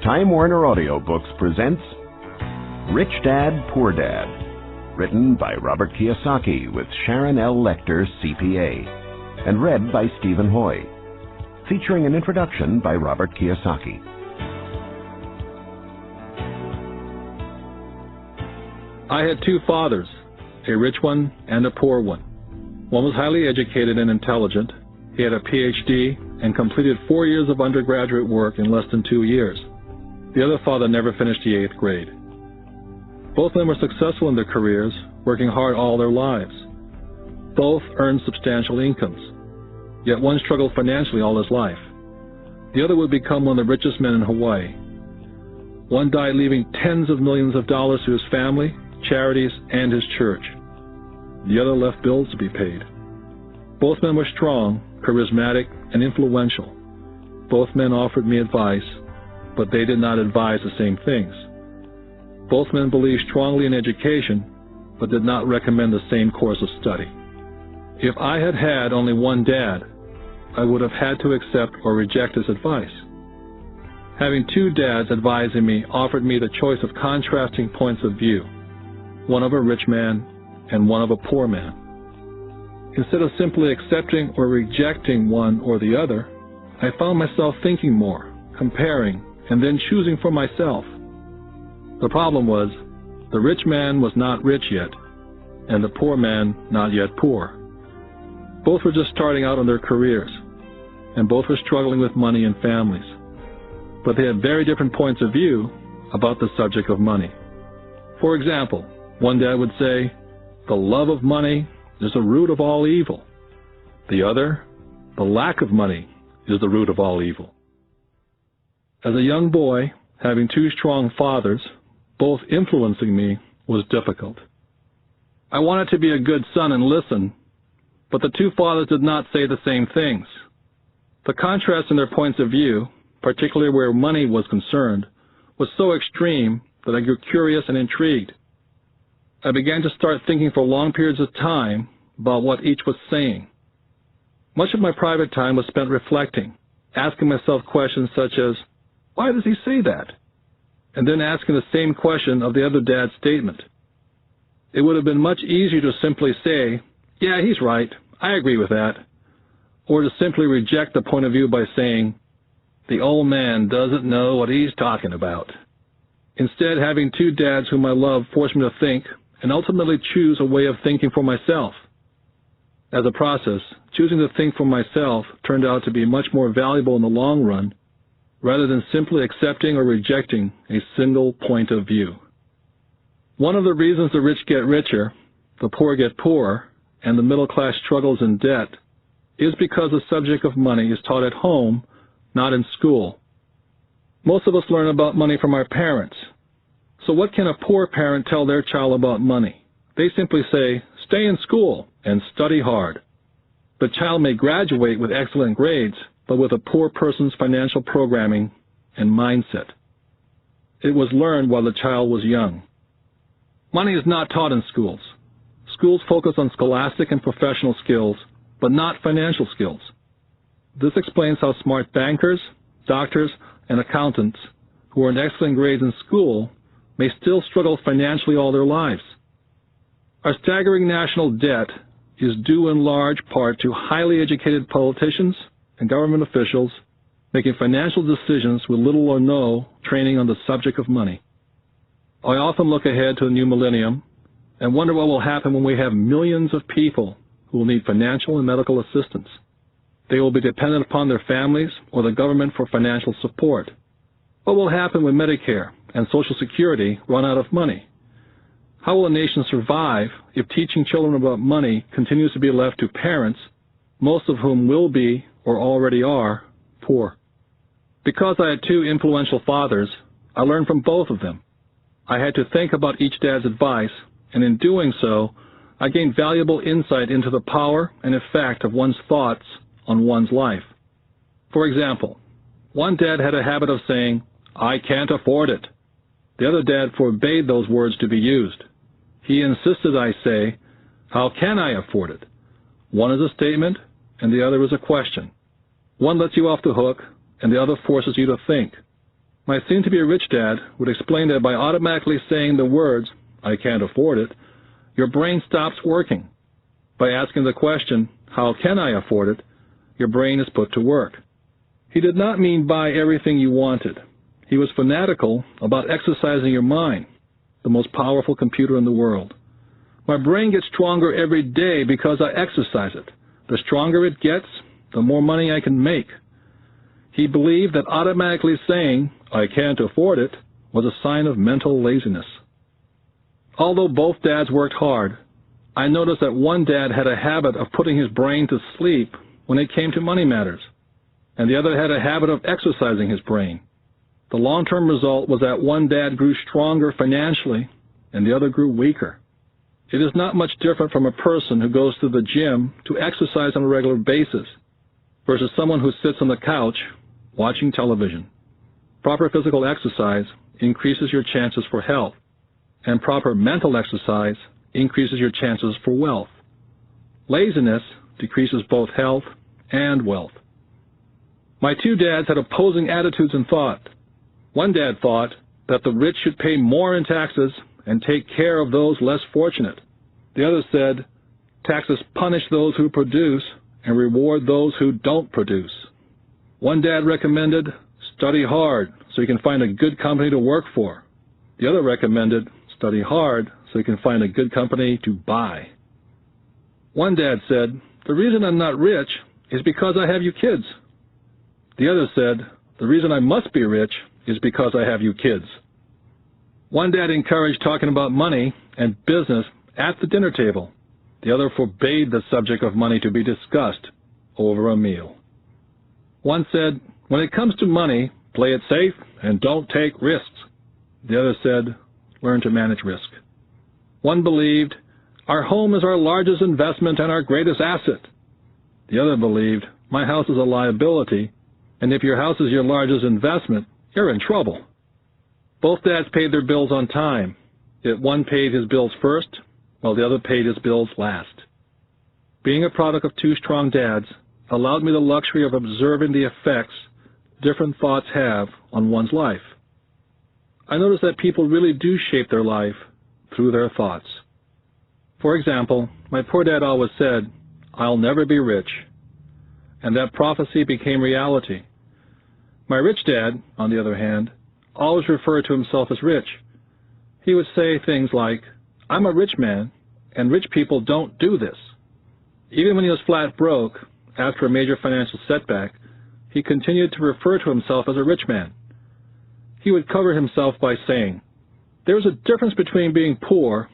Time Warner Audiobooks presents Rich Dad, Poor Dad, written by Robert Kiyosaki with Sharon L. Lechter, CPA, and read by Stephen Hoy, featuring an introduction by Robert Kiyosaki. I had two fathers, a rich one and a poor one. One was highly educated and intelligent. He had a PhD and completed 4 years of undergraduate work in less than 2 years. The other father never finished the 8th grade. Both men were successful in their careers, working hard all their lives. Both earned substantial incomes, yet one struggled financially all his life. The other would become one of the richest men in Hawaii. One died leaving tens of millions of dollars to his family, charities, and his church. The other left bills to be paid. Both men were strong, charismatic, and influential. Both men offered me advice, but they did not advise the same things. Both men believed strongly in education, but did not recommend the same course of study. If I had had only one dad, I would have had to accept or reject his advice. Having two dads advising me offered me the choice of contrasting points of view, one of a rich man and one of a poor man. Instead of simply accepting or rejecting one or the other, I found myself thinking more, comparing, and then choosing for myself. The problem was, the rich man was not rich yet, and the poor man not yet poor. Both were just starting out on their careers, and both were struggling with money and families. But they had very different points of view about the subject of money. For example, one dad would say, "The love of money is the root of all evil." The other, "The lack of money is the root of all evil." As a young boy, having two strong fathers, both influencing me, was difficult. I wanted to be a good son and listen, but the two fathers did not say the same things. The contrast in their points of view, particularly where money was concerned, was so extreme that I grew curious and intrigued. I began to start thinking for long periods of time about what each was saying. Much of my private time was spent reflecting, asking myself questions such as, "Why does he say that?" And then asking the same question of the other dad's statement. It would have been much easier to simply say, "Yeah, he's right, I agree with that," or to simply reject the point of view by saying, "The old man doesn't know what he's talking about." Instead, having two dads whom I love forced me to think and ultimately choose a way of thinking for myself. As a process, choosing to think for myself turned out to be much more valuable in the long run, rather than simply accepting or rejecting a single point of view. One of the reasons the rich get richer, the poor get poorer, and the middle class struggles in debt is because the subject of money is taught at home, not in school. Most of us learn about money from our parents. So what can a poor parent tell their child about money? They simply say, "Stay in school and study hard." The child may graduate with excellent grades, but with a poor person's financial programming and mindset. It was learned while the child was young. Money is not taught in schools. Schools focus on scholastic and professional skills, but not financial skills. This explains how smart bankers, doctors, and accountants who earn excellent grades in school may still struggle financially all their lives. Our staggering national debt is due in large part to highly educated politicians and government officials making financial decisions with little or no training on the subject of money. I often look ahead to the new millennium and wonder what will happen when we have millions of people who will need financial and medical assistance. They will be dependent upon their families or the government for financial support. What will happen when Medicare and Social Security run out of money? How will a nation survive if teaching children about money continues to be left to parents, most of whom will be, or already are, poor? Because I had two influential fathers, I learned from both of them. I had to think about each dad's advice, and in doing so, I gained valuable insight into the power and effect of one's thoughts on one's life. For example, one dad had a habit of saying, "I can't afford it." The other dad forbade those words to be used. He insisted I say, "How can I afford it?" One is a statement, and the other is a question. One lets you off the hook, and the other forces you to think. My soon-to-be-rich dad would explain that by automatically saying the words, "I can't afford it," your brain stops working. By asking the question, "How can I afford it?" your brain is put to work. He did not mean buy everything you wanted. He was fanatical about exercising your mind, the most powerful computer in the world. My brain gets stronger every day because I exercise it. The stronger it gets, the more money I can make. He believed that automatically saying, "I can't afford it," was a sign of mental laziness. Although both dads worked hard, I noticed that one dad had a habit of putting his brain to sleep when it came to money matters, and the other had a habit of exercising his brain. The long-term result was that one dad grew stronger financially and the other grew weaker. It is not much different from a person who goes to the gym to exercise on a regular basis versus someone who sits on the couch watching television. Proper physical exercise increases your chances for health, and proper mental exercise increases your chances for wealth. Laziness decreases both health and wealth. My two dads had opposing attitudes and thought. One dad thought that the rich should pay more in taxes and take care of those less fortunate. The other said, taxes punish those who produce and reward those who don't produce. One dad recommended, study hard so you can find a good company to work for. The other recommended, study hard so you can find a good company to buy. One dad said, the reason I'm not rich is because I have you kids. The other said, the reason I must be rich is because I have you kids. One dad encouraged talking about money and business at the dinner table. The other forbade the subject of money to be discussed over a meal. One said, when it comes to money, play it safe and don't take risks. The other said, learn to manage risk. One believed, our home is our largest investment and our greatest asset. The other believed, my house is a liability, and if your house is your largest investment, you're in trouble. Both dads paid their bills on time, yet one paid his bills first, while the other paid his bills last. Being a product of two strong dads allowed me the luxury of observing the effects different thoughts have on one's life. I noticed that people really do shape their life through their thoughts. For example, my poor dad always said, I'll never be rich, and that prophecy became reality. My rich dad, on the other hand, always referred to himself as rich. He would say things like, I'm a rich man, and rich people don't do this. Even when he was flat broke, after a major financial setback, he continued to refer to himself as a rich man. He would cover himself by saying, there's a difference between being poor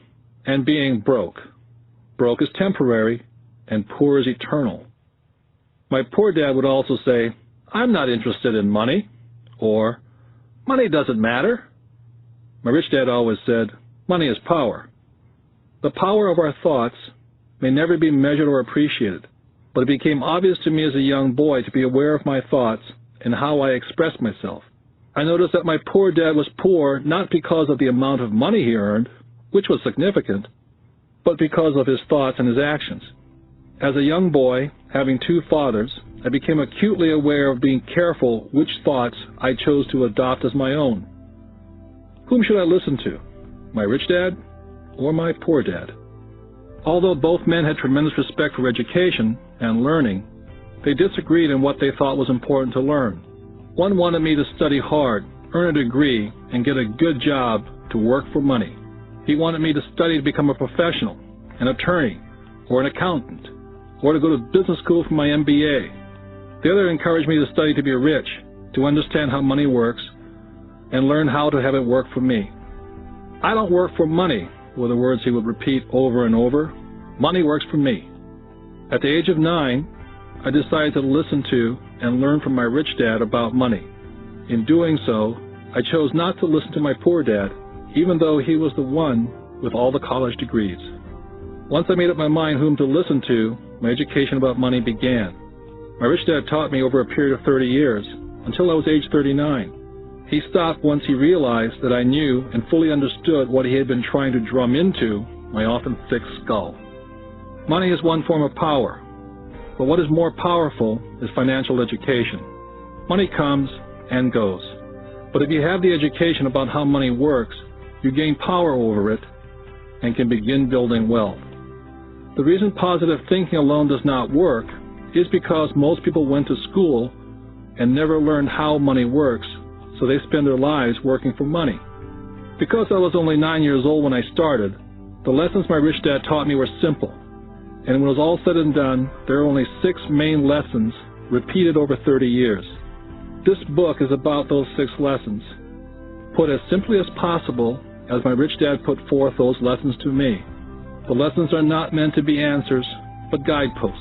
and being broke. Broke is temporary, and poor is eternal. My poor dad would also say, I'm not interested in money, or money doesn't matter. My rich dad always said, money is power. The power of our thoughts may never be measured or appreciated, but it became obvious to me as a young boy to be aware of my thoughts and how I expressed myself. I noticed that my poor dad was poor not because of the amount of money he earned, which was significant, but because of his thoughts and his actions. As a young boy, having two fathers, I became acutely aware of being careful which thoughts I chose to adopt as my own. Whom should I listen to? My rich dad or my poor dad? Although both men had tremendous respect for education and learning, they disagreed in what they thought was important to learn. One wanted me to study hard, earn a degree, and get a good job to work for money. He wanted me to study to become a professional, an attorney, or an accountant, or to go to business school for my MBA. The other encouraged me to study to be rich, to understand how money works, and learn how to have it work for me. I don't work for money, were the words he would repeat over and over. Money works for me. At the age of 9, I decided to listen to and learn from my rich dad about money. In doing so, I chose not to listen to my poor dad, even though he was the one with all the college degrees. Once I made up my mind whom to listen to, my education about money began. My rich dad taught me over a period of 30 years, until I was age 39. He stopped once he realized that I knew and fully understood what he had been trying to drum into my often thick skull. Money is one form of power, but what is more powerful is financial education. Money comes and goes. But if you have the education about how money works, you gain power over it and can begin building wealth. The reason positive thinking alone does not work is because most people went to school and never learned how money works, so they spend their lives working for money. Because I was only 9 years old when I started, the lessons my rich dad taught me were simple. And when it was all said and done, there are only 6 main lessons repeated over 30 years. This book is about those 6 lessons, put as simply as possible as my rich dad put forth those lessons to me. The lessons are not meant to be answers, but guideposts.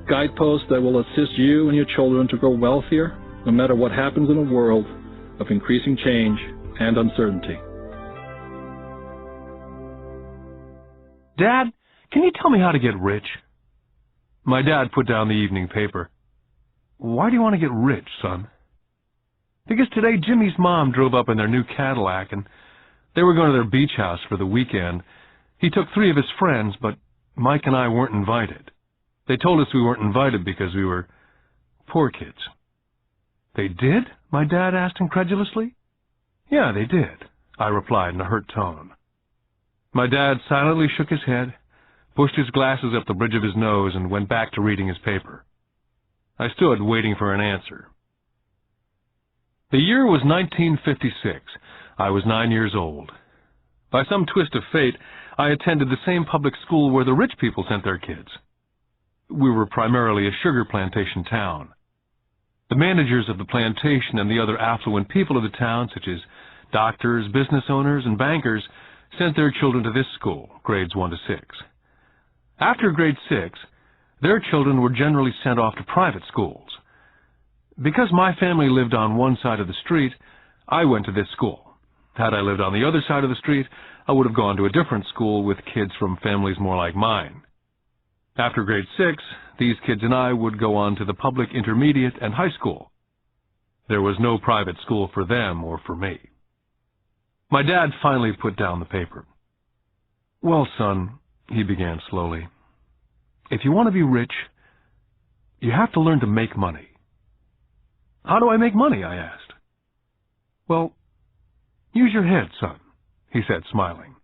Guideposts that will assist you and your children to grow wealthier, no matter what happens in a world of increasing change and uncertainty. Dad, can you tell me how to get rich? My dad put down the evening paper. Why do you want to get rich, son? Because today Jimmy's mom drove up in their new Cadillac and they were going to their beach house for the weekend. He took 3 of his friends, but Mike and I weren't invited. They told us we weren't invited because we were poor kids. They did? My dad asked incredulously. Yeah, they did, I replied in a hurt tone. My dad silently shook his head, pushed his glasses up the bridge of his nose, and went back to reading his paper. I stood waiting for an answer. The year was 1956. I was 9 years old. By some twist of fate, I attended the same public school where the rich people sent their kids. We were primarily a sugar plantation town. The managers of the plantation and the other affluent people of the town, such as doctors, business owners, and bankers, sent their children to this school, grades 1 to 6. After grade 6, their children were generally sent off to private schools. Because my family lived on one side of the street, I went to this school. Had I lived on the other side of the street, I would have gone to a different school with kids from families more like mine. After grade 6, these kids and I would go on to the public intermediate and high school. There was no private school for them or for me. My dad finally put down the paper. Well, son, he began slowly, if you want to be rich, you have to learn to make money. How do I make money? I asked. Well, use your head, son, he said, smiling,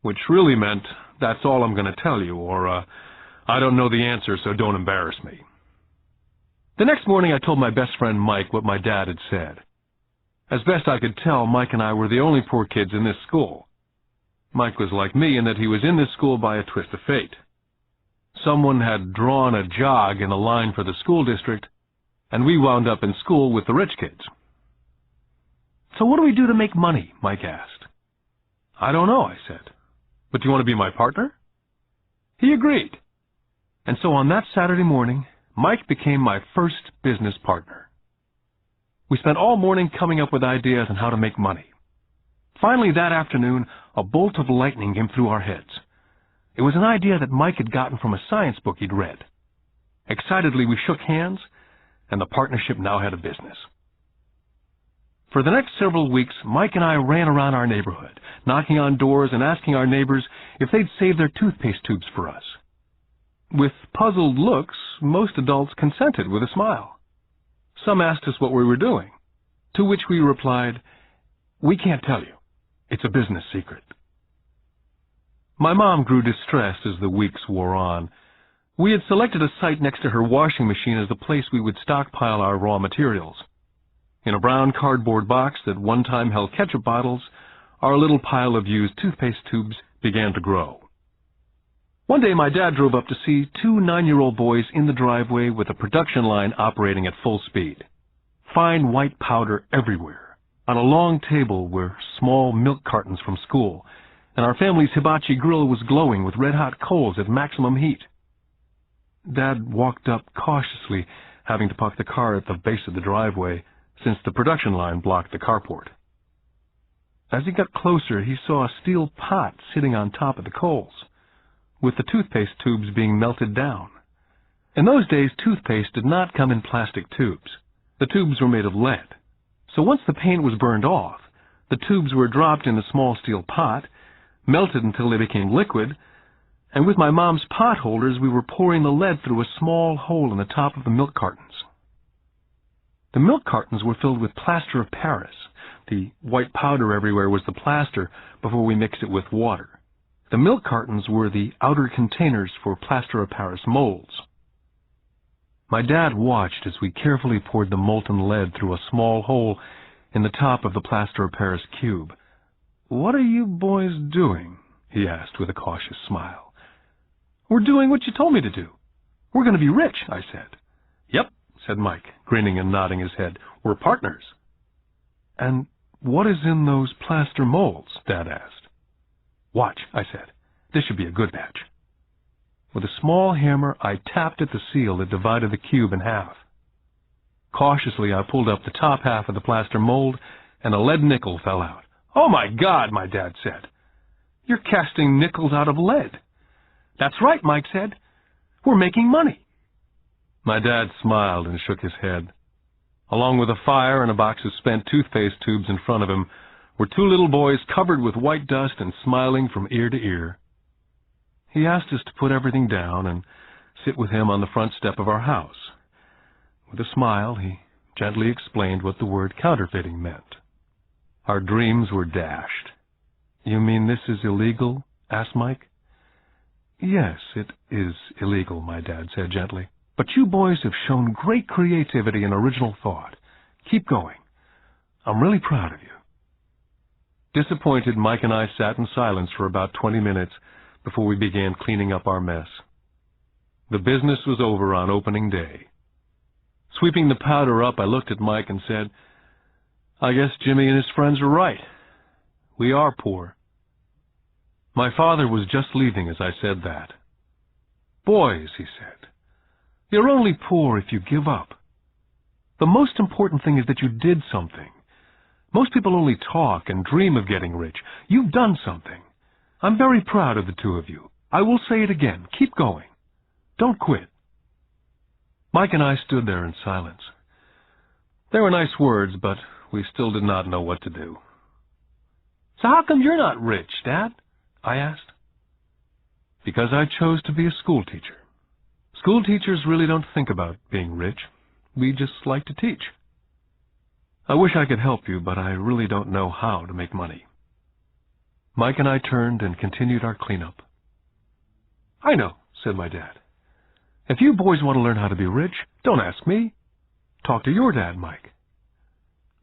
which really meant, that's all I'm going to tell you, or, I don't know the answer, so don't embarrass me. The next morning, I told my best friend Mike what my dad had said. As best I could tell, Mike and I were the only poor kids in this school. Mike was like me in that he was in this school by a twist of fate. Someone had drawn a jog in a line for the school district, and we wound up in school with the rich kids. So what do we do to make money? Mike asked. I don't know, I said. But do you want to be my partner? He agreed. And so on that Saturday morning, Mike became my first business partner. We spent all morning coming up with ideas on how to make money. Finally, that afternoon, a bolt of lightning came through our heads. It was an idea that Mike had gotten from a science book he'd read. Excitedly, we shook hands, and the partnership now had a business. For the next several weeks, Mike and I ran around our neighborhood, knocking on doors and asking our neighbors if they'd save their toothpaste tubes for us. With puzzled looks, most adults consented with a smile. Some asked us what we were doing, to which we replied, "We can't tell you. It's a business secret." My mom grew distressed as the weeks wore on. We had selected a site next to her washing machine as the place we would stockpile our raw materials. In a brown cardboard box that one time held ketchup bottles, our little pile of used toothpaste tubes began to grow. One day my dad drove up to see 2 9-year-old boys in the driveway with a production line operating at full speed. Fine white powder everywhere. On a long table were small milk cartons from school, and our family's hibachi grill was glowing with red-hot coals at maximum heat. Dad walked up cautiously, having to park the car at the base of the driveway, since the production line blocked the carport. As he got closer, he saw a steel pot sitting on top of the coals, with the toothpaste tubes being melted down. In those days, toothpaste did not come in plastic tubes. The tubes were made of lead. So once the paint was burned off, the tubes were dropped in the small steel pot, melted until they became liquid, and with my mom's pot holders, we were pouring the lead through a small hole in the top of the milk cartons. The milk cartons were filled with plaster of Paris. The white powder everywhere was the plaster before we mixed it with water. The milk cartons were the outer containers for plaster of Paris molds. My dad watched as we carefully poured the molten lead through a small hole in the top of the plaster of Paris cube. "What are you boys doing?" he asked with a cautious smile. "We're doing what you told me to do. We're going to be rich," I said. "Yep," said Mike, grinning and nodding his head. "We're partners." "And what is in those plaster molds?" Dad asked. "Watch," I said. "This should be a good batch." With a small hammer, I tapped at the seal that divided the cube in half. Cautiously, I pulled up the top half of the plaster mold, and a lead nickel fell out. "Oh, my God," my dad said. "You're casting nickels out of lead." "That's right," Mike said. "We're making money." My dad smiled and shook his head. Along with a fire and a box of spent toothpaste tubes in front of him were two little boys covered with white dust and smiling from ear to ear. He asked us to put everything down and sit with him on the front step of our house. With a smile, he gently explained what the word counterfeiting meant. Our dreams were dashed. "You mean this is illegal?" asked Mike. "Yes, it is illegal," my dad said gently. "But you boys have shown great creativity and original thought. Keep going. I'm really proud of you." Disappointed, Mike and I sat in silence for about 20 minutes before we began cleaning up our mess. The business was over on opening day. Sweeping the powder up, I looked at Mike and said, "I guess Jimmy and his friends are right. We are poor." My father was just leaving as I said that. "Boys," he said, "you're only poor if you give up. The most important thing is that you did something. Most people only talk and dream of getting rich. You've done something. I'm very proud of the two of you. I will say it again. Keep going. Don't quit." Mike and I stood there in silence. They were nice words, but we still did not know what to do. "So how come you're not rich, Dad?" I asked. "Because I chose to be a school teacher. School teachers really don't think about being rich. We just like to teach. I wish I could help you, but I really don't know how to make money." Mike and I turned and continued our cleanup. "I know," said my dad. "If you boys want to learn how to be rich, don't ask me. Talk to your dad, Mike."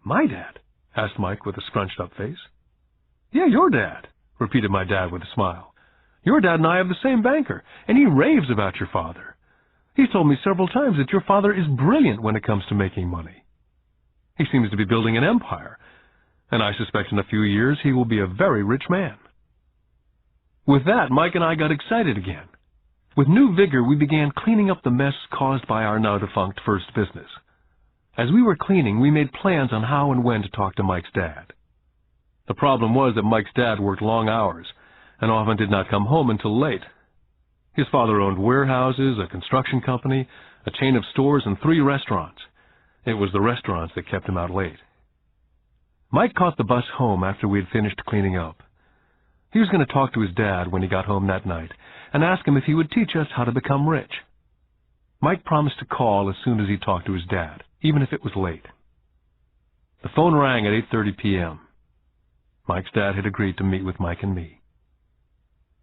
"My dad?" asked Mike with a scrunched-up face. "Yeah, your dad," repeated my dad with a smile. "Your dad and I have the same banker, and he raves about your father. He's told me several times that your father is brilliant when it comes to making money. He seems to be building an empire, and I suspect in a few years he will be a very rich man." With that, Mike and I got excited again. With new vigor, we began cleaning up the mess caused by our now-defunct first business. As we were cleaning, we made plans on how and when to talk to Mike's dad. The problem was that Mike's dad worked long hours and often did not come home until late. His father owned warehouses, a construction company, a chain of stores, and 3 restaurants. It was the restaurants that kept him out late. Mike caught the bus home after we had finished cleaning up. He was going to talk to his dad when he got home that night and ask him if he would teach us how to become rich. Mike promised to call as soon as he talked to his dad, even if it was late. The phone rang at 8:30 p.m. Mike's dad had agreed to meet with Mike and me.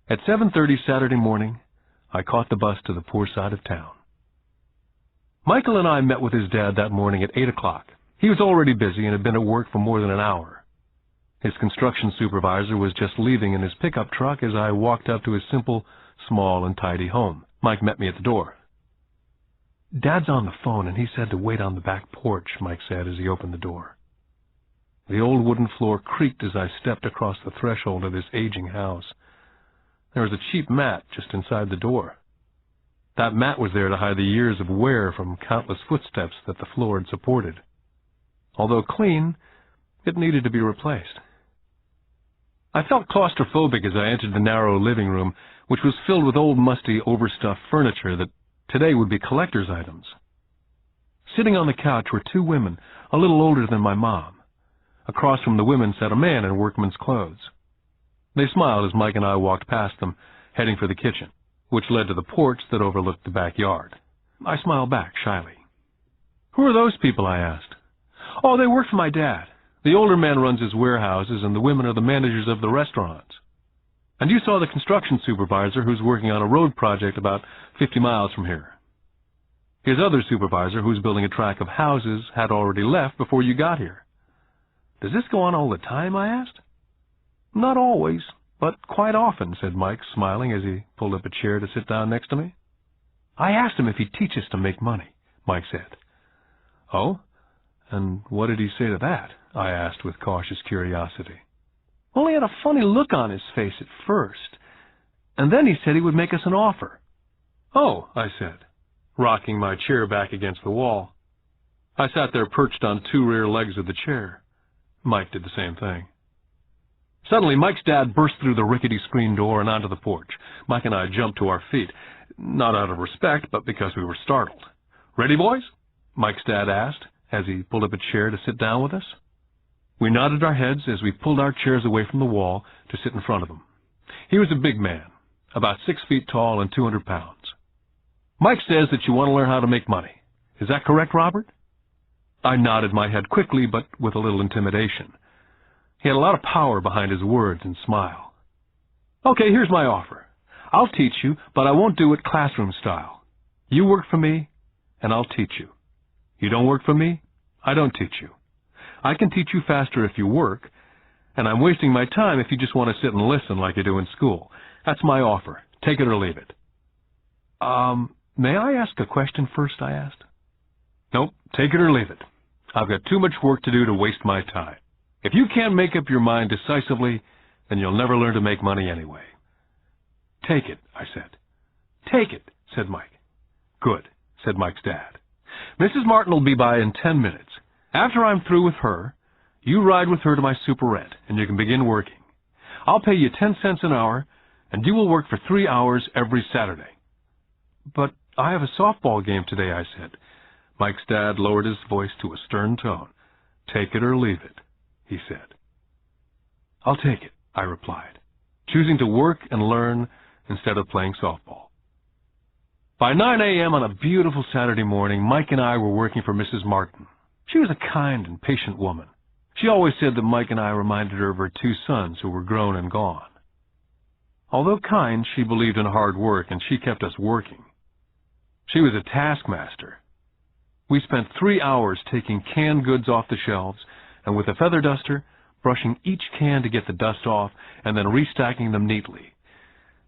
At 7:30 Saturday morning, I caught the bus to the poor side of town. Michael and I met with his dad that morning at 8 o'clock. He was already busy and had been at work for more than an hour. His construction supervisor was just leaving in his pickup truck as I walked up to his simple, small, and tidy home. Mike met me at the door. "Dad's on the phone, and he said to wait on the back porch," Mike said as he opened the door. The old wooden floor creaked as I stepped across the threshold of this aging house. There was a cheap mat just inside the door. That mat was there to hide the years of wear from countless footsteps that the floor had supported. Although clean, it needed to be replaced. I felt claustrophobic as I entered the narrow living room, which was filled with old, musty, overstuffed furniture that today would be collector's items. Sitting on the couch were 2 women, a little older than my mom. Across from the women sat a man in workman's clothes. They smiled as Mike and I walked past them, heading for the kitchen, which led to the porch that overlooked the backyard. I smiled back shyly. "Who are those people?" I asked. Oh, they work for my dad. The older man runs his warehouses, and the women are the managers of the restaurants. And you saw the construction supervisor who's working on a road project about 50 miles from here. His other supervisor, who's building a tract of houses, had already left before you got here. Does this go on all the time, I asked. Not always, but quite often, said Mike, smiling as he pulled up a chair to sit down next to me. I asked him if he'd teach us to make money, Mike said. Oh? And what did he say to that? I asked with cautious curiosity. Well, he had a funny look on his face at first, and then he said he would make us an offer. Oh, I said, rocking my chair back against the wall. I sat there perched on two rear legs of the chair. Mike did the same thing. Suddenly, Mike's dad burst through the rickety screen door and onto the porch. Mike and I jumped to our feet, not out of respect, but because we were startled. Ready, boys? Mike's dad asked, as he pulled up a chair to sit down with us. We nodded our heads as we pulled our chairs away from the wall to sit in front of him. He was a big man, about 6 feet tall and 200 pounds. Mike says that you want to learn how to make money. Is that correct, Robert? I nodded my head quickly, but with a little intimidation. He had a lot of power behind his words and smile. Okay, here's my offer. I'll teach you, but I won't do it classroom style. You work for me, and I'll teach you. You don't work for me, I don't teach you. I can teach you faster if you work, and I'm wasting my time if you just want to sit and listen like you do in school. That's my offer. Take it or leave it. May I ask a question first, I asked. Nope, take it or leave it. I've got too much work to do to waste my time. If you can't make up your mind decisively, then you'll never learn to make money anyway. Take it, I said. Take it, said Mike. Good, said Mike's dad. Mrs. Martin will be by in 10 minutes. After I'm through with her, you ride with her to my superette, and you can begin working. I'll pay you 10 cents an hour, and you will work for 3 hours every Saturday. But I have a softball game today, I said. Mike's dad lowered his voice to a stern tone. Take it or leave it, he said. I'll take it, I replied, choosing to work and learn instead of playing softball. By 9 a.m. on a beautiful Saturday morning, Mike and I were working for Mrs. Martin. She was a kind and patient woman. She always said that Mike and I reminded her of her 2 sons who were grown and gone. Although kind, she believed in hard work, and she kept us working. She was a taskmaster. We spent 3 hours taking canned goods off the shelves, and with a feather duster, brushing each can to get the dust off, and then restacking them neatly.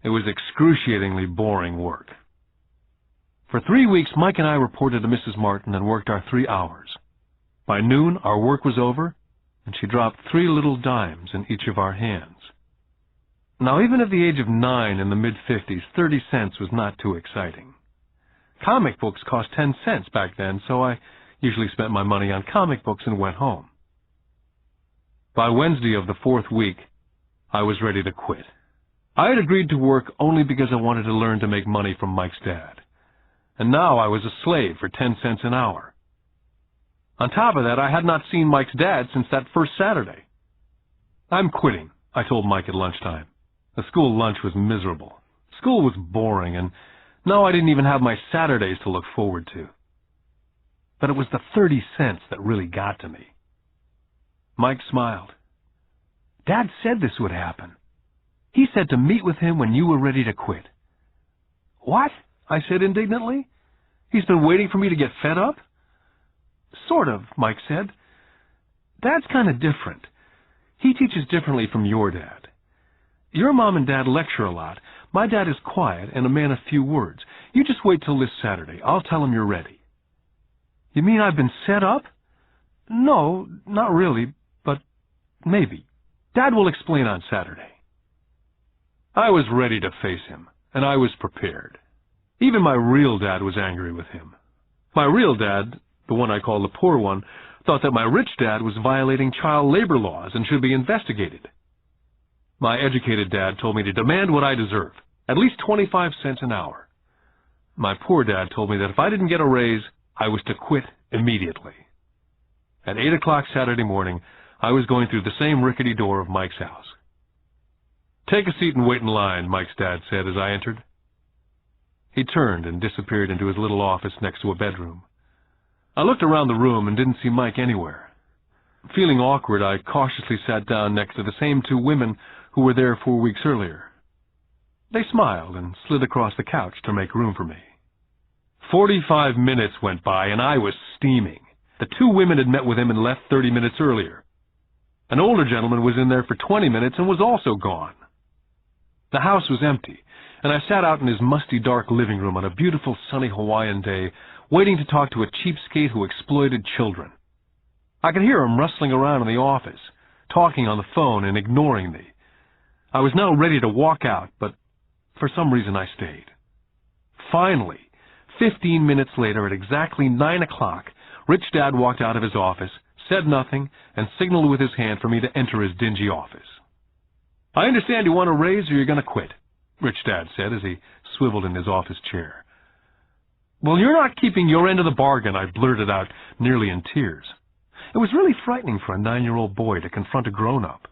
It was excruciatingly boring work. For 3 weeks, Mike and I reported to Mrs. Martin and worked our 3 hours. By noon, our work was over, and she dropped 3 little dimes in each of our hands. Now, even at the age of 9 in the mid-50s, 30 cents was not too exciting. Comic books cost 10 cents back then, so I usually spent my money on comic books and went home. By Wednesday of the 4th week, I was ready to quit. I had agreed to work only because I wanted to learn to make money from Mike's dad. And now I was a slave for 10 cents an hour. On top of that, I had not seen Mike's dad since that first Saturday. I'm quitting, I told Mike at lunchtime. The school lunch was miserable. School was boring, and now I didn't even have my Saturdays to look forward to. But it was the 30 cents that really got to me. Mike smiled. Dad said this would happen. He said to meet with him when you were ready to quit. What? I said indignantly. He's been waiting for me to get fed up? Sort of, Mike said. Dad's kind of different. He teaches differently from your dad. Your mom and dad lecture a lot. My dad is quiet and a man of few words. You just wait till this Saturday. I'll tell him you're ready. You mean I've been set up? No, not really, but maybe. Dad will explain on Saturday. I was ready to face him, and I was prepared. Even my real dad was angry with him. My real dad, the one I call the poor one, thought that my rich dad was violating child labor laws and should be investigated. My educated dad told me to demand what I deserve, at least 25 cents an hour. My poor dad told me that if I didn't get a raise, I was to quit immediately. At 8 o'clock Saturday morning, I was going through the same rickety door of Mike's house. Take a seat and wait in line, Mike's dad said as I entered. He turned and disappeared into his little office next to a bedroom. I looked around the room and didn't see Mike anywhere. Feeling awkward, I cautiously sat down next to the same two women who were there 4 weeks earlier. They smiled and slid across the couch to make room for me. 45 minutes went by, and I was steaming. The two women had met with him and left 30 minutes earlier. An older gentleman was in there for 20 minutes and was also gone. The house was empty, and I sat out in his musty, dark living room on a beautiful, sunny Hawaiian day, waiting to talk to a cheapskate who exploited children. I could hear him rustling around in the office, talking on the phone and ignoring me. I was now ready to walk out, but for some reason I stayed. Finally, 15 minutes later, at exactly 9 o'clock, Rich Dad walked out of his office, said nothing, and signaled with his hand for me to enter his dingy office. "I understand you want a raise or you're going to quit," Rich Dad said as he swiveled in his office chair. "Well, you're not keeping your end of the bargain," I blurted out, nearly in tears. It was really frightening for a 9-year-old boy to confront a grown-up.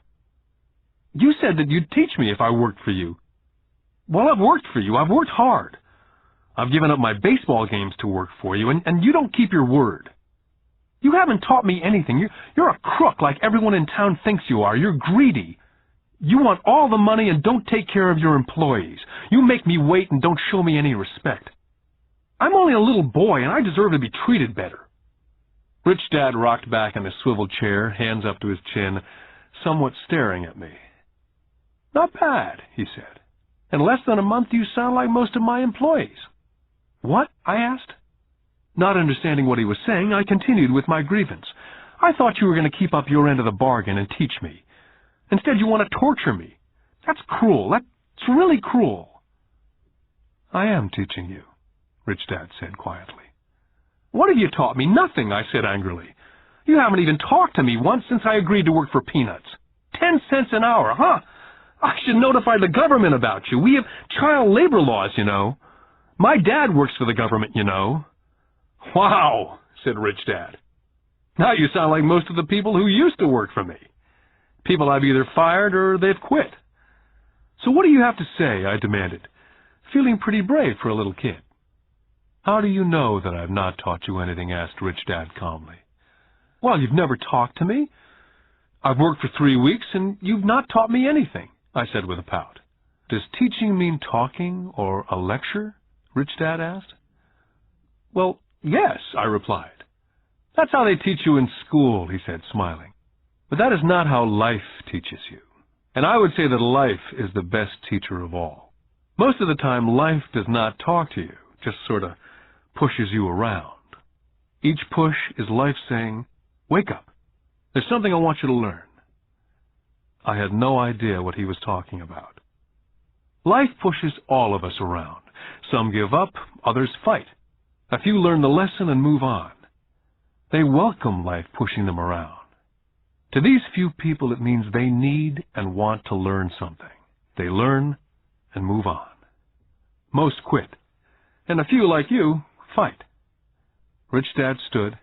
"You said that you'd teach me if I worked for you." "Well, I've worked for you. I've worked hard. I've given up my baseball games to work for you, and you don't keep your word. You haven't taught me anything. You're a crook like everyone in town thinks you are. You're greedy. You want all the money and don't take care of your employees. You make me wait and don't show me any respect. I'm only a little boy, and I deserve to be treated better." Rich Dad rocked back in his swivel chair, hands up to his chin, somewhat staring at me. "Not bad," he said. "In less than a month you sound like most of my employees." "What?" I asked. Not understanding what he was saying, I continued with my grievance. "I thought you were going to keep up your end of the bargain and teach me. Instead, you want to torture me. That's cruel. That's really cruel." "I am teaching you," Rich Dad said quietly. "What have you taught me?" "Nothing," I said angrily. "You haven't even talked to me once since I agreed to work for peanuts. 10 cents an hour, huh? I should notify the government about you. We have child labor laws, you know. My dad works for the government, you know." "Wow," said Rich Dad. "Now you sound like most of the people who used to work for me. People I've either fired or they've quit." "So what do you have to say?" I demanded, feeling pretty brave for a little kid. "How do you know that I've not taught you anything?" asked Rich Dad calmly. "Well, you've never talked to me. I've worked for 3 weeks, and you've not taught me anything," I said with a pout. "Does teaching mean talking or a lecture?" Rich Dad asked. "Well, yes," I replied. "That's how they teach you in school," he said, smiling. "But that is not how life teaches you. And I would say that life is the best teacher of all. Most of the time, life does not talk to you, just sort of pushes you around. Each push is life saying, 'Wake up. There's something I want you to learn.'" I had no idea what he was talking about. Life pushes all of us around. Some give up, others fight. A few learn the lesson and move on. They welcome life pushing them around. To these few people, it means they need and want to learn something. They learn and move on. Most quit, and a few like you fight. Rich Dad stood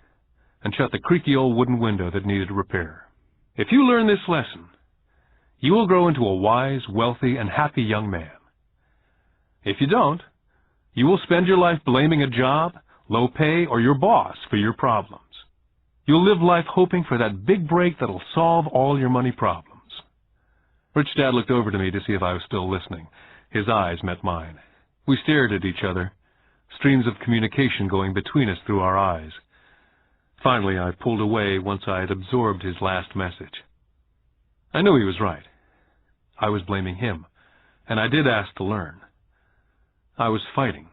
and shut the creaky old wooden window that needed repair. "If you learn this lesson, you will grow into a wise, wealthy, and happy young man. If you don't, you will spend your life blaming a job, low pay, or your boss for your problems. You'll live life hoping for that big break that'll solve all your money problems." Rich Dad looked over to me to see if I was still listening. His eyes met mine. We stared at each other, streams of communication going between us through our eyes. Finally, I pulled away once I had absorbed his last message. I knew he was right. I was blaming him, and I did ask to learn. I was fighting.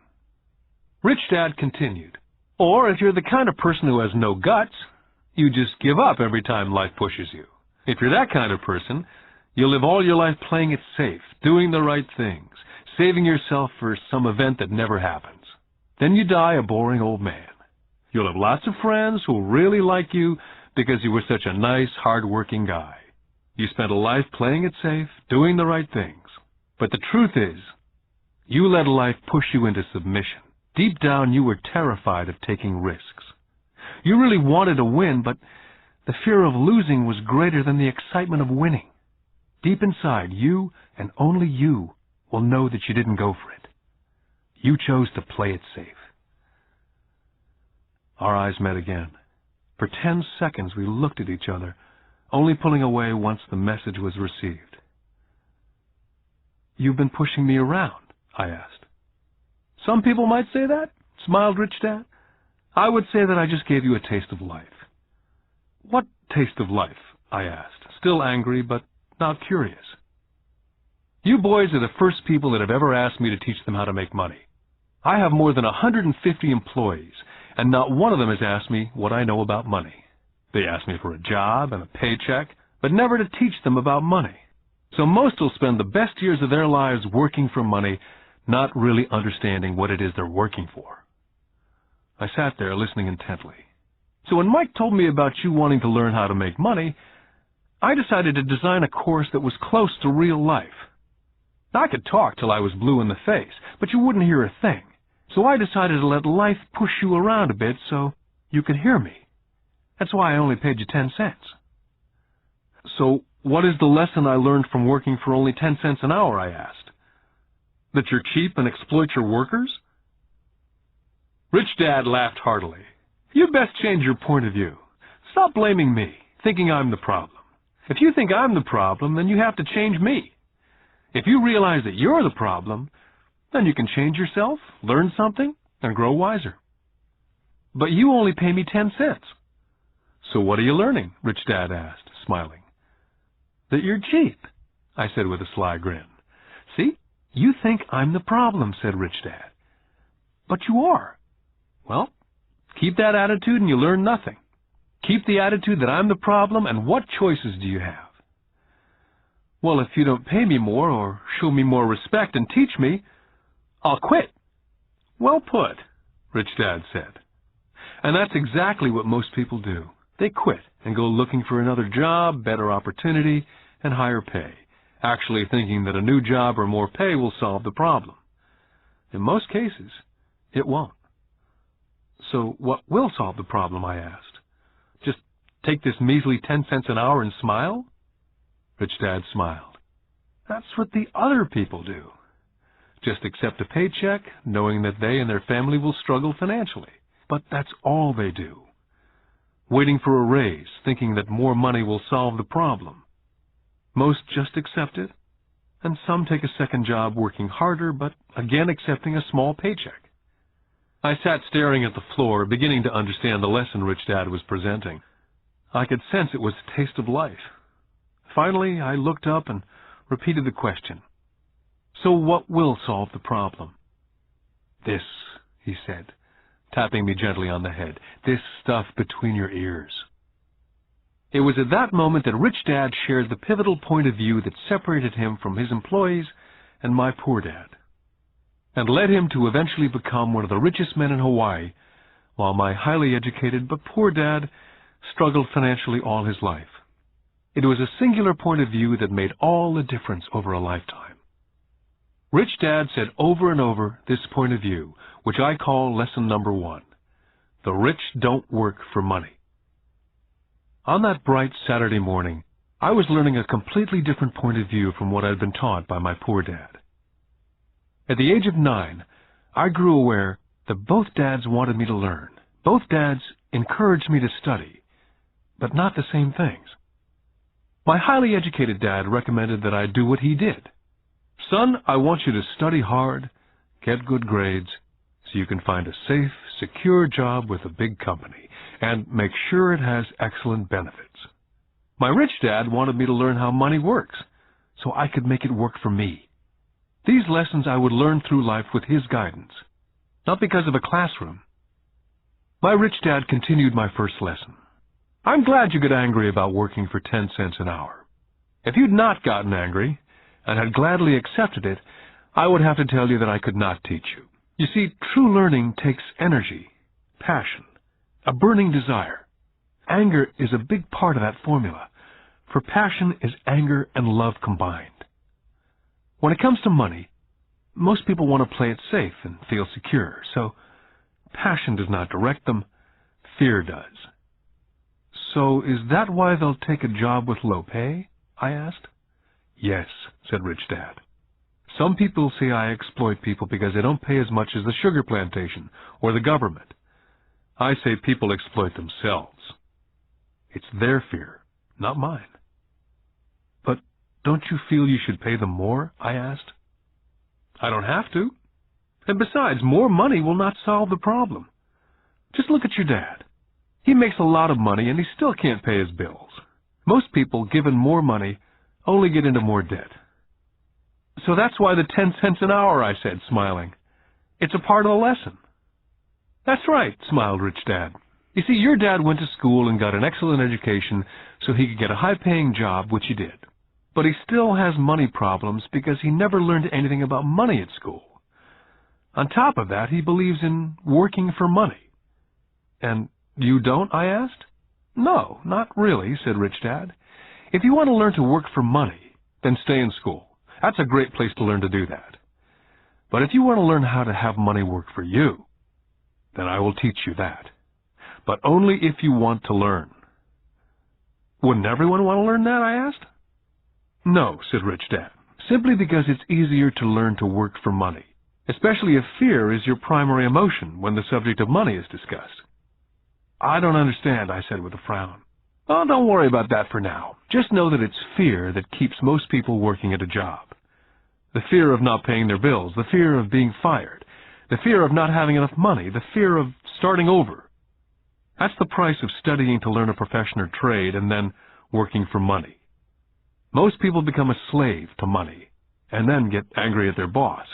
Rich Dad continued, "Or if you're the kind of person who has no guts, you just give up every time life pushes you. If you're that kind of person, you'll live all your life playing it safe, doing the right things, saving yourself for some event that never happens. Then you die a boring old man. You'll have lots of friends who'll really like you because you were such a nice, hard-working guy. You spent a life playing it safe, doing the right things. But the truth is, you let life push you into submission. Deep down, you were terrified of taking risks. You really wanted to win, but the fear of losing was greater than the excitement of winning. Deep inside, you and only you will know that you didn't go for it. You chose to play it safe." Our eyes met again. For 10 seconds we looked at each other, only pulling away once the message was received. "You've been pushing me around?" I asked. "Some people might say that," smiled Rich Dad. "I would say that I just gave you a taste of life." "What taste of life?" I asked, still angry but now curious. "You boys are the first people that have ever asked me to teach them how to make money. I have more than 150 employees, and not one of them has asked me what I know about money. They ask me for a job and a paycheck, but never to teach them about money. So most will spend the best years of their lives working for money, not really understanding what it is they're working for." I sat there listening intently. "So when Mike told me about you wanting to learn how to make money, I decided to design a course that was close to real life. I could talk till I was blue in the face, but you wouldn't hear a thing. So I decided to let life push you around a bit so you could hear me. That's why I only paid you 10 cents. "So what is the lesson I learned from working for only 10 cents an hour?" I asked. "That you're cheap and exploit your workers?" Rich Dad laughed heartily. "You best change your point of view. Stop blaming me, thinking I'm the problem. If you think I'm the problem, then you have to change me. If you realize that you're the problem, then you can change yourself, learn something, and grow wiser." "But you only pay me 10 cents. "So what are you learning?" Rich Dad asked, smiling. "That you're cheap," I said with a sly grin. "See, you think I'm the problem," said Rich Dad. "But you are. Well, keep that attitude and you learn nothing. Keep the attitude that I'm the problem, and what choices do you have?" "Well, if you don't pay me more or show me more respect and teach me, I'll quit." "Well put," Rich Dad said. And that's exactly what most people do. They quit and go looking for another job, better opportunity, and higher pay, actually thinking that a new job or more pay will solve the problem. In most cases, it won't. "So what will solve the problem?" I asked. "Just take this measly 10 cents an hour and smile?" Rich Dad smiled. "That's what the other people do. Just accept a paycheck, knowing that they and their family will struggle financially. But that's all they do. Waiting for a raise, thinking that more money will solve the problem. Most just accept it, and some take a second job working harder, but again accepting a small paycheck." I sat staring at the floor, beginning to understand the lesson Rich Dad was presenting. I could sense it was a taste of life. Finally, I looked up and repeated the question. "So what will solve the problem?" "This," he said, tapping me gently on the head. "This stuff between your ears." It was at that moment that Rich Dad shared the pivotal point of view that separated him from his employees and my poor dad, and led him to eventually become one of the richest men in Hawaii, while my highly educated but poor dad struggled financially all his life. It was a singular point of view that made all the difference over a lifetime. Rich Dad said over and over this point of view, which I call lesson number 1. The rich don't work for money. On that bright Saturday morning, I was learning a completely different point of view from what I'd been taught by my poor dad. At the age of 9, I grew aware that both dads wanted me to learn. Both dads encouraged me to study, but not the same things. My highly educated dad recommended that I do what he did. "Son, I want you to study hard, get good grades, so you can find a safe, secure job with a big company, and make sure it has excellent benefits." My rich dad wanted me to learn how money works, so I could make it work for me. These lessons I would learn through life with his guidance, not because of a classroom. My rich dad continued my first lesson. "I'm glad you get angry about working for 10 cents an hour. If you'd not gotten angry, and had gladly accepted it, I would have to tell you that I could not teach you. You see, true learning takes energy, passion, a burning desire. Anger is a big part of that formula, for passion is anger and love combined. When it comes to money, most people want to play it safe and feel secure, so passion does not direct them, fear does." "So is that why they'll take a job with low pay?" I asked. "Yes," said Rich Dad. "Some people say I exploit people because they don't pay as much as the sugar plantation or the government. I say people exploit themselves. It's their fear, not mine. But don't you feel you should pay them more? I asked. I don't have to. And besides, more money will not solve the problem. Just look at your dad. He makes a lot of money and he still can't pay his bills. Most people, given more money, only get into more debt. So that's why the 10 cents an hour, I said, smiling. It's a part of the lesson. That's right, smiled Rich Dad. You see, your dad went to school and got an excellent education so he could get a high-paying job, which he did. But he still has money problems because he never learned anything about money at school. On top of that, he believes in working for money. And you don't, I asked? No, not really, said Rich Dad. If you want to learn to work for money, then stay in school. That's a great place to learn to do that. But if you want to learn how to have money work for you, then I will teach you that. But only if you want to learn. Wouldn't everyone want to learn that, I asked? No, said Rich Dad, simply because it's easier to learn to work for money, especially if fear is your primary emotion when the subject of money is discussed. I don't understand, I said with a frown. Oh, don't worry about that for now. Just know that it's fear that keeps most people working at a job. The fear of not paying their bills, the fear of being fired, the fear of not having enough money, the fear of starting over. That's the price of studying to learn a profession or trade and then working for money. Most people become a slave to money and then get angry at their boss.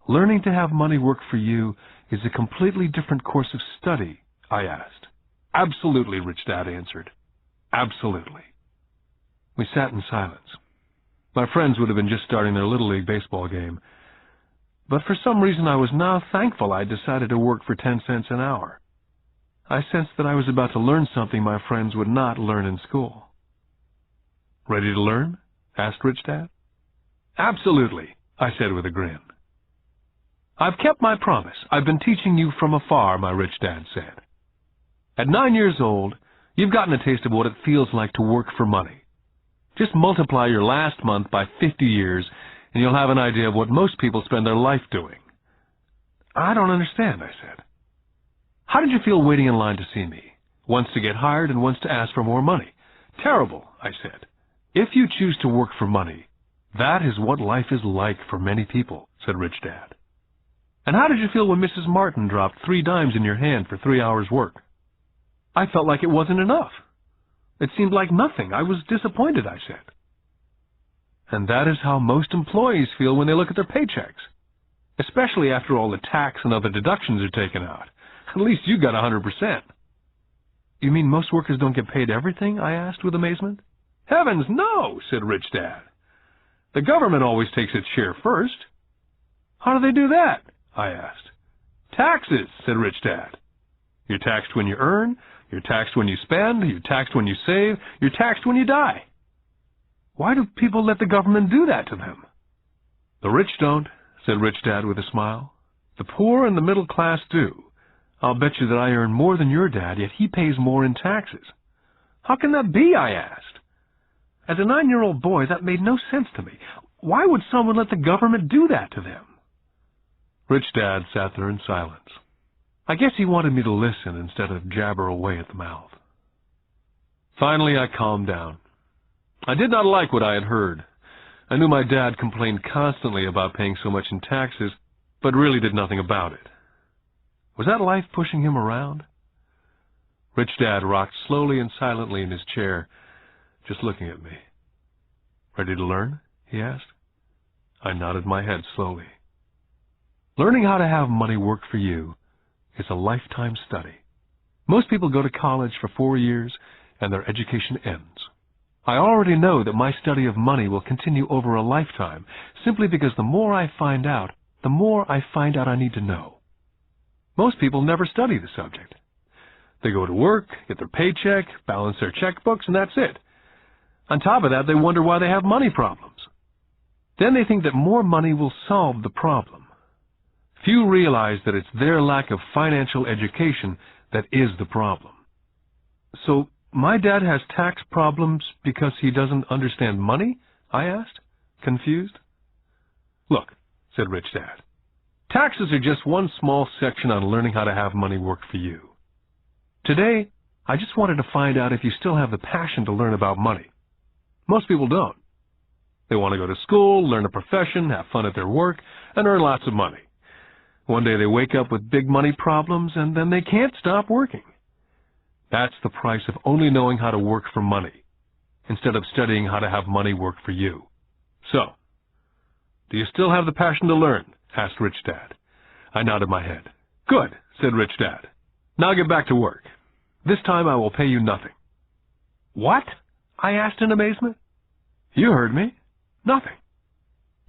Learning to have money work for you is a completely different course of study, I asked. Absolutely, Rich Dad answered. Absolutely. We sat in silence. My friends would have been just starting their Little League baseball game. But for some reason I was now thankful I'd decided to work for 10 cents an hour. I sensed that I was about to learn something my friends would not learn in school. Ready to learn? Asked Rich Dad. Absolutely, I said with a grin. I've kept my promise. I've been teaching you from afar, my Rich Dad said. At 9 years old, you've gotten a taste of what it feels like to work for money. Just multiply your last month by 50 years, and you'll have an idea of what most people spend their life doing. I don't understand, I said. How did you feel waiting in line to see me? Once to get hired and once to ask for more money. Terrible, I said. If you choose to work for money, that is what life is like for many people, said Rich Dad. And how did you feel when Mrs. Martin dropped 3 dimes in your hand for 3 hours' work? I felt like it wasn't enough. It seemed like nothing. I was disappointed, I said. And that is how most employees feel when they look at their paychecks, especially after all the tax and other deductions are taken out. At least you got 100%. You mean most workers don't get paid everything? I asked with amazement. Heavens, no, said Rich Dad. The government always takes its share first. How do they do that? I asked. Taxes, said Rich Dad. You're taxed when you earn, you're taxed when you spend, you're taxed when you save, you're taxed when you die. Why do people let the government do that to them? The rich don't, said Rich Dad with a smile. The poor and the middle class do. I'll bet you that I earn more than your dad, yet he pays more in taxes. How can that be? I asked. As a 9-year-old boy, that made no sense to me. Why would someone let the government do that to them? Rich Dad sat there in silence. I guess he wanted me to listen instead of jabber away at the mouth. Finally, I calmed down. I did not like what I had heard. I knew my dad complained constantly about paying so much in taxes, but really did nothing about it. Was that life pushing him around? Rich Dad rocked slowly and silently in his chair, just looking at me. Ready to learn? He asked. I nodded my head slowly. Learning how to have money work for you is a lifetime study. Most people go to college for 4 years and their education ends. I already know that my study of money will continue over a lifetime simply because the more I find out, the more I find out I need to know. Most people never study the subject. They go to work, get their paycheck, balance their checkbooks, and that's it. On top of that, they wonder why they have money problems. Then they think that more money will solve the problem. Few realize that it's their lack of financial education that is the problem. So, my dad has tax problems because he doesn't understand money? I asked, confused. Look, said Rich Dad, taxes are just one small section on learning how to have money work for you. Today, I just wanted to find out if you still have the passion to learn about money. Most people don't. They want to go to school, learn a profession, have fun at their work, and earn lots of money. One day they wake up with big money problems, and then they can't stop working. That's the price of only knowing how to work for money, instead of studying how to have money work for you. So, do you still have the passion to learn? Asked Rich Dad. I nodded my head. Good, said Rich Dad. Now get back to work. This time I will pay you nothing. What? I asked in amazement. You heard me. Nothing.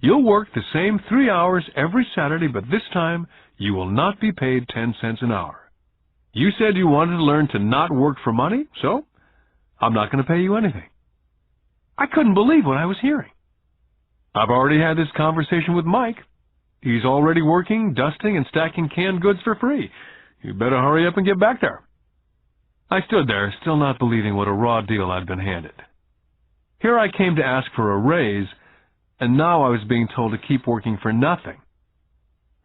You'll work the same 3 hours every Saturday, but this time you will not be paid 10 cents an hour. You said you wanted to learn to not work for money, so I'm not going to pay you anything. I couldn't believe what I was hearing. I've already had this conversation with Mike. He's already working, dusting, and stacking canned goods for free. You better hurry up and get back there. I stood there, still not believing what a raw deal I'd been handed. Here I came to ask for a raise, and now I was being told to keep working for nothing.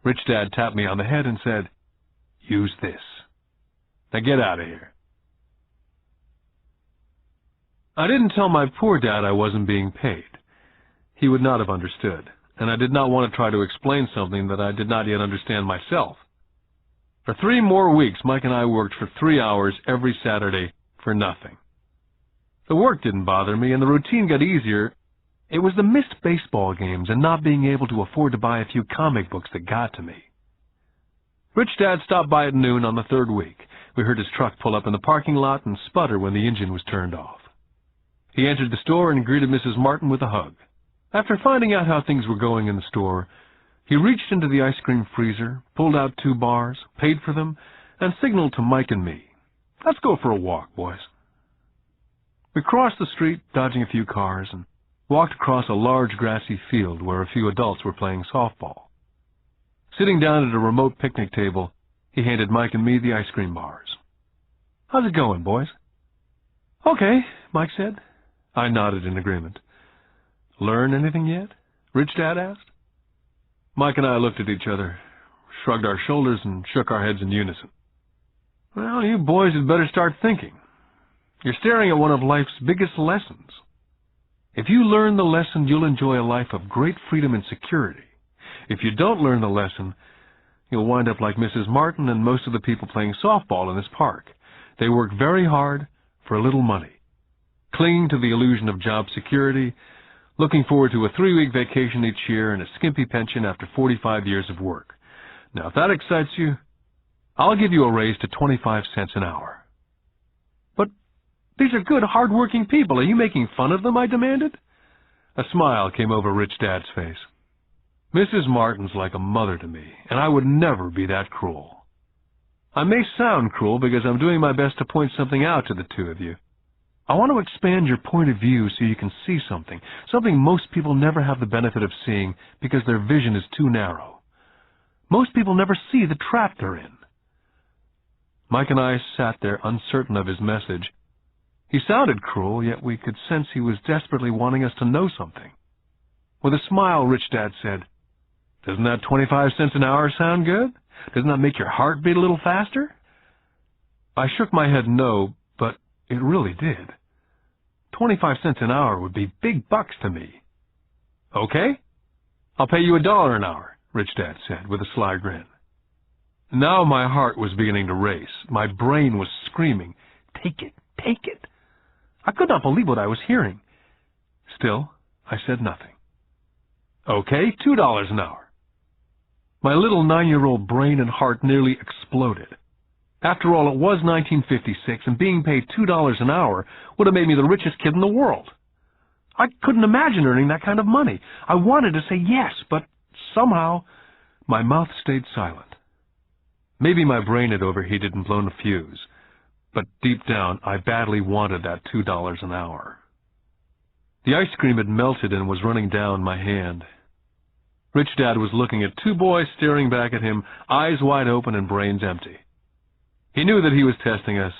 Rich Dad tapped me on the head and said, "Use this. Now get out of here." I didn't tell my poor dad I wasn't being paid. He would not have understood, and I did not want to try to explain something that I did not yet understand myself. For 3 more weeks, Mike and I worked for 3 hours every Saturday for nothing. The work didn't bother me, and the routine got easier. It was the missed baseball games and not being able to afford to buy a few comic books that got to me. Rich Dad stopped by at noon on the 3rd week. We heard his truck pull up in the parking lot and sputter when the engine was turned off. He entered the store and greeted Mrs. Martin with a hug. After finding out how things were going in the store, he reached into the ice cream freezer, pulled out 2 bars, paid for them, and signaled to Mike and me, "Let's go for a walk, boys." We crossed the street, dodging a few cars, and walked across a large grassy field where a few adults were playing softball. Sitting down at a remote picnic table, he handed Mike and me the ice cream bars. "How's it going, boys?" "Okay," Mike said. I nodded in agreement. "Learn anything yet?" Rich Dad asked. Mike and I looked at each other, shrugged our shoulders, and shook our heads in unison. "Well, you boys had better start thinking. You're staring at one of life's biggest lessons. If you learn the lesson, you'll enjoy a life of great freedom and security. If you don't learn the lesson, you'll wind up like Mrs. Martin and most of the people playing softball in this park. They work very hard for a little money, clinging to the illusion of job security, looking forward to a 3-week vacation each year and a skimpy pension after 45 years of work. Now, if that excites you, I'll give you a raise to 25 cents an hour." "But these are good, hard-working people. Are you making fun of them?" I demanded. A smile came over Rich Dad's face. "Mrs. Martin's like a mother to me, and I would never be that cruel. I may sound cruel because I'm doing my best to point something out to the 2 of you. I want to expand your point of view so you can see something most people never have the benefit of seeing because their vision is too narrow. Most people never see the trap they're in." Mike and I sat there uncertain of his message. He sounded cruel, yet we could sense he was desperately wanting us to know something. With a smile, Rich Dad said, "Doesn't that 25 cents an hour sound good? Doesn't that make your heart beat a little faster?" I shook my head no, but it really did. 25 cents an hour would be big bucks to me. "Okay, I'll pay you $1 an hour," Rich Dad said with a sly grin. Now my heart was beginning to race. My brain was screaming, "Take it, take it." I could not believe what I was hearing. Still, I said nothing. "Okay, $2 an hour." My little 9-year-old brain and heart nearly exploded. After all, it was 1956, and being paid $2 an hour would have made me the richest kid in the world. I couldn't imagine earning that kind of money. I wanted to say yes, but somehow my mouth stayed silent. Maybe my brain had overheated and blown a fuse, but deep down I badly wanted that $2 an hour. The ice cream had melted and was running down my hand. Rich Dad was looking at 2 boys staring back at him, eyes wide open and brains empty. He knew that he was testing us,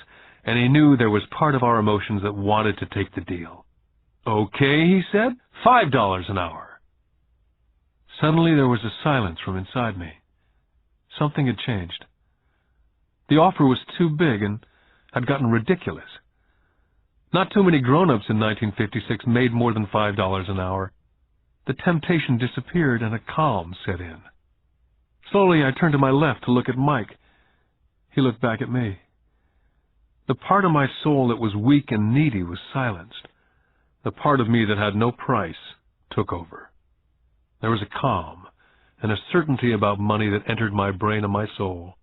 and he knew there was part of our emotions that wanted to take the deal. "Okay," he said, $5 an hour. Suddenly there was a silence from inside me. Something had changed. The offer was too big, and had gotten ridiculous. Not too many grown-ups in 1956 made more than $5 an hour. The temptation disappeared and a calm set in. Slowly I turned to my left to look at Mike. He looked back at me. The part of my soul that was weak and needy was silenced. The part of me that had no price took over. There was a calm and a certainty about money that entered my brain and my soul.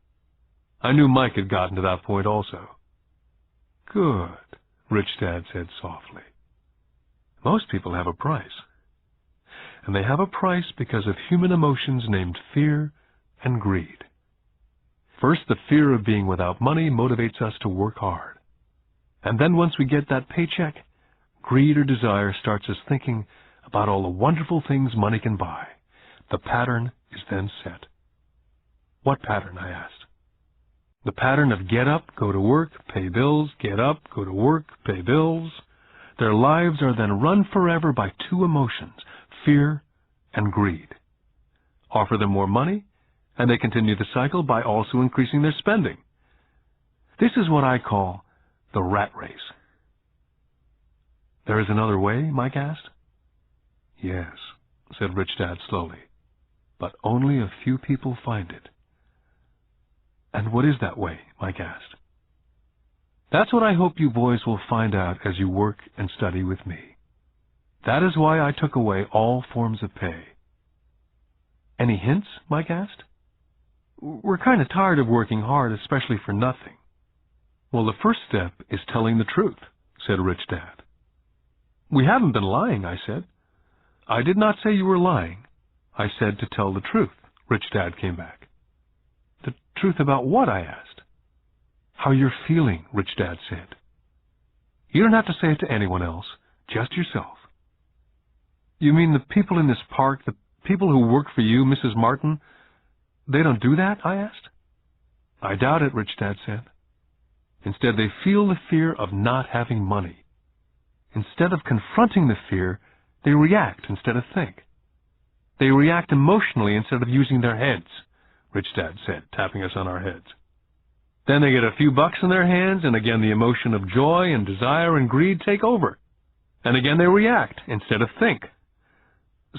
I knew Mike had gotten to that point also. "Good," Rich Dad said softly. "Most people have a price. And they have a price because of human emotions named fear and greed. First, the fear of being without money motivates us to work hard. And then once we get that paycheck, greed or desire starts us thinking about all the wonderful things money can buy. The pattern is then set." "What pattern?" I asked. "The pattern of get up, go to work, pay bills, get up, go to work, pay bills. Their lives are then run forever by two emotions, fear and greed. Offer them more money, and they continue the cycle by also increasing their spending. This is what I call the rat race." "There is another way?" Mike asked. "Yes," said Rich Dad slowly, "but only a few people find it." "And what is that way?" Mike asked. "That's what I hope you boys will find out as you work and study with me. That is why I took away all forms of pay." "Any hints?" Mike asked. "We're kind of tired of working hard, especially for nothing." "Well, the first step is telling the truth," said Rich Dad. "We haven't been lying," I said. "I did not say you were lying. I said to tell the truth," Rich Dad came back. "The truth about what?" I asked. "How you're feeling," Rich Dad said. "You don't have to say it to anyone else, just yourself." "You mean the people in this park, the people who work for you, Mrs. Martin, they don't do that?" I asked. "I doubt it," Rich Dad said. "Instead, they feel the fear of not having money. Instead of confronting the fear, they react instead of think. They react emotionally instead of using their heads," Rich Dad said, tapping us on our heads. "Then they get a few bucks in their hands, and again the emotion of joy and desire and greed take over. And again they react instead of think."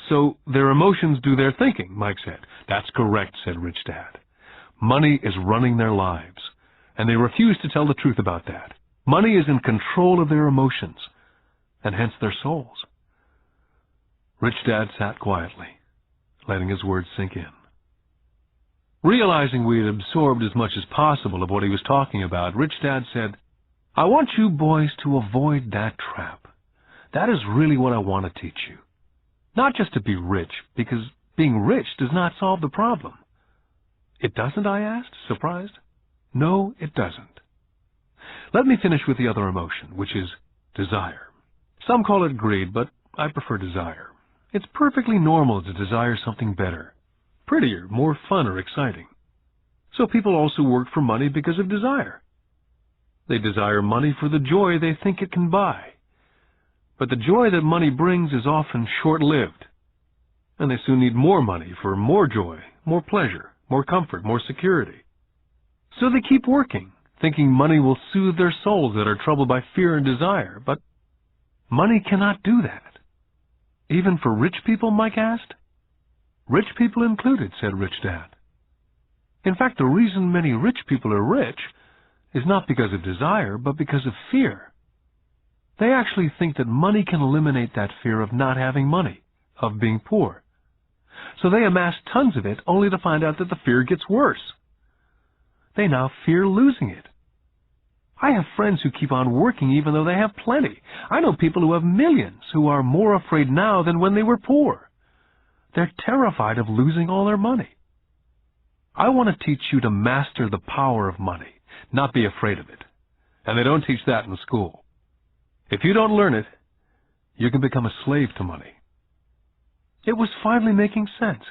"So their emotions do their thinking," Mike said. "That's correct," said Rich Dad. "Money is running their lives, and they refuse to tell the truth about that. Money is in control of their emotions, and hence their souls." Rich Dad sat quietly, letting his words sink in. Realizing we had absorbed as much as possible of what he was talking about, Rich Dad said, "I want you boys to avoid that trap. That is really what I want to teach you. Not just to be rich, because being rich does not solve the problem." "It doesn't?" I asked, surprised. "No, it doesn't. Let me finish with the other emotion, which is desire. Some call it greed, but I prefer desire. It's perfectly normal to desire something better, prettier, more fun or exciting. So people also work for money because of desire. They desire money for the joy they think it can buy. But the joy that money brings is often short-lived, and they soon need more money for more joy, more pleasure, more comfort, more security. So they keep working, thinking money will soothe their souls that are troubled by fear and desire. But money cannot do that. Even for rich people?" Mike asked. "Rich people included," said Rich Dad. "In fact, the reason many rich people are rich is not because of desire, but because of fear. They actually think that money can eliminate that fear of not having money, of being poor. So they amass tons of it only to find out that the fear gets worse. They now fear losing it. I have friends who keep on working even though they have plenty. I know people who have millions who are more afraid now than when they were poor. They're terrified of losing all their money. I want to teach you to master the power of money, not be afraid of it. And they don't teach that in school. If you don't learn it, you can become a slave to money." It was finally making sense.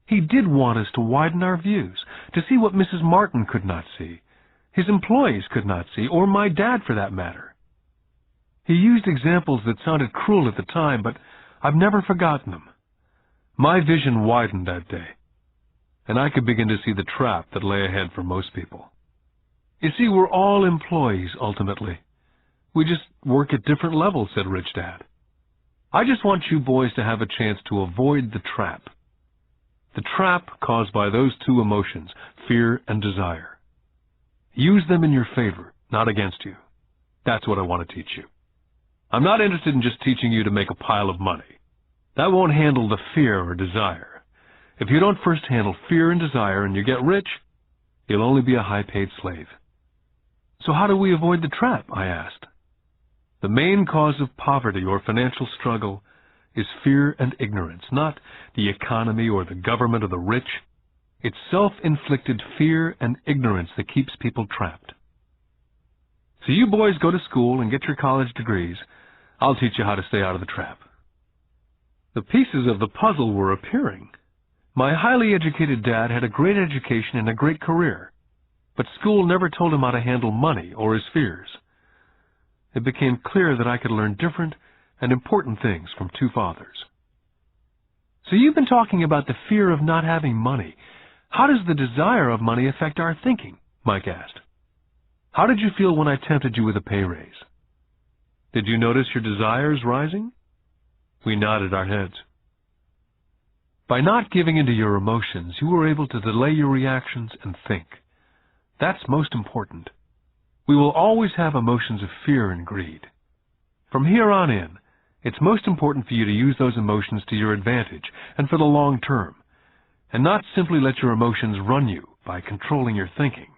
He did want us to widen our views, to see what Mrs. Martin could not see, his employees could not see, or my dad for that matter. He used examples that sounded cruel at the time, but I've never forgotten them. My vision widened that day, and I could begin to see the trap that lay ahead for most people. You see, we're all employees, ultimately. We just work at different levels, said Rich Dad. I just want you boys to have a chance to avoid the trap. The trap caused by those two emotions, fear and desire. Use them in your favor, not against you. That's what I want to teach you. I'm not interested in just teaching you to make a pile of money. That won't handle the fear or desire. If you don't first handle fear and desire and you get rich, you'll only be a high-paid slave. So how do we avoid the trap, I asked. The main cause of poverty or financial struggle is fear and ignorance, not the economy or the government or the rich. It's self-inflicted fear and ignorance that keeps people trapped. So you boys go to school and get your college degrees. I'll teach you how to stay out of the trap. The pieces of the puzzle were appearing. My highly educated dad had a great education and a great career, but school never told him how to handle money or his fears. It became clear that I could learn different and important things from two fathers. So you've been talking about the fear of not having money. How does the desire of money affect our thinking? Mike asked. How did you feel when I tempted you with a pay raise? Did you notice your desires rising? We nodded our heads. By not giving into your emotions, you were able to delay your reactions and think. That's most important. We will always have emotions of fear and greed. From here on in, it's most important for you to use those emotions to your advantage and for the long term, and not simply let your emotions run you by controlling your thinking.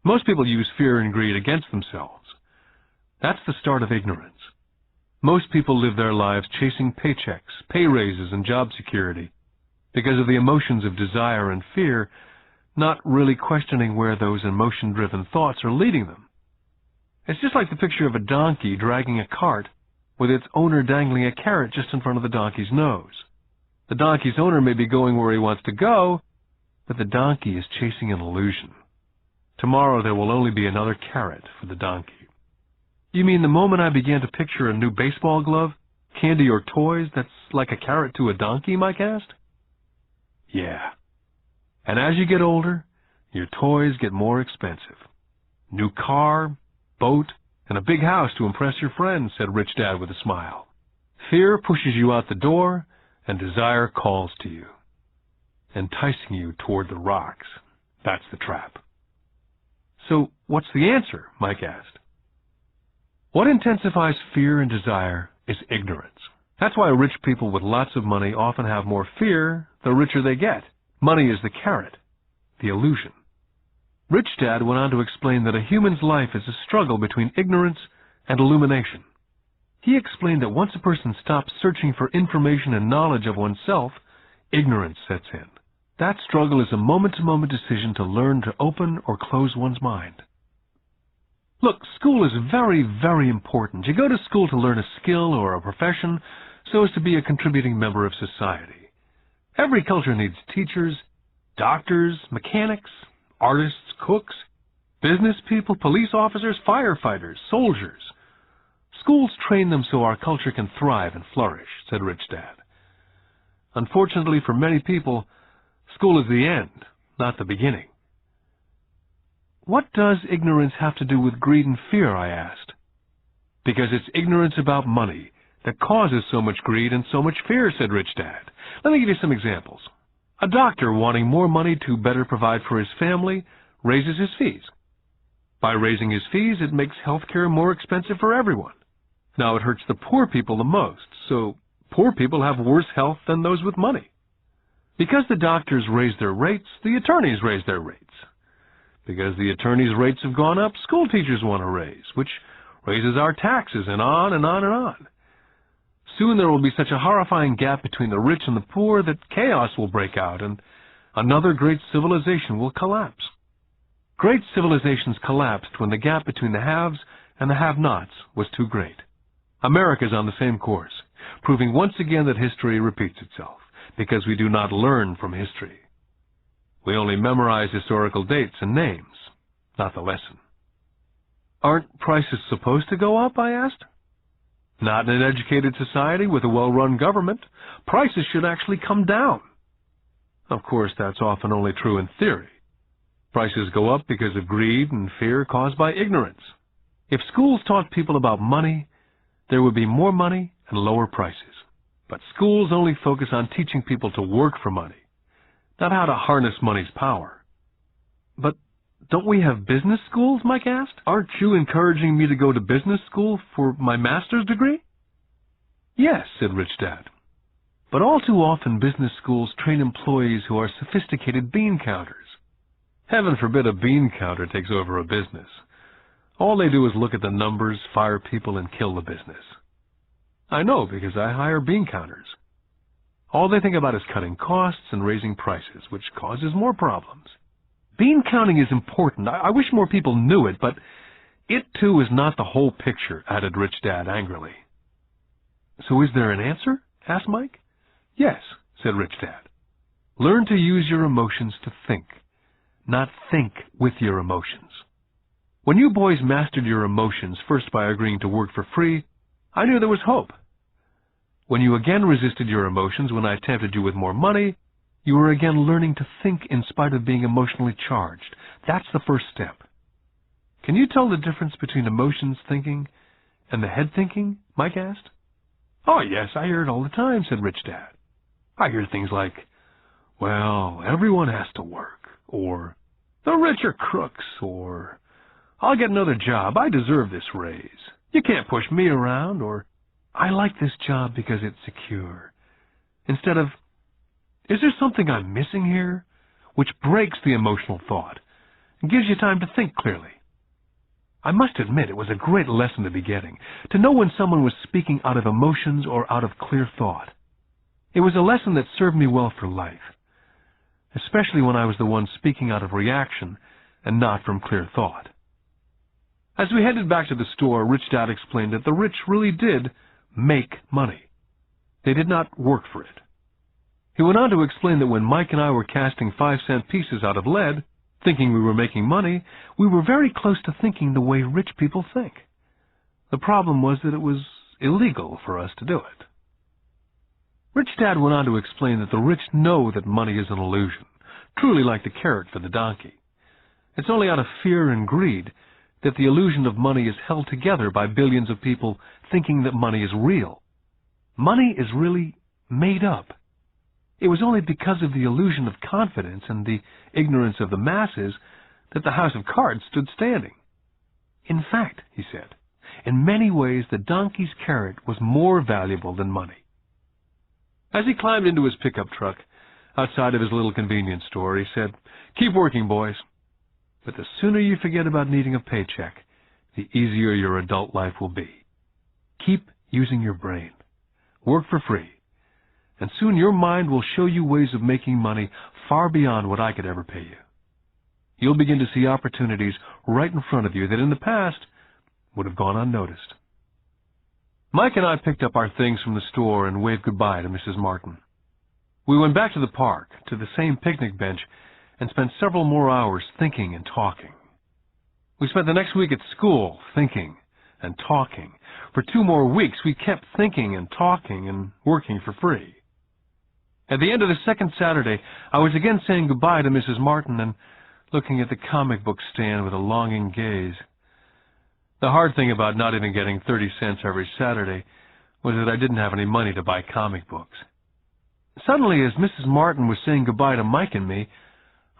Most people use fear and greed against themselves. That's the start of ignorance. Most people live their lives chasing paychecks, pay raises, and job security because of the emotions of desire and fear, not really questioning where those emotion-driven thoughts are leading them. It's just like the picture of a donkey dragging a cart with its owner dangling a carrot just in front of the donkey's nose. The donkey's owner may be going where he wants to go, but the donkey is chasing an illusion. Tomorrow there will only be another carrot for the donkey. You mean the moment I began to picture a new baseball glove, candy or toys that's like a carrot to a donkey, Mike asked? Yeah. And as you get older, your toys get more expensive. New car, boat, and a big house to impress your friends, said Rich Dad with a smile. Fear pushes you out the door, and desire calls to you, enticing you toward the rocks. That's the trap. So what's the answer? Mike asked. What intensifies fear and desire is ignorance. That's why rich people with lots of money often have more fear the richer they get. Money is the carrot, the illusion. Rich Dad went on to explain that a human's life is a struggle between ignorance and illumination. He explained that once a person stops searching for information and knowledge of oneself, ignorance sets in. That struggle is a moment-to-moment decision to learn to open or close one's mind. Look, school is very, very important. You go to school to learn a skill or a profession so as to be a contributing member of society. Every culture needs teachers, doctors, mechanics, artists, cooks, business people, police officers, firefighters, soldiers. Schools train them so our culture can thrive and flourish, said Rich Dad. Unfortunately for many people, school is the end, not the beginning. What does ignorance have to do with greed and fear, I asked. Because it's ignorance about money that causes so much greed and so much fear, said Rich Dad. Let me give you some examples. A doctor wanting more money to better provide for his family raises his fees. By raising his fees, it makes healthcare more expensive for everyone. Now it hurts the poor people the most, so poor people have worse health than those with money. Because the doctors raise their rates, the attorneys raise their rates. Because the attorneys' rates have gone up, school teachers want a raise, which raises our taxes, and on and on and on. Soon there will be such a horrifying gap between the rich and the poor that chaos will break out, and another great civilization will collapse. Great civilizations collapsed when the gap between the haves and the have-nots was too great. America is on the same course, proving once again that history repeats itself, because we do not learn from history. We only memorize historical dates and names, not the lesson. Aren't prices supposed to go up, I asked. Not in an educated society with a well-run government. Prices should actually come down. Of course, that's often only true in theory. Prices go up because of greed and fear caused by ignorance. If schools taught people about money, there would be more money and lower prices. But schools only focus on teaching people to work for money, not how to harness money's power. But don't we have business schools, Mike asked? Aren't you encouraging me to go to business school for my master's degree? Yes, said Rich Dad. But all too often business schools train employees who are sophisticated bean counters. Heaven forbid a bean counter takes over a business. All they do is look at the numbers, fire people, and kill the business. I know because I hire bean counters. All they think about is cutting costs and raising prices, which causes more problems. Bean counting is important. I wish more people knew it, but it too is not the whole picture, added Rich Dad angrily. So is there an answer? Asked Mike. Yes, said Rich Dad. Learn to use your emotions to think, not think with your emotions. When you boys mastered your emotions, first by agreeing to work for free, I knew there was hope. When you again resisted your emotions when I tempted you with more money, you were again learning to think in spite of being emotionally charged. That's the first step. Can you tell the difference between emotions thinking and the head thinking? Mike asked. Oh, yes, I hear it all the time, said Rich Dad. I hear things like, well, everyone has to work, or the rich are crooks, or I'll get another job, I deserve this raise. You can't push me around, or I like this job because it's secure. Instead of, is there something I'm missing here? Which breaks the emotional thought and gives you time to think clearly. I must admit it was a great lesson to be getting, to know when someone was speaking out of emotions or out of clear thought. It was a lesson that served me well for life, especially when I was the one speaking out of reaction and not from clear thought. As we headed back to the store, Rich Dad explained that the rich really did make money. They did not work for it. He went on to explain that when Mike and I were casting 5-cent pieces out of lead, thinking we were making money, we were very close to thinking the way rich people think. The problem was that it was illegal for us to do it. Rich Dad went on to explain that the rich know that money is an illusion, truly like the carrot for the donkey. It's only out of fear and greed that the illusion of money is held together by billions of people thinking that money is real. Money is really made up. It was only because of the illusion of confidence and the ignorance of the masses that the house of cards stood standing. In fact, he said, in many ways the donkey's carrot was more valuable than money. As he climbed into his pickup truck outside of his little convenience store, he said, "Keep working, boys. But the sooner you forget about needing a paycheck, the easier your adult life will be. Keep using your brain. Work for free. And soon your mind will show you ways of making money far beyond what I could ever pay you. You'll begin to see opportunities right in front of you that in the past would have gone unnoticed." Mike and I picked up our things from the store and waved goodbye to Mrs. Martin. We went back to the park, to the same picnic bench, and spent several more hours thinking and talking. We spent the next week at school thinking and talking. For 2 more weeks, we kept thinking and talking and working for free. At the end of the second Saturday, I was again saying goodbye to Mrs. Martin and looking at the comic book stand with a longing gaze. The hard thing about not even getting 30 cents every Saturday was that I didn't have any money to buy comic books. Suddenly, as Mrs. Martin was saying goodbye to Mike and me,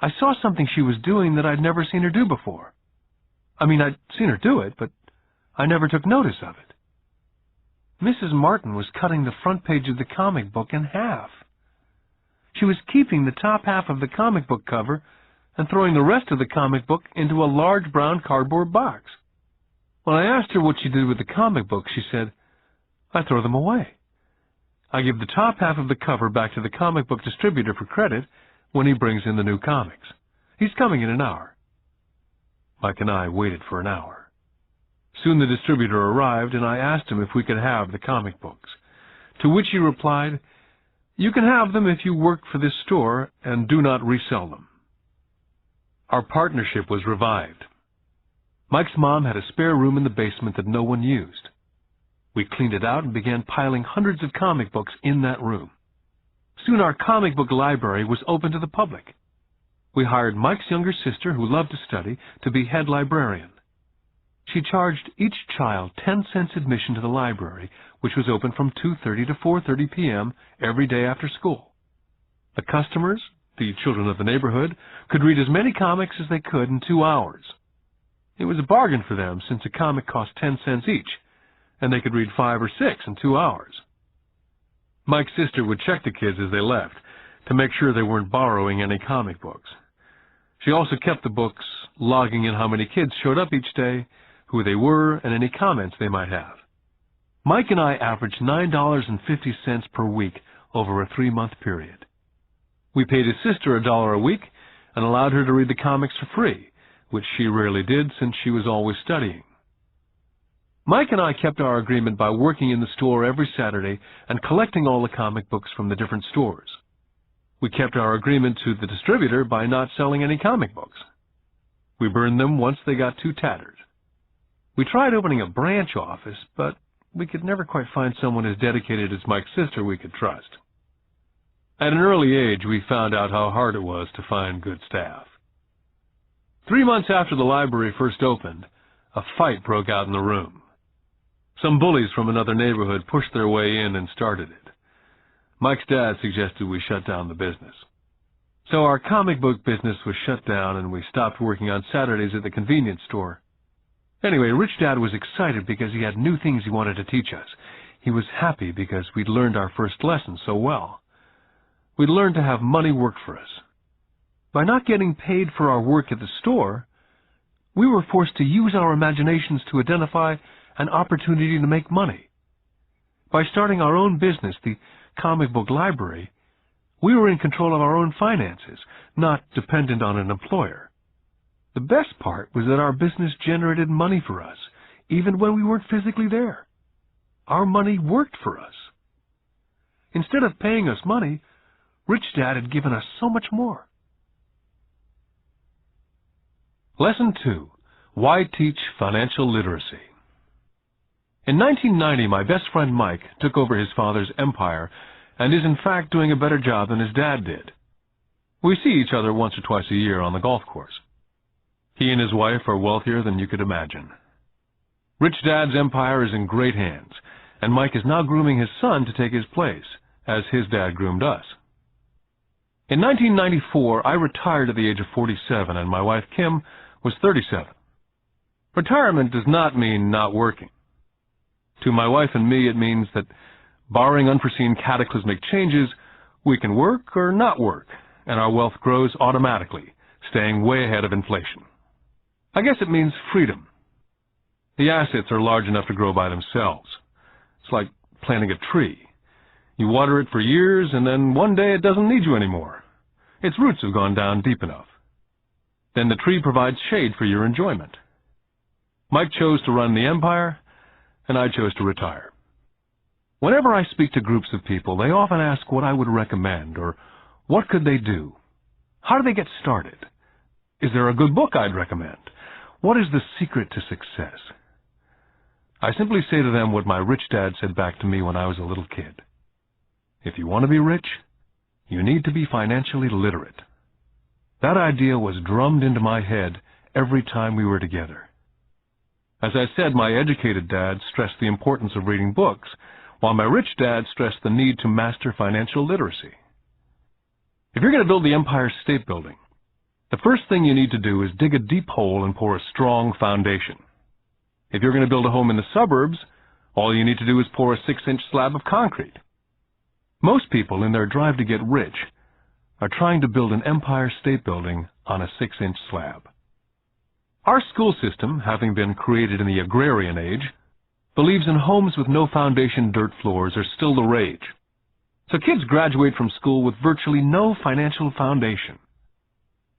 I saw something she was doing that I'd never seen her do before. I mean, I'd seen her do it, but I never took notice of it. Mrs. Martin was cutting the front page of the comic book in half. She was keeping the top half of the comic book cover and throwing the rest of the comic book into a large brown cardboard box. When I asked her what she did with the comic books, she said, "I throw them away. I give the top half of the cover back to the comic book distributor for credit when he brings in the new comics. He's coming in an hour." Mike and I waited for an hour. Soon the distributor arrived, and I asked him if we could have the comic books, to which he replied, "You can have them if you work for this store and do not resell them." Our partnership was revived. Mike's mom had a spare room in the basement that no one used. We cleaned it out and began piling hundreds of comic books in that room. Soon our comic book library was open to the public. We hired Mike's younger sister, who loved to study, to be head librarian. She charged each child 10 cents admission to the library, which was open from 2:30 to 4:30 p.m. every day after school. The customers, the children of the neighborhood, could read as many comics as they could in 2 hours. It was a bargain for them, since a comic cost 10 cents each, and they could read 5 or 6 in 2 hours. Mike's sister would check the kids as they left to make sure they weren't borrowing any comic books. She also kept the books, logging in how many kids showed up each day, who they were, and any comments they might have. Mike and I averaged $9.50 per week over a 3-month period. We paid his sister $1 a week and allowed her to read the comics for free, which she rarely did since she was always studying. Mike and I kept our agreement by working in the store every Saturday and collecting all the comic books from the different stores. We kept our agreement to the distributor by not selling any comic books. We burned them once they got too tattered. We tried opening a branch office, but we could never quite find someone as dedicated as Mike's sister we could trust. At an early age, we found out how hard it was to find good staff. 3 months after the library first opened, a fight broke out in the room. Some bullies from another neighborhood pushed their way in and started it. Mike's dad suggested we shut down the business. So our comic book business was shut down, and we stopped working on Saturdays at the convenience store. Anyway, Rich Dad was excited because he had new things he wanted to teach us. He was happy because we'd learned our first lesson so well. We'd learned to have money work for us. By not getting paid for our work at the store, we were forced to use our imaginations to identify an opportunity to make money. By starting our own business, the comic book library, we were in control of our own finances, not dependent on an employer. The best part was that our business generated money for us, even when we weren't physically there. Our money worked for us. Instead of paying us money, Rich Dad had given us so much more. Lesson 2. Why Teach Financial Literacy? In 1990, my best friend Mike took over his father's empire and is in fact doing a better job than his dad did. We see each other once or twice a year on the golf course. He and his wife are wealthier than you could imagine. Rich Dad's empire is in great hands, and Mike is now grooming his son to take his place, as his dad groomed us. In 1994, I retired at the age of 47, and my wife Kim was 37. Retirement does not mean not working. To my wife and me, it means that, barring unforeseen cataclysmic changes, we can work or not work, and our wealth grows automatically, staying way ahead of inflation. I guess it means freedom. The assets are large enough to grow by themselves. It's like planting a tree. You water it for years, and then one day it doesn't need you anymore. Its roots have gone down deep enough. Then the tree provides shade for your enjoyment. Mike chose to run the empire, and I chose to retire. Whenever I speak to groups of people, they often ask what I would recommend, or what could they do? How do they get started? Is there a good book I'd recommend? What is the secret to success? I simply say to them what my rich dad said back to me when I was a little kid. If you want to be rich, you need to be financially literate. That idea was drummed into my head every time we were together. As I said, my educated dad stressed the importance of reading books, while my rich dad stressed the need to master financial literacy. If you're going to build the Empire State Building, the first thing you need to do is dig a deep hole and pour a strong foundation. If you're going to build a home in the suburbs, all you need to do is pour a 6-inch slab of concrete. Most people, in their drive to get rich, are trying to build an Empire State Building on a 6-inch slab. Our school system, having been created in the agrarian age, believes in homes with no foundation dirt floors are still the rage. So kids graduate from school with virtually no financial foundation.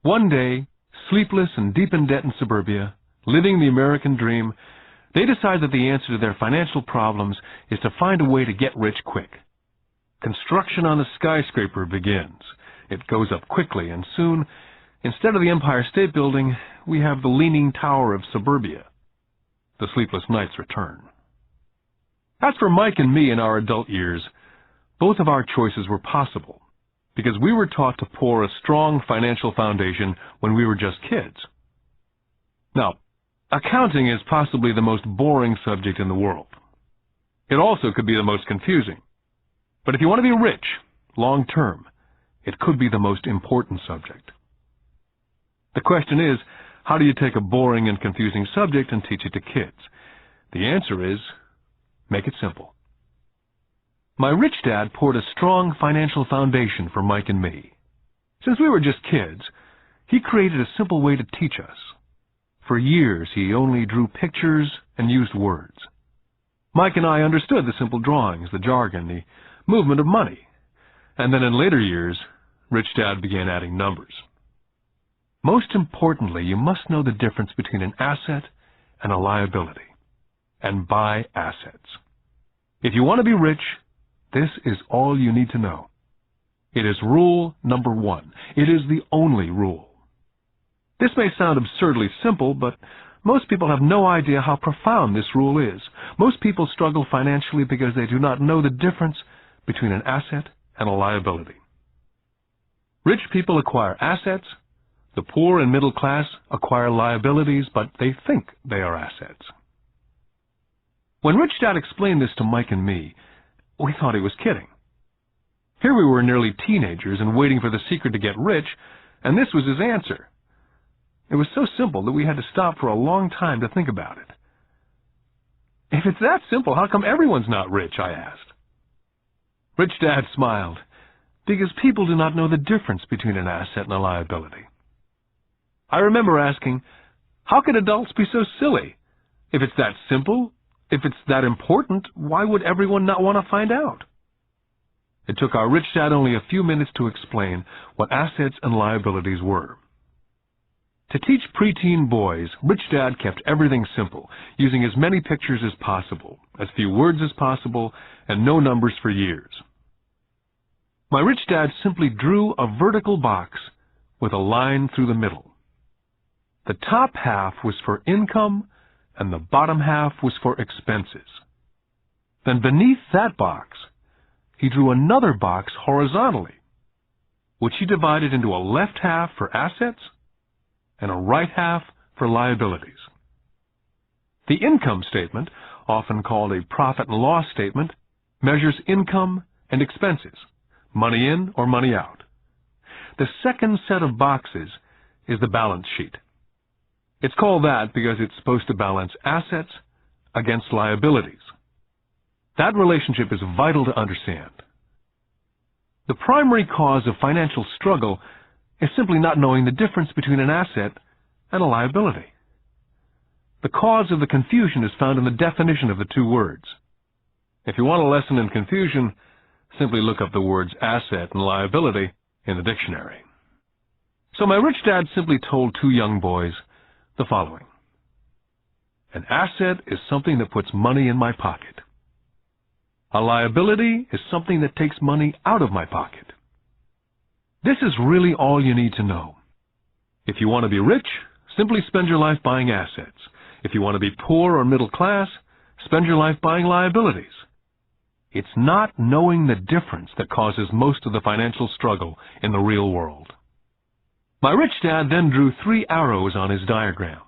One day, sleepless and deep in debt in suburbia, living the American dream, they decide that the answer to their financial problems is to find a way to get rich quick. Construction on the skyscraper begins. It goes up quickly, and soon, instead of the Empire State Building, we have the Leaning Tower of suburbia. The sleepless nights return. As for Mike and me in our adult years, both of our choices were possible. because we were taught to pour a strong financial foundation when we were just kids. Now, accounting is possibly the most boring subject in the world. It also could be the most confusing. But if you want to be rich, long term, it could be the most important subject. The question is, how do you take a boring and confusing subject and teach it to kids? The answer is, make it simple. My rich dad poured a strong financial foundation for Mike and me. Since we were just kids, he created a simple way to teach us. For years, he only drew pictures and used words. Mike and I understood the simple drawings, the jargon, the movement of money. And then in later years, Rich Dad began adding numbers. Most importantly, you must know the difference between an asset and a liability, and buy assets. If you want to be rich, this is all you need to know. It is rule number 1. It is the only rule. This may sound absurdly simple, but most people have no idea how profound this rule is. Most people struggle financially because they do not know the difference between an asset and a liability. Rich people acquire assets. The poor and middle class acquire liabilities, but they think they are assets. When Rich Dad explained this to Mike and me, we thought he was kidding. Here we were nearly teenagers and waiting for the secret to get rich, and this was his answer. It was so simple that we had to stop for a long time to think about it. If it's that simple, how come everyone's not rich? I asked. Rich Dad smiled, because people do not know the difference between an asset and a liability. I remember asking, how could adults be so silly? If it's that simple, if it's that important, why would everyone not want to find out? It took our Rich Dad only a few minutes to explain what assets and liabilities were. To teach preteen boys, Rich Dad kept everything simple, using as many pictures as possible, as few words as possible, and no numbers for years. My Rich Dad simply drew a vertical box with a line through the middle. The top half was for income, and the bottom half was for expenses. Then beneath that box, he drew another box horizontally, which he divided into a left half for assets and a right half for liabilities. The income statement, often called a profit and loss statement, measures income and expenses, money in or money out. The second set of boxes is the balance sheet. It's called that because it's supposed to balance assets against liabilities. That relationship is vital to understand. The primary cause of financial struggle is simply not knowing the difference between an asset and a liability. The cause of the confusion is found in the definition of the two words. If you want a lesson in confusion, simply look up the words asset and liability in the dictionary. So my Rich Dad simply told two young boys the following. An asset is something that puts money in my pocket. A liability is something that takes money out of my pocket. This is really all you need to know. If you want to be rich, simply spend your life buying assets. If you want to be poor or middle class, spend your life buying liabilities. It's not knowing the difference that causes most of the financial struggle in the real world. My Rich Dad then drew 3 arrows on his diagram.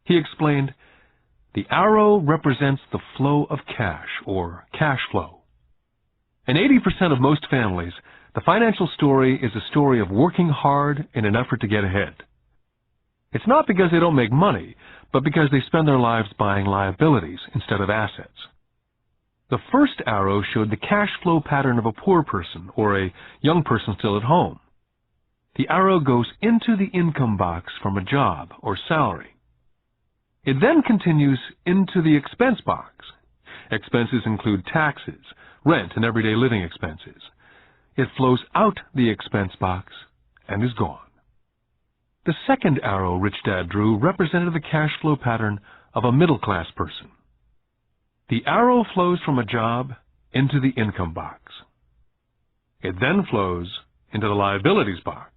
He explained, the arrow represents the flow of cash, or cash flow. In 80% of most families, the financial story is a story of working hard in an effort to get ahead. It's not because they don't make money, but because they spend their lives buying liabilities instead of assets. The first arrow showed the cash flow pattern of a poor person or a young person still at home. The arrow goes into the income box from a job or salary. It then continues into the expense box. Expenses include taxes, rent, and everyday living expenses. It flows out the expense box and is gone. The second arrow Rich Dad drew represented the cash flow pattern of a middle-class person. The arrow flows from a job into the income box. It then flows into the liabilities box.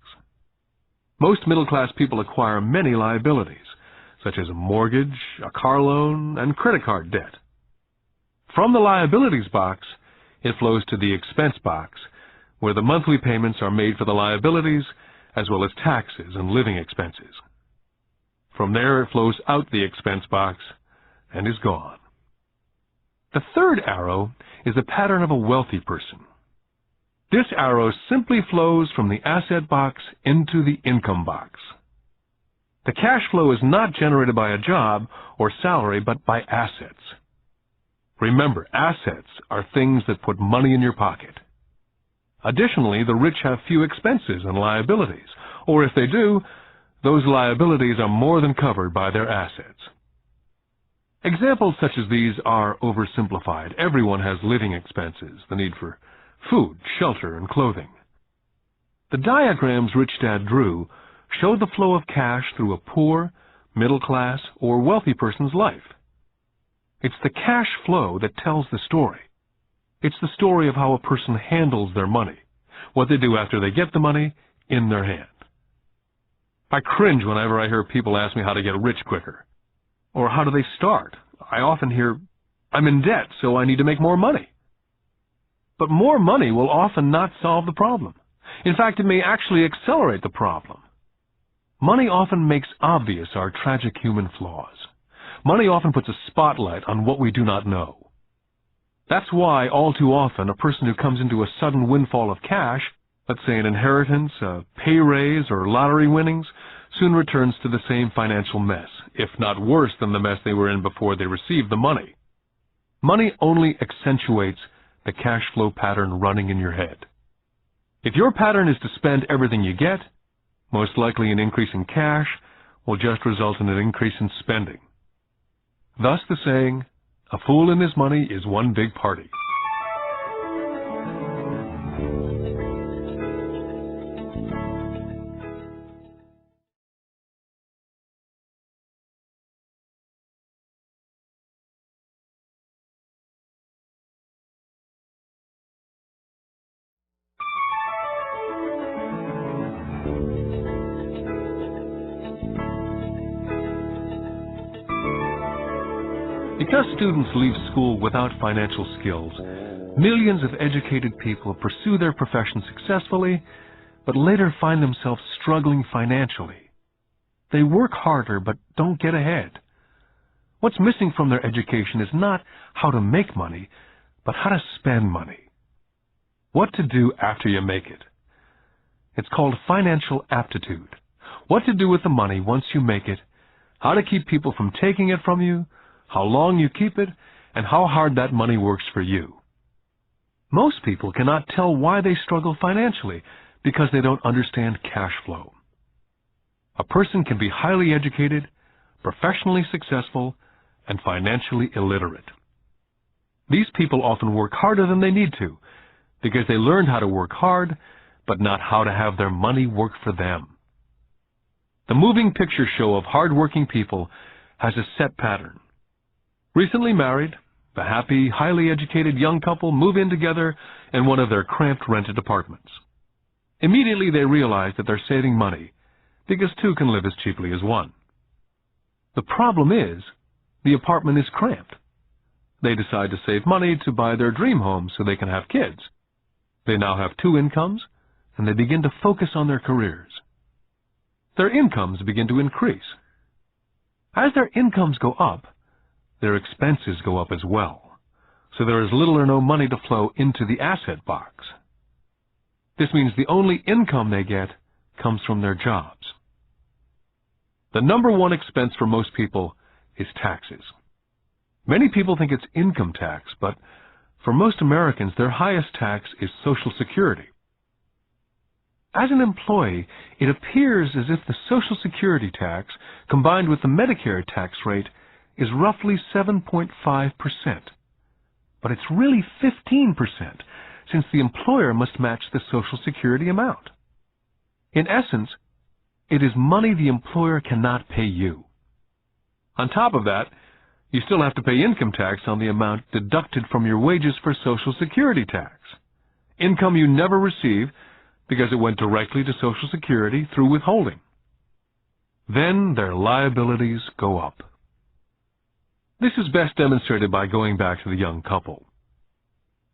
Most middle-class people acquire many liabilities, such as a mortgage, a car loan, and credit card debt. From the liabilities box, it flows to the expense box, where the monthly payments are made for the liabilities as well as taxes and living expenses. From there, it flows out the expense box and is gone. The third arrow is a pattern of a wealthy person. This arrow simply flows from the asset box into the income box. The cash flow is not generated by a job or salary, but by assets. Remember, assets are things that put money in your pocket. Additionally, the rich have few expenses and liabilities, or if they do, those liabilities are more than covered by their assets. Examples such as these are oversimplified. Everyone has living expenses, the need for food, shelter, and clothing. The diagrams Rich Dad drew show the flow of cash through a poor, middle class, or wealthy person's life. It's the cash flow that tells the story. It's the story of how a person handles their money, what they do after they get the money in their hand. I cringe whenever I hear people ask me how to get rich quicker. Or how do they start? I often hear, I'm in debt, so I need to make more money. But more money will often not solve the problem. In fact, it may actually accelerate the problem. Money often makes obvious our tragic human flaws. Money often puts a spotlight on what we do not know. That's why, all too often, a person who comes into a sudden windfall of cash, let's say an inheritance, a pay raise, or lottery winnings, soon returns to the same financial mess, if not worse than the mess they were in before they received the money. Money only accentuates the cash flow pattern running in your head. If your pattern is to spend everything you get, most likely an increase in cash will just result in an increase in spending. Thus the saying, a fool and his money is one big party. Because students leave school without financial skills, millions of educated people pursue their profession successfully, but later find themselves struggling financially. They work harder but don't get ahead. What's missing from their education is not how to make money, but how to spend money. What to do after you make it. It's called financial aptitude. What to do with the money once you make it, how to keep people from taking it from you, how long you keep it, and how hard that money works for you. Most people cannot tell why they struggle financially because they don't understand cash flow. A person can be highly educated, professionally successful, and financially illiterate. These people often work harder than they need to because they learned how to work hard, but not how to have their money work for them. The moving picture show of hard-working people has a set pattern. Recently married, the happy, highly educated young couple move in together in one of their cramped rented apartments. Immediately they realize that they're saving money because two can live as cheaply as one. The problem is, the apartment is cramped. They decide to save money to buy their dream home so they can have kids. They now have two incomes, and they begin to focus on their careers. Their incomes begin to increase. As their incomes go up, their expenses go up as well, so there is little or no money to flow into the asset box. This means the only income they get comes from their jobs. The number one expense for most people is taxes. Many people think it's income tax, but for most Americans, their highest tax is Social Security. As an employee, it appears as if the Social Security tax, combined with the Medicare tax rate, is roughly 7.5%. But it's really 15%, since the employer must match the Social Security amount. In essence, it is money the employer cannot pay you. On top of that, you still have to pay income tax on the amount deducted from your wages for Social Security tax. Income you never receive because it went directly to Social Security through withholding. Then their liabilities go up. This is best demonstrated by going back to the young couple.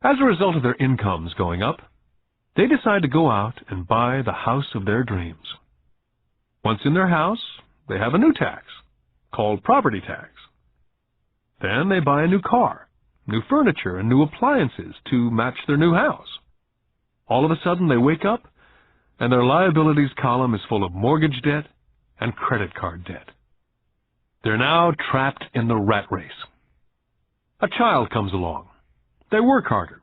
As a result of their incomes going up, They decide to go out and buy the house of their dreams. Once in their house, they have a new tax, called property tax. Then they buy a new car, new furniture, and new appliances to match their new house. All of a sudden, they wake up, and their liabilities column is full of mortgage debt and credit card debt. They're now trapped in the rat race. A child comes along. They work harder.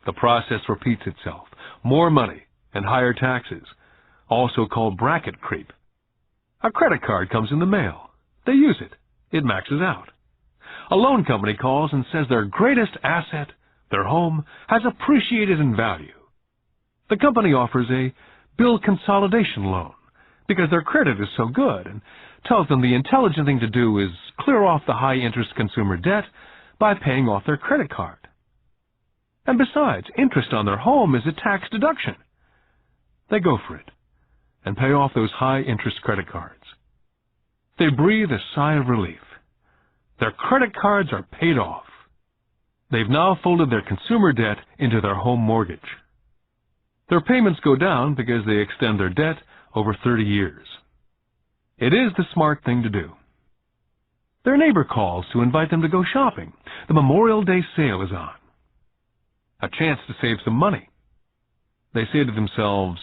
The process repeats itself. More money and higher taxes, also called bracket creep. A credit card comes in the mail. They use it. It maxes out. A loan company calls and says their greatest asset, their home, has appreciated in value. The company offers a bill consolidation loan because their credit is so good and tells them the intelligent thing to do is clear off the high-interest consumer debt by paying off their credit card. And besides, interest on their home is a tax deduction. They go for it and pay off those high-interest credit cards. They breathe a sigh of relief. Their credit cards are paid off. They've now folded their consumer debt into their home mortgage. Their payments go down because they extend their debt over 30 years. It is the smart thing to do. Their neighbor calls to invite them to go shopping. The Memorial Day sale is on. A chance to save some money. They say to themselves,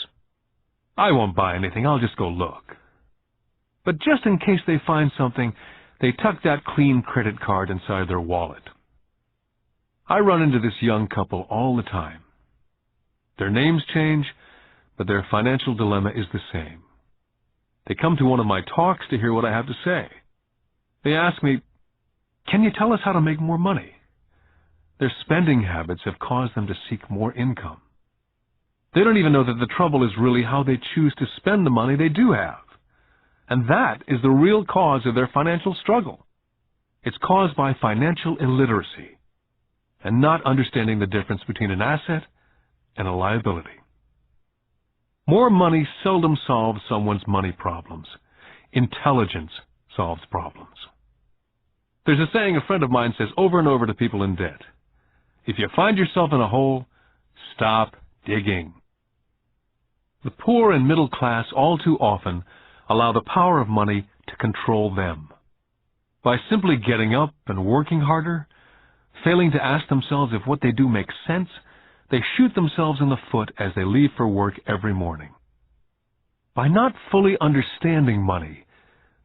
I won't buy anything, I'll just go look. But just in case they find something, they tuck that clean credit card inside their wallet. I run into this young couple all the time. Their names change, but their financial dilemma is the same. They come to one of my talks to hear what I have to say. They ask me, can you tell us how to make more money? Their spending habits have caused them to seek more income. They don't even know that the trouble is really how they choose to spend the money they do have. And that is the real cause of their financial struggle. It's caused by financial illiteracy and not understanding the difference between an asset and a liability. More money seldom solves someone's money problems. Intelligence solves problems. There's a saying a friend of mine says over and over to people in debt. If you find yourself in a hole, stop digging. The poor and middle class all too often allow the power of money to control them. By simply getting up and working harder, failing to ask themselves if what they do makes sense, they shoot themselves in the foot as they leave for work every morning. By not fully understanding money,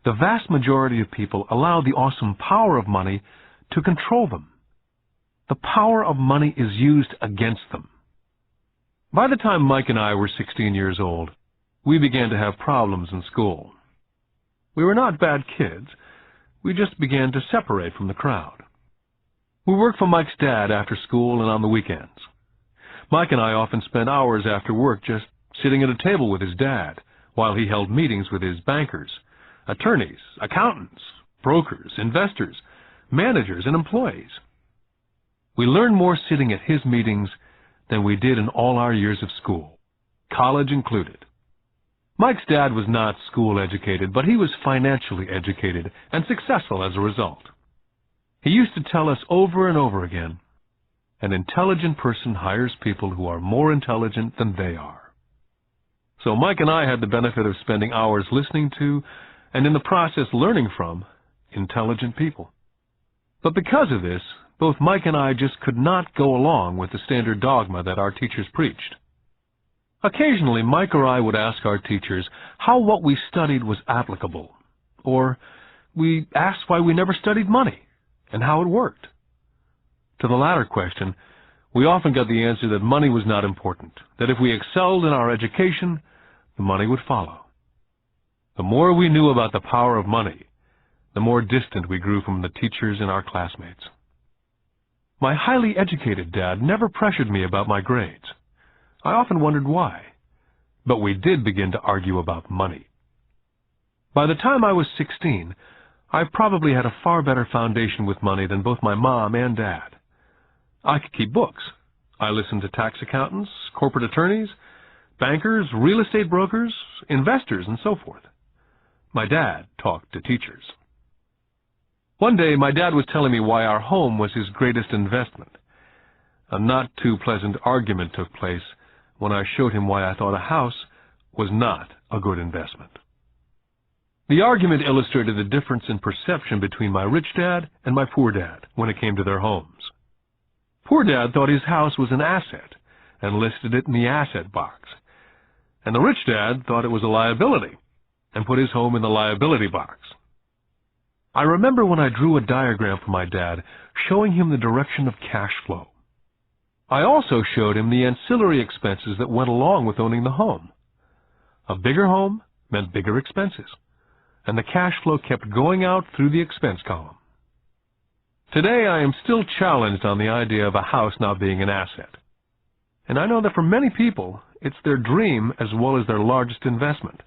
the vast majority of people allow the awesome power of money to control them. The power of money is used against them. By the time Mike and I were 16 years old, we began to have problems in school. We were not bad kids. We just began to separate from the crowd. We worked for Mike's dad after school and on the weekends. Mike and I often spent hours after work just sitting at a table with his dad while he held meetings with his bankers, attorneys, accountants, brokers, investors, managers, and employees. We learned more sitting at his meetings than we did in all our years of school, college included. Mike's dad was not school educated, but he was financially educated and successful as a result. He used to tell us over and over again, an intelligent person hires people who are more intelligent than they are. So Mike and I had the benefit of spending hours listening to, and in the process learning from, intelligent people. But because of this, both Mike and I just could not go along with the standard dogma that our teachers preached. Occasionally, Mike or I would ask our teachers how what we studied was applicable, or we asked why we never studied money and how it worked. To the latter question, we often got the answer that money was not important, that if we excelled in our education, the money would follow. The more we knew about the power of money, the more distant we grew from the teachers and our classmates. My highly educated dad never pressured me about my grades. I often wondered why, but we did begin to argue about money. By the time I was 16, I probably had a far better foundation with money than both my mom and dad. I could keep books. I listened to tax accountants, corporate attorneys, bankers, real estate brokers, investors, and so forth. My dad talked to teachers. One day, my dad was telling me why our home was his greatest investment. A not too pleasant argument took place, when I showed him why I thought a house was not a good investment. The argument illustrated the difference in perception between my rich dad and my poor dad when it came to their homes. Poor dad thought his house was an asset and listed it in the asset box, and the rich dad thought it was a liability and put his home in the liability box. I remember when I drew a diagram for my dad showing him the direction of cash flow. I also showed him the ancillary expenses that went along with owning the home. A bigger home meant bigger expenses, and the cash flow kept going out through the expense column. Today I am still challenged on the idea of a house not being an asset. And I know that for many people, it's their dream as well as their largest investment.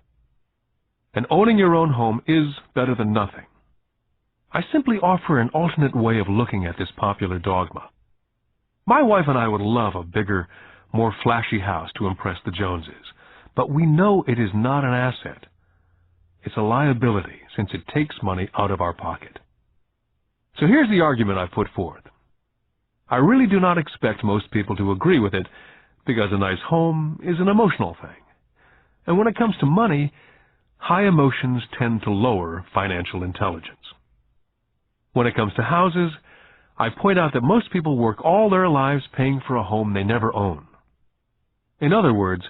And owning your own home is better than nothing. I simply offer an alternate way of looking at this popular dogma. My wife and I would love a bigger, more flashy house to impress the Joneses, but we know it is not an asset. It's a liability since it takes money out of our pocket. So here's the argument I put forth. I really do not expect most people to agree with it because a nice home is an emotional thing. And when it comes to money, high emotions tend to lower financial intelligence. When it comes to houses, I point out that most people work all their lives paying for a home they never own. In other words,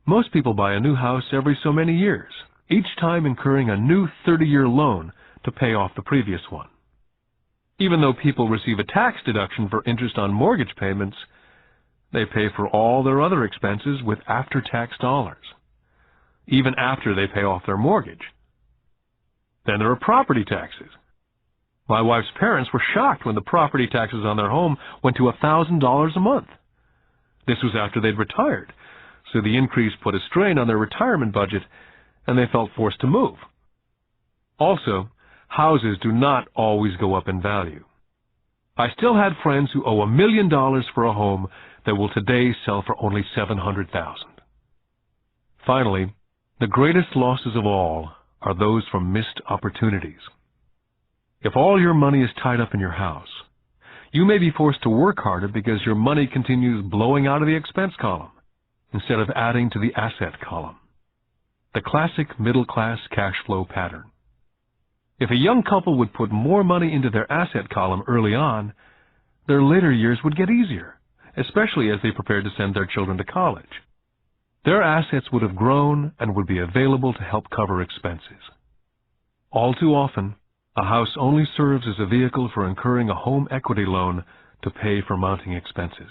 most people buy a new house every so many years, each time incurring a new 30-year loan to pay off the previous one. Even though people receive a tax deduction for interest on mortgage payments, they pay for all their other expenses with after-tax dollars, even after they pay off their mortgage. Then there are property taxes. My wife's parents were shocked when the property taxes on their home went to $1,000 a month. This was after they'd retired, so the increase put a strain on their retirement budget, and they felt forced to move. Also, houses do not always go up in value. I still had friends who owe $1 million for a home that will today sell for only $700,000. Finally, the greatest losses of all are those from missed opportunities. If all your money is tied up in your house, you may be forced to work harder because your money continues blowing out of the expense column instead of adding to the asset column. The classic middle-class cash flow pattern. If a young couple would put more money into their asset column early on, their later years would get easier, especially as they prepared to send their children to college. Their assets would have grown and would be available to help cover expenses. All too often, a house only serves as a vehicle for incurring a home equity loan to pay for mounting expenses.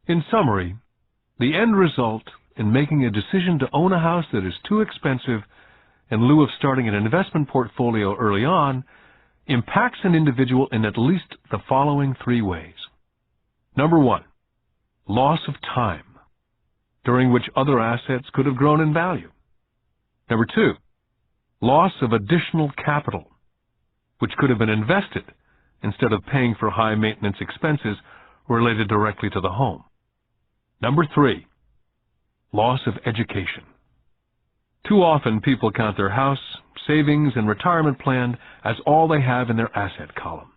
In summary, the end result in making a decision to own a house that is too expensive in lieu of starting an investment portfolio early on impacts an individual in at least the following 3 ways. Number 1, loss of time, during which other assets could have grown in value. Number 2, loss of additional capital, which could have been invested instead of paying for high maintenance expenses related directly to the home. Number 3, loss of education. Too often people count their house, savings, and retirement plan as all they have in their asset column.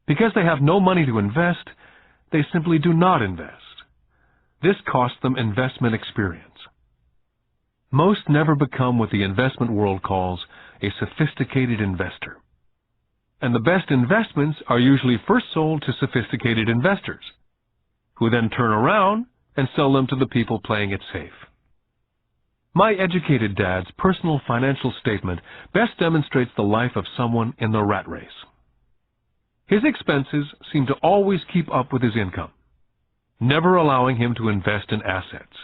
Because they have no money to invest, they simply do not invest. This costs them investment experience. Most never become what the investment world calls a sophisticated investor. And the best investments are usually first sold to sophisticated investors, who then turn around and sell them to the people playing it safe. My educated dad's personal financial statement best demonstrates the life of someone in the rat race. His expenses seem to always keep up with his income, never allowing him to invest in assets.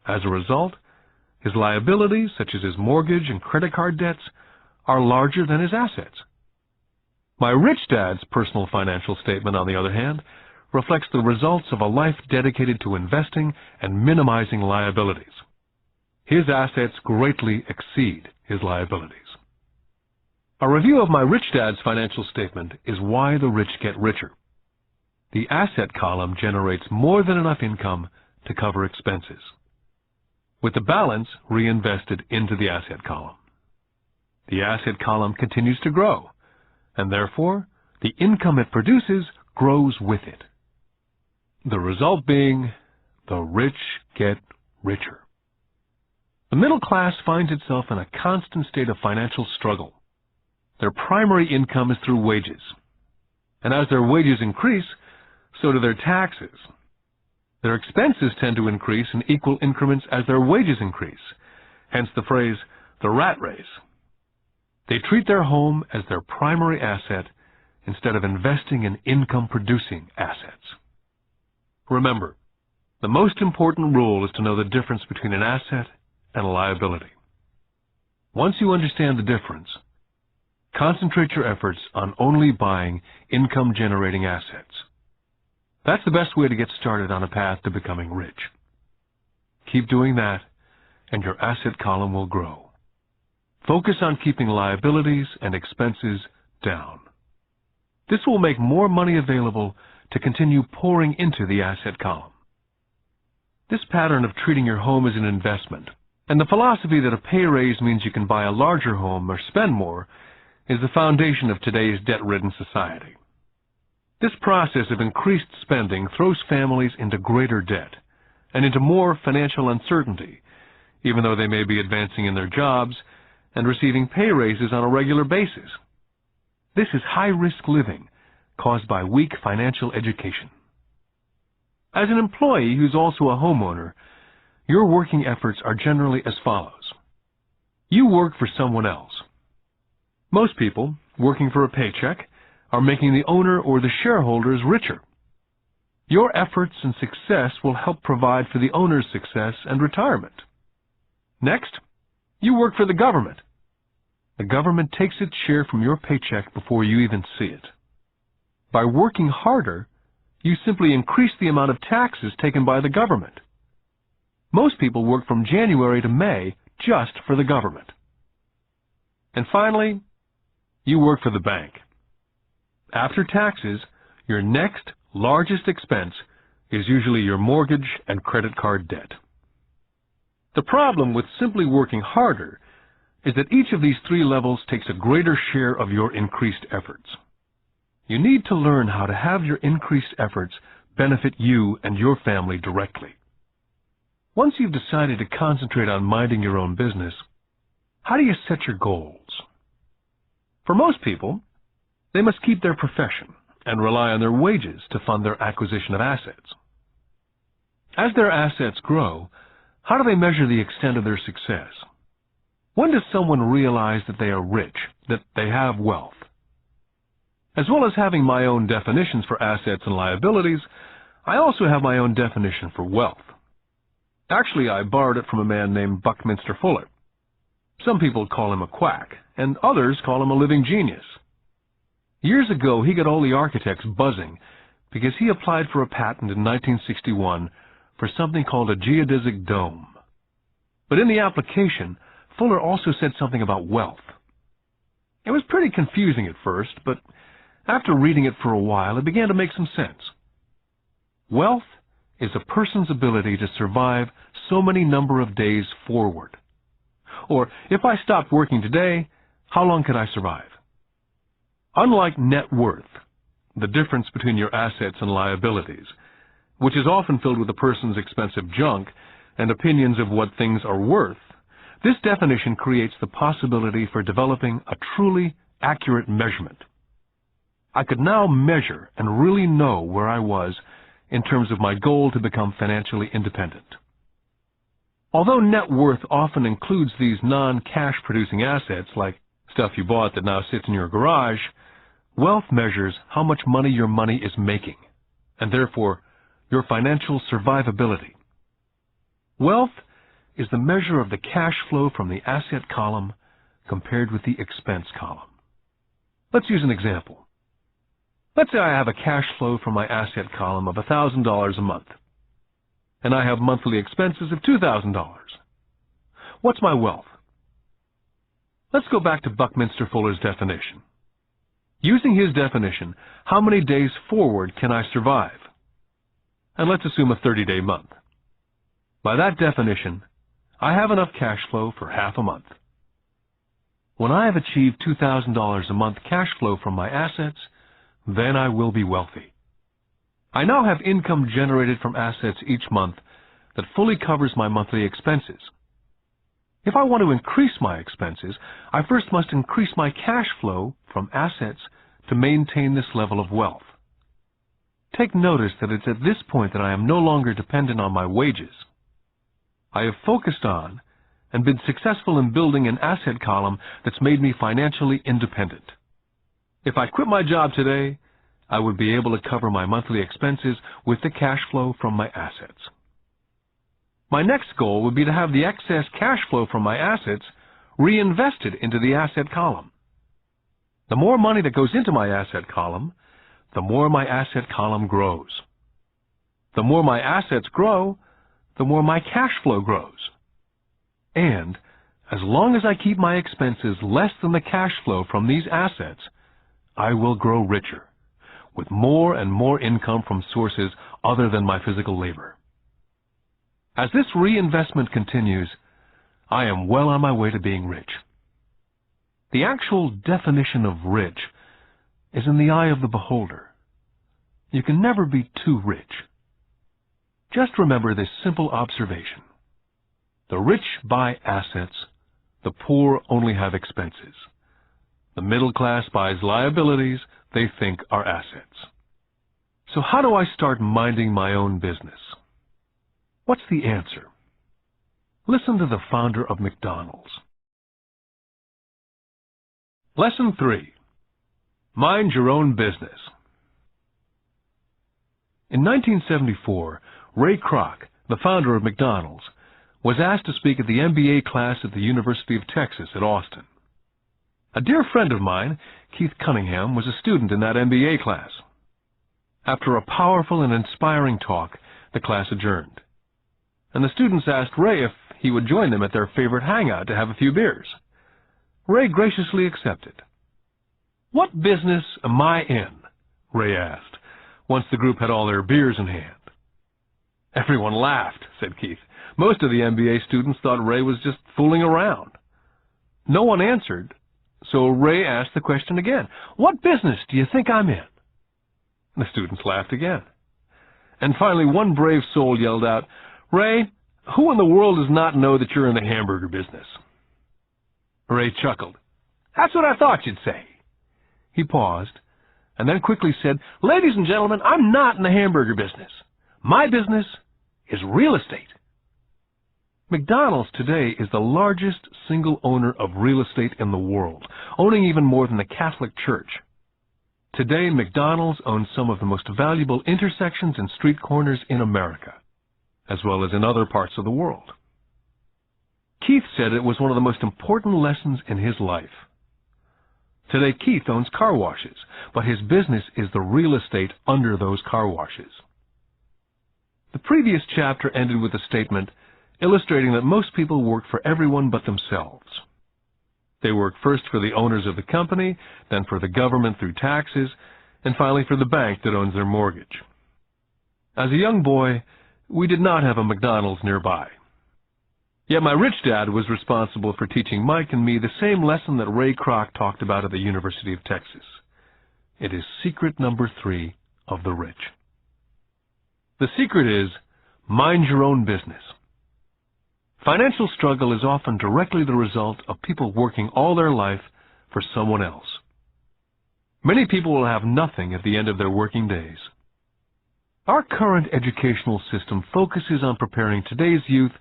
As a result, his liabilities, such as his mortgage and credit card debts, are larger than his assets. My rich dad's personal financial statement, on the other hand, reflects the results of a life dedicated to investing and minimizing liabilities. His assets greatly exceed his liabilities. A review of my rich dad's financial statement is why the rich get richer. The asset column generates more than enough income to cover expenses, with the balance reinvested into the asset column. The asset column continues to grow, and therefore the income it produces grows with it. The result being The rich get richer. The middle class finds itself in a constant state of financial struggle. Their primary income is through wages. And as their wages increase, so do their taxes. Their expenses tend to increase in equal increments as their wages increase, hence the phrase, the rat race. They treat their home as their primary asset instead of investing in income-producing assets. Remember, the most important rule is to know the difference between an asset and a liability. Once you understand the difference, concentrate your efforts on only buying income-generating assets. That's the best way to get started on a path to becoming rich. Keep doing that, and your asset column will grow. Focus on keeping liabilities and expenses down. This will make more money available to continue pouring into the asset column. This pattern of treating your home as an investment, and the philosophy that a pay raise means you can buy a larger home or spend more, is the foundation of today's debt-ridden society. This process of increased spending throws families into greater debt and into more financial uncertainty, even though they may be advancing in their jobs and receiving pay raises on a regular basis. This is high-risk living caused by weak financial education. As an employee who's also a homeowner, your working efforts are generally as follows. You work for someone else. Most people, working for a paycheck, are making the owner or the shareholders richer. Your efforts and success will help provide for the owner's success and retirement. Next, you work for the government. The government takes its share from your paycheck before you even see it. By working harder, you simply increase the amount of taxes taken by the government. Most people work from January to May just for the government. And finally, you work for the bank. After taxes, your next largest expense is usually your mortgage and credit card debt. The problem with simply working harder is that each of these three levels takes a greater share of your increased efforts. You need to learn how to have your increased efforts benefit you and your family directly. Once you've decided to concentrate on minding your own business, how do you set your goals? For most people, they must keep their profession and rely on their wages to fund their acquisition of assets. As their assets grow, how do they measure the extent of their success? When does someone realize that they are rich, that they have wealth? As well as having my own definitions for assets and liabilities, I also have my own definition for wealth. Actually, I borrowed it from a man named Buckminster Fuller. Some people call him a quack, and others call him a living genius. Years ago, he got all the architects buzzing because he applied for a patent in 1961 for something called a geodesic dome. But in the application, Fuller also said something about wealth. It was pretty confusing at first, but after reading it for a while, it began to make some sense. Wealth is a person's ability to survive so many number of days forward. Or, if I stopped working today, how long could I survive? Unlike net worth, the difference between your assets and liabilities, which is often filled with a person's expensive junk and opinions of what things are worth, this definition creates the possibility for developing a truly accurate measurement. I could now measure and really know where I was in terms of my goal to become financially independent. Although net worth often includes these non-cash producing assets like stuff you bought that now sits in your garage, wealth measures how much money your money is making, and therefore your financial survivability. Wealth is the measure of the cash flow from the asset column compared with the expense column. Let's use an example. Let's say I have a cash flow from my asset column of $1,000 a month, and I have monthly expenses of $2,000. What's my wealth? Let's go back to Buckminster Fuller's definition. Using his definition, how many days forward can I survive? And let's assume a 30-day month. By that definition, I have enough cash flow for half a month. When I have achieved $2,000 a month cash flow from my assets, then I will be wealthy. I now have income generated from assets each month that fully covers my monthly expenses. If I want to increase my expenses, I first must increase my cash flow from assets to maintain this level of wealth. Take notice that it's at this point that I am no longer dependent on my wages. I have focused on and been successful in building an asset column that's made me financially independent. If I quit my job today, I would be able to cover my monthly expenses with the cash flow from my assets. My next goal would be to have the excess cash flow from my assets reinvested into the asset column. The more money that goes into my asset column, the more my asset column grows. The more my assets grow, the more my cash flow grows. And as long as I keep my expenses less than the cash flow from these assets, I will grow richer, with more and more income from sources other than my physical labor. As this reinvestment continues, I am well on my way to being rich. The actual definition of rich is in the eye of the beholder. You can never be too rich. Just remember this simple observation. The rich buy assets, the poor only have expenses. The middle class buys liabilities they think are assets. So how do I start minding my own business? What's the answer? Listen to the founder of McDonald's. Lesson 3. Mind your own business. In 1974, Ray Kroc, the founder of McDonald's, was asked to speak at the MBA class at the University of Texas at Austin. A dear friend of mine, Keith Cunningham, was a student in that MBA class. After a powerful and inspiring talk, the class adjourned, and the students asked Ray if he would join them at their favorite hangout to have a few beers. Ray graciously accepted. "What business am I in?" Ray asked, once the group had all their beers in hand. Everyone laughed, said Keith. Most of the MBA students thought Ray was just fooling around. No one answered, so Ray asked the question again. "What business do you think I'm in?" The students laughed again. And finally, one brave soul yelled out, "Ray, who in the world does not know that you're in the hamburger business?" Ray chuckled. "That's what I thought you'd say." He paused, and then quickly said, "Ladies and gentlemen, I'm not in the hamburger business. My business is real estate." McDonald's today is the largest single owner of real estate in the world, owning even more than the Catholic Church. Today, McDonald's owns some of the most valuable intersections and street corners in America, as well as in other parts of the world. Keith said it was one of the most important lessons in his life. Today, Keith owns car washes, but his business is the real estate under those car washes. The previous chapter ended with a statement illustrating that most people work for everyone but themselves. They work first for the owners of the company, then for the government through taxes, and finally for the bank that owns their mortgage. As a young boy, we did not have a McDonald's nearby. Yet my rich dad was responsible for teaching Mike and me the same lesson that Ray Kroc talked about at the University of Texas. It is secret number 3 of the rich. The secret is, mind your own business. Financial struggle is often directly the result of people working all their life for someone else. Many people will have nothing at the end of their working days. Our current educational system focuses on preparing today's youth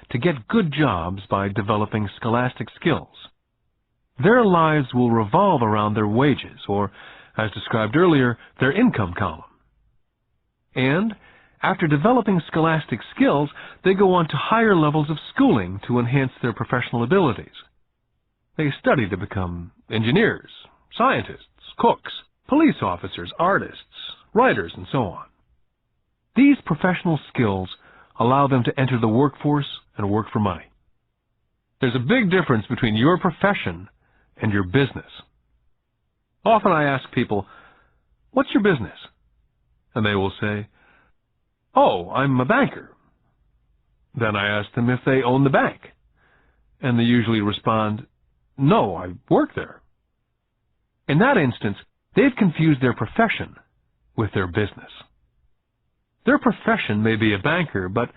to get good jobs by developing scholastic skills. Their lives will revolve around their wages, or, as described earlier, their income column. And after developing scholastic skills, they go on to higher levels of schooling to enhance their professional abilities. They study to become engineers, scientists, cooks, police officers, artists, writers, and so on. These professional skills allow them to enter the workforce and work for money. There's a big difference between your profession and your business. Often I ask people, "What's your business?" And they will say, "Oh, I'm a banker." Then I ask them if they own the bank, and they usually respond, "No, I work there." In that instance, they've confused their profession with their business. Their profession may be a banker, but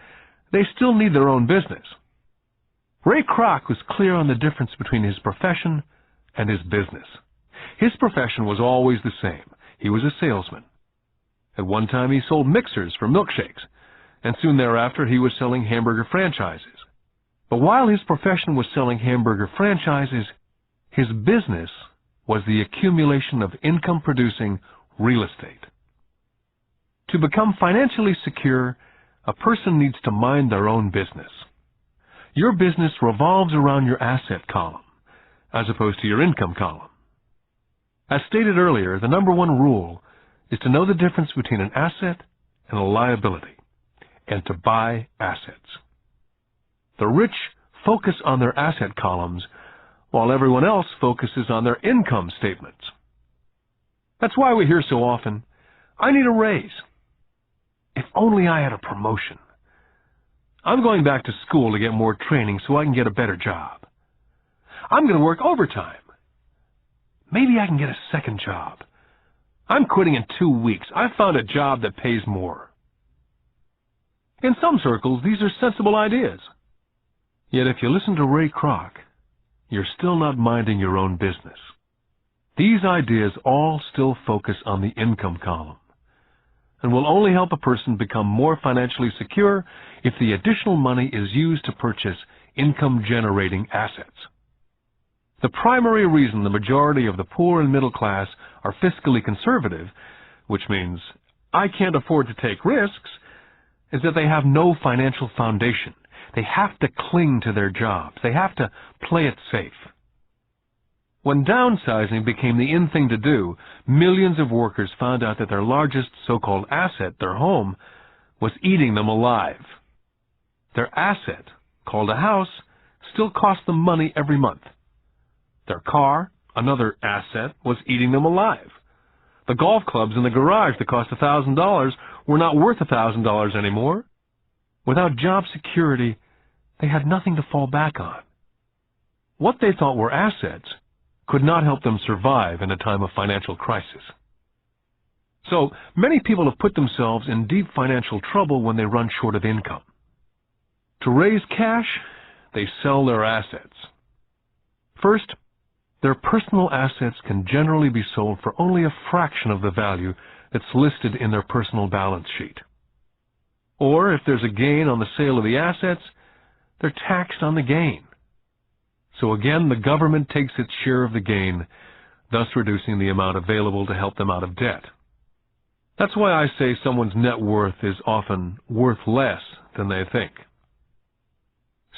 they still need their own business. Ray Kroc was clear on the difference between his profession and his business. His profession was always the same. He was a salesman. At one time he sold mixers for milkshakes, and soon thereafter he was selling hamburger franchises. But while his profession was selling hamburger franchises, his business was the accumulation of income-producing real estate. To become financially secure, a person needs to mind their own business. Your business revolves around your asset column, as opposed to your income column. As stated earlier, the number one rule is to know the difference between an asset and a liability, and to buy assets. The rich focus on their asset columns, while everyone else focuses on their income statements. That's why we hear so often, "I need a raise. If only I had a promotion. I'm going back to school to get more training so I can get a better job. I'm going to work overtime. Maybe I can get a second job. I'm quitting in 2 weeks. I found a job that pays more." In some circles, these are sensible ideas. Yet if you listen to Ray Kroc, you're still not minding your own business. These ideas all still focus on the income column, and will only help a person become more financially secure if the additional money is used to purchase income-generating assets. The primary reason the majority of the poor and middle class are fiscally conservative, which means I can't afford to take risks, is that they have no financial foundation. They have to cling to their jobs. They have to play it safe. When downsizing became the in thing to do, millions of workers found out that their largest so-called asset, their home, was eating them alive. Their asset, called a house, still cost them money every month. Their car, another asset, was eating them alive. The golf clubs in the garage that cost $1,000 were not worth $1,000 anymore. Without job security, they had nothing to fall back on. What they thought were assets could not help them survive in a time of financial crisis. So many people have put themselves in deep financial trouble when they run short of income. To raise cash, they sell their assets. First, their personal assets can generally be sold for only a fraction of the value that's listed in their personal balance sheet. Or if there's a gain on the sale of the assets, they're taxed on the gain. So again, the government takes its share of the gain, thus reducing the amount available to help them out of debt. That's why I say someone's net worth is often worth less than they think.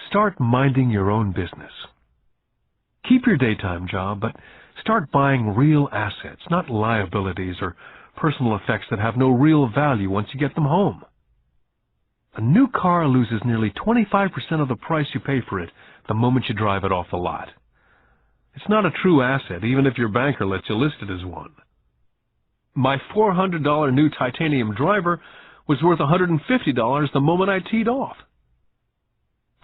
Start minding your own business. Keep your daytime job, but start buying real assets, not liabilities or personal effects that have no real value once you get them home. A new car loses nearly 25% of the price you pay for it the moment you drive it off the lot. It's not a true asset, even if your banker lets you list it as one. My $400 new titanium driver was worth $150 the moment I teed off.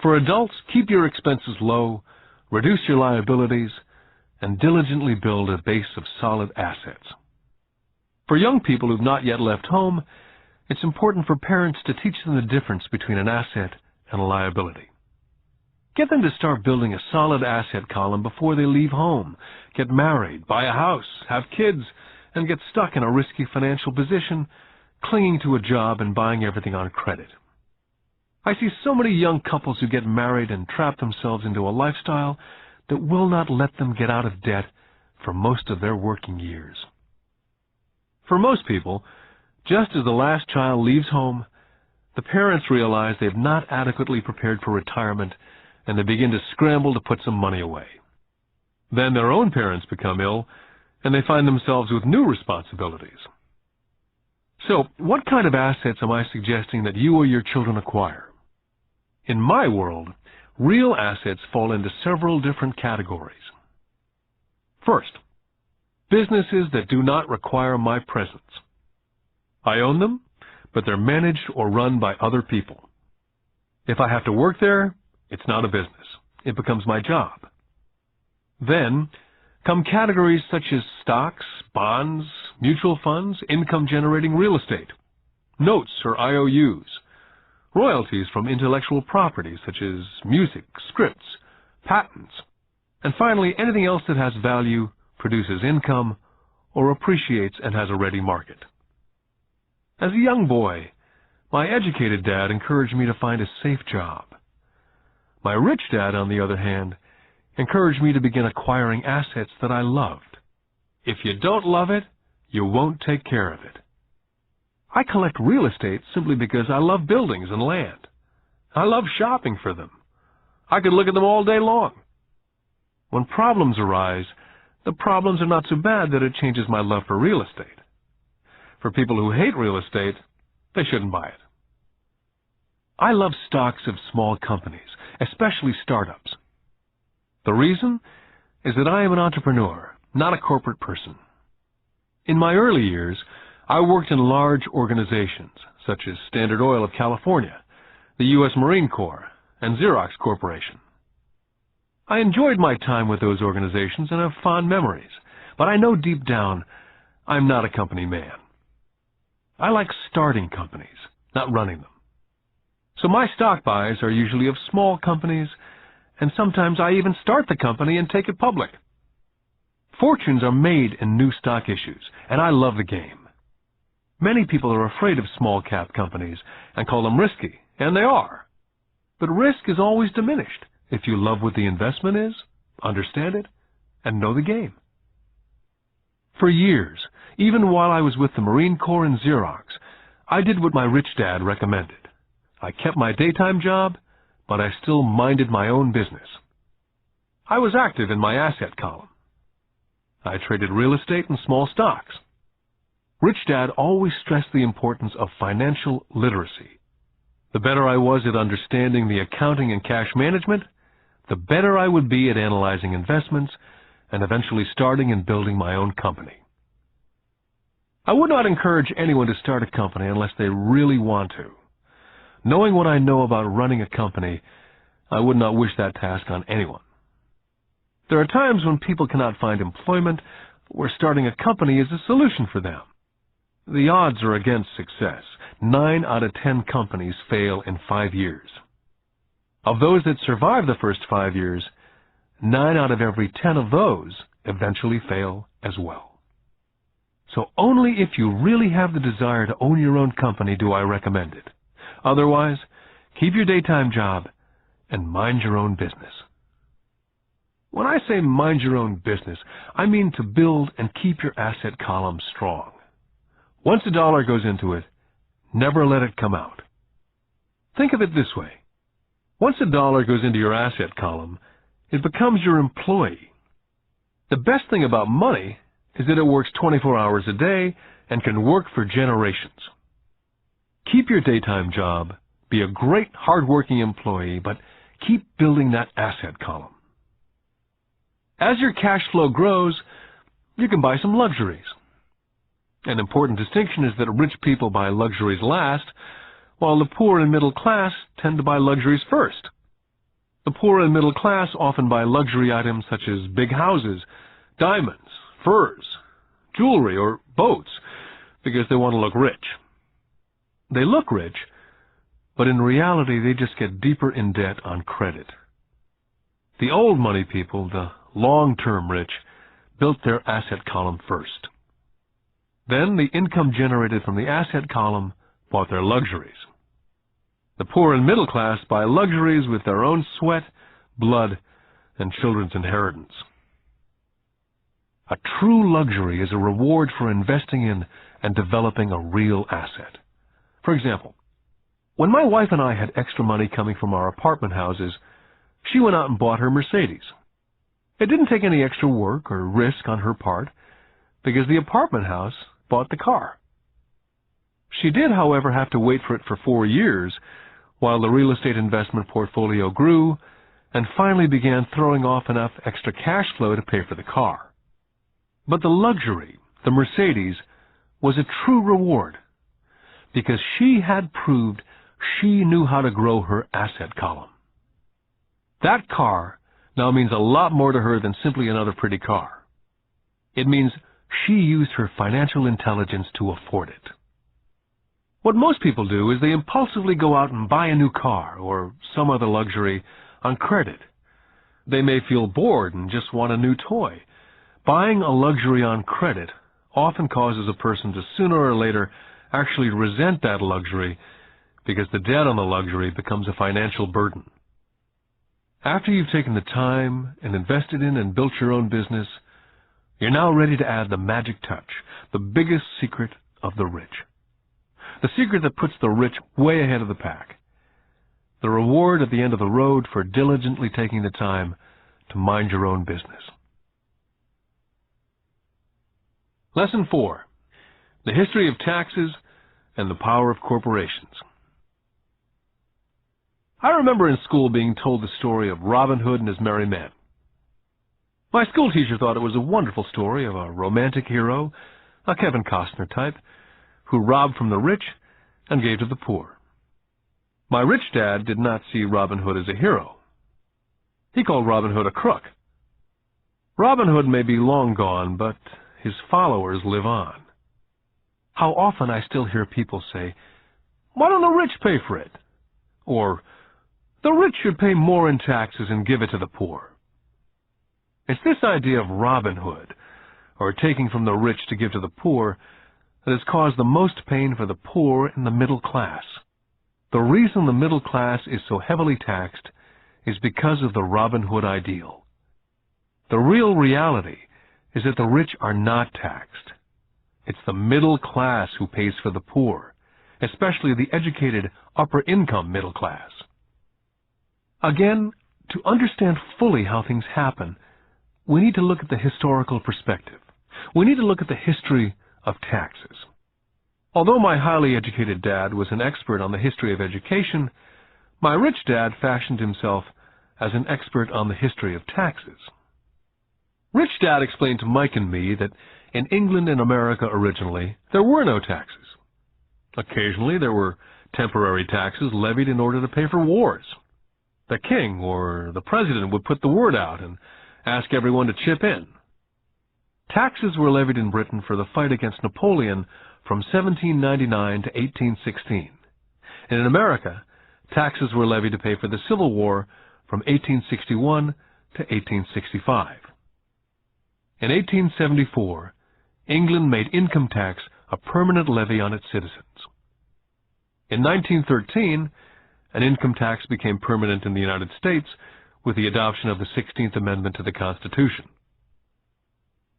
For adults, keep your expenses low, reduce your liabilities, and diligently build a base of solid assets. For young people who've not yet left home, it's important for parents to teach them the difference between an asset and a liability. Get them to start building a solid asset column before they leave home, get married, buy a house, have kids, and get stuck in a risky financial position, clinging to a job and buying everything on credit. I see so many young couples who get married and trap themselves into a lifestyle that will not let them get out of debt for most of their working years. For most people, just as the last child leaves home, the parents realize they've not adequately prepared for retirement, and they begin to scramble to put some money away. Then their own parents become ill, and they find themselves with new responsibilities. So, what kind of assets am I suggesting that you or your children acquire? In my world, real assets fall into several different categories. First, businesses that do not require my presence. I own them, but they're managed or run by other people. If I have to work there, it's not a business. It becomes my job. Then come categories such as stocks, bonds, mutual funds, income-generating real estate, notes or IOUs, royalties from intellectual property such as music, scripts, patents, and finally anything else that has value, produces income, or appreciates and has a ready market. As a young boy, my educated dad encouraged me to find a safe job. My rich dad, on the other hand, encouraged me to begin acquiring assets that I loved. If you don't love it, you won't take care of it. I collect real estate simply because I love buildings and land. I love shopping for them. I could look at them all day long. When problems arise, the problems are not so bad that it changes my love for real estate. For people who hate real estate, they shouldn't buy it. I love stocks of small companies, especially startups. The reason is that I am an entrepreneur, not a corporate person. In my early years, I worked in large organizations such as Standard Oil of California, the U.S. Marine Corps, and Xerox Corporation. I enjoyed my time with those organizations and have fond memories, but I know deep down I'm not a company man. I like starting companies, not running them. So my stock buys are usually of small companies, and sometimes I even start the company and take it public. Fortunes are made in new stock issues, and I love the game. Many people are afraid of small-cap companies and call them risky, and they are. But risk is always diminished if you love what the investment is, understand it, and know the game. For years, even while I was with the Marine Corps and Xerox, I did what my rich dad recommended. I kept my daytime job, but I still minded my own business. I was active in my asset column. I traded real estate and small stocks. Rich Dad always stressed the importance of financial literacy. The better I was at understanding the accounting and cash management, the better I would be at analyzing investments and eventually starting and building my own company. I would not encourage anyone to start a company unless they really want to. Knowing what I know about running a company, I would not wish that task on anyone. There are times when people cannot find employment where starting a company is a solution for them. The odds are against success. 9 out of 10 companies fail in 5 years. Of those that survive the first 5 years, 9 out of every 10 of those eventually fail as well. So only if you really have the desire to own your own company do I recommend it. Otherwise, keep your daytime job and mind your own business. When I say mind your own business, I mean to build and keep your asset column strong. Once a dollar goes into it, never let it come out. Think of it this way. Once a dollar goes into your asset column, it becomes your employee. The best thing about money is that it works 24 hours a day and can work for generations. Keep your daytime job, be a great hard-working employee, but keep building that asset column. As your cash flow grows, you can buy some luxuries. An important distinction is that rich people buy luxuries last, while the poor and middle class tend to buy luxuries first. The poor and middle class often buy luxury items such as big houses, diamonds, furs, jewelry, or boats because they want to look rich. They look rich, but in reality they just get deeper in debt on credit. The old money people, the long-term rich, built their asset column first. Then the income generated from the asset column bought their luxuries. The poor and middle class buy luxuries with their own sweat, blood, and children's inheritance. A true luxury is a reward for investing in and developing a real asset. For example, when my wife and I had extra money coming from our apartment houses, she went out and bought her Mercedes. It didn't take any extra work or risk on her part because the apartment house bought the car. She did, however, have to wait for it for 4 years while the real estate investment portfolio grew and finally began throwing off enough extra cash flow to pay for the car. But the luxury, the Mercedes, was a true reward because she had proved she knew how to grow her asset column. That car now means a lot more to her than simply another pretty car. It means she used her financial intelligence to afford it. What most people do is they impulsively go out and buy a new car or some other luxury on credit. They may feel bored and just want a new toy. Buying a luxury on credit often causes a person to sooner or later actually resent that luxury because the debt on the luxury becomes a financial burden. After you've taken the time and invested in and built your own business, you're now ready to add the magic touch, the biggest secret of the rich. The secret that puts the rich way ahead of the pack. The reward at the end of the road for diligently taking the time to mind your own business. Lesson 4. The history of taxes and the power of corporations. I remember in school being told the story of Robin Hood and his merry men. My school teacher thought it was a wonderful story of a romantic hero, a Kevin Costner type, who robbed from the rich and gave to the poor. My rich dad did not see Robin Hood as a hero. He called Robin Hood a crook. Robin Hood may be long gone, but his followers live on. How often I still hear people say, "Why don't the rich pay for it?" Or, "The rich should pay more in taxes and give it to the poor." It's this idea of Robin Hood, or taking from the rich to give to the poor, that has caused the most pain for the poor and the middle class. The reason the middle class is so heavily taxed is because of the Robin Hood ideal. The real reality is that the rich are not taxed. It's the middle class who pays for the poor, especially the educated upper-income middle class. Again, to understand fully how things happen, we need to look at the historical perspective. We need to look at the history of taxes. Although my highly educated dad was an expert on the history of education, my rich dad fashioned himself as an expert on the history of taxes. Rich Dad explained to Mike and me that in England and America originally, there were no taxes. Occasionally, there were temporary taxes levied in order to pay for wars. The king or the president would put the word out and ask everyone to chip in. Taxes were levied in Britain for the fight against Napoleon from 1799 to 1816. And in America, taxes were levied to pay for the Civil War from 1861 to 1865. In 1874, England made income tax a permanent levy on its citizens. In 1913, an income tax became permanent in the United States with the adoption of the 16th Amendment to the Constitution.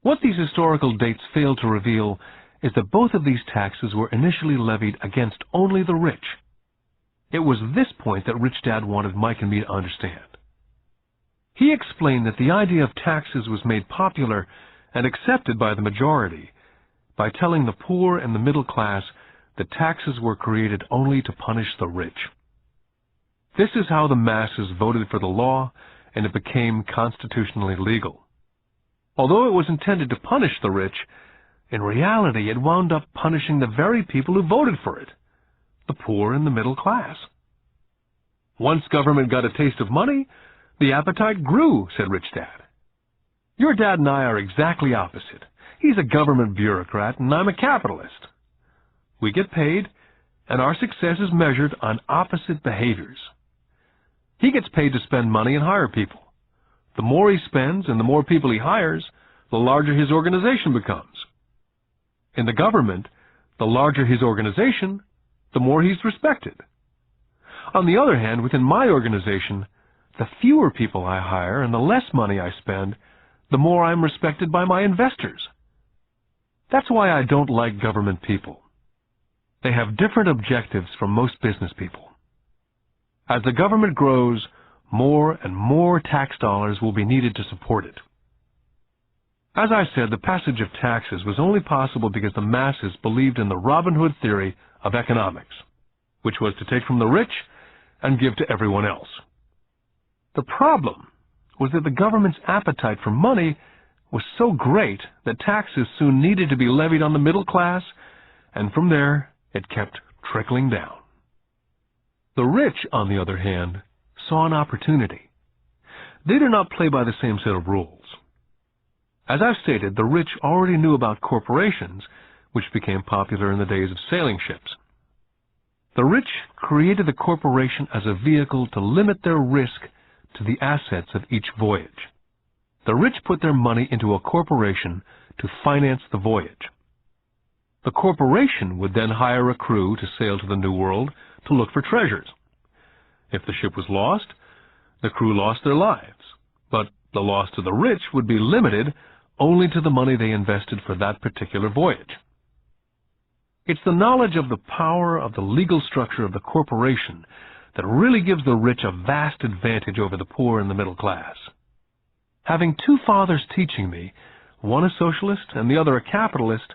What these historical dates fail to reveal is that both of these taxes were initially levied against only the rich. It was this point that Rich Dad wanted Mike and me to understand. He explained that the idea of taxes was made popular and accepted by the majority by telling the poor and the middle class that taxes were created only to punish the rich. This is how the masses voted for the law, and it became constitutionally legal. Although it was intended to punish the rich, in reality it wound up punishing the very people who voted for it, the poor and the middle class. Once government got a taste of money, the appetite grew, said Rich Dad. Your dad and I are exactly opposite. He's a government bureaucrat, and I'm a capitalist. We get paid, and our success is measured on opposite behaviors. He gets paid to spend money and hire people. The more he spends and the more people he hires, the larger his organization becomes. In the government, the larger his organization, the more he's respected. On the other hand, within my organization, the fewer people I hire and the less money I spend, the more I'm respected by my investors. That's why I don't like government people. They have different objectives from most business people. As the government grows, more and more tax dollars will be needed to support it. As I said, the passage of taxes was only possible because the masses believed in the Robin Hood theory of economics, which was to take from the rich and give to everyone else. The problem was that the government's appetite for money was so great that taxes soon needed to be levied on the middle class, and from there it kept trickling down. The rich, on the other hand, saw an opportunity. They do not play by the same set of rules. As I've stated, the rich already knew about corporations, which became popular in the days of sailing ships. The rich created the corporation as a vehicle to limit their risk to the assets of each voyage. The rich put their money into a corporation to finance the voyage. The corporation would then hire a crew to sail to the New World to look for treasures. If the ship was lost, the crew lost their lives, but the loss to the rich would be limited only to the money they invested for that particular voyage. It's the knowledge of the power of the legal structure of the corporation that really gives the rich a vast advantage over the poor and the middle class. Having two fathers teaching me, one a socialist and the other a capitalist,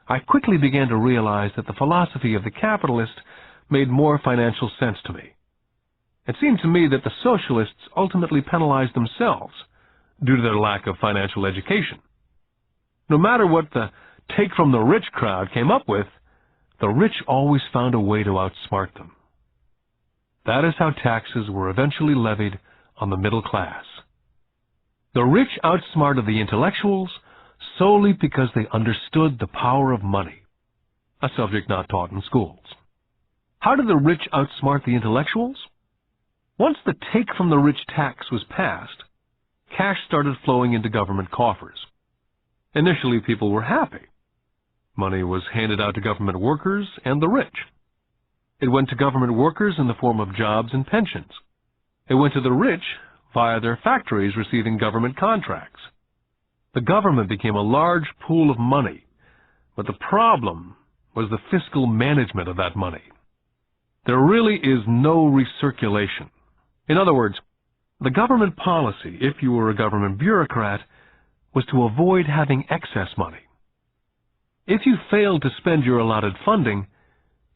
I quickly began to realize that the philosophy of the capitalist made more financial sense to me. It seemed to me that the socialists ultimately penalized themselves due to their lack of financial education. No matter what the take-from-the-rich crowd came up with, the rich always found a way to outsmart them. That is how taxes were eventually levied on the middle class. The rich outsmarted the intellectuals solely because they understood the power of money, a subject not taught in schools. How did the rich outsmart the intellectuals? Once the take-from-the-rich tax was passed, cash started flowing into government coffers. Initially, people were happy. Money was handed out to government workers and the rich. It went to government workers in the form of jobs and pensions. It went to the rich via their factories receiving government contracts. The government became a large pool of money, but the problem was the fiscal management of that money. There really is no recirculation. In other words, the government policy, if you were a government bureaucrat, was to avoid having excess money. If you failed to spend your allotted funding,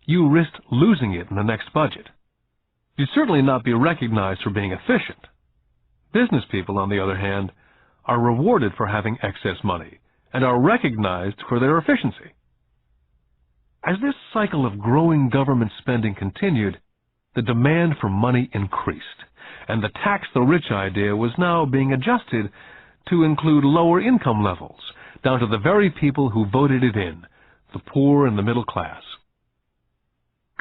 you risked losing it in the next budget. You'd certainly not be recognized for being efficient. Business people, on the other hand, are rewarded for having excess money and are recognized for their efficiency. As this cycle of growing government spending continued, the demand for money increased, and the tax the rich idea was now being adjusted to include lower income levels, down to the very people who voted it in, the poor and the middle class.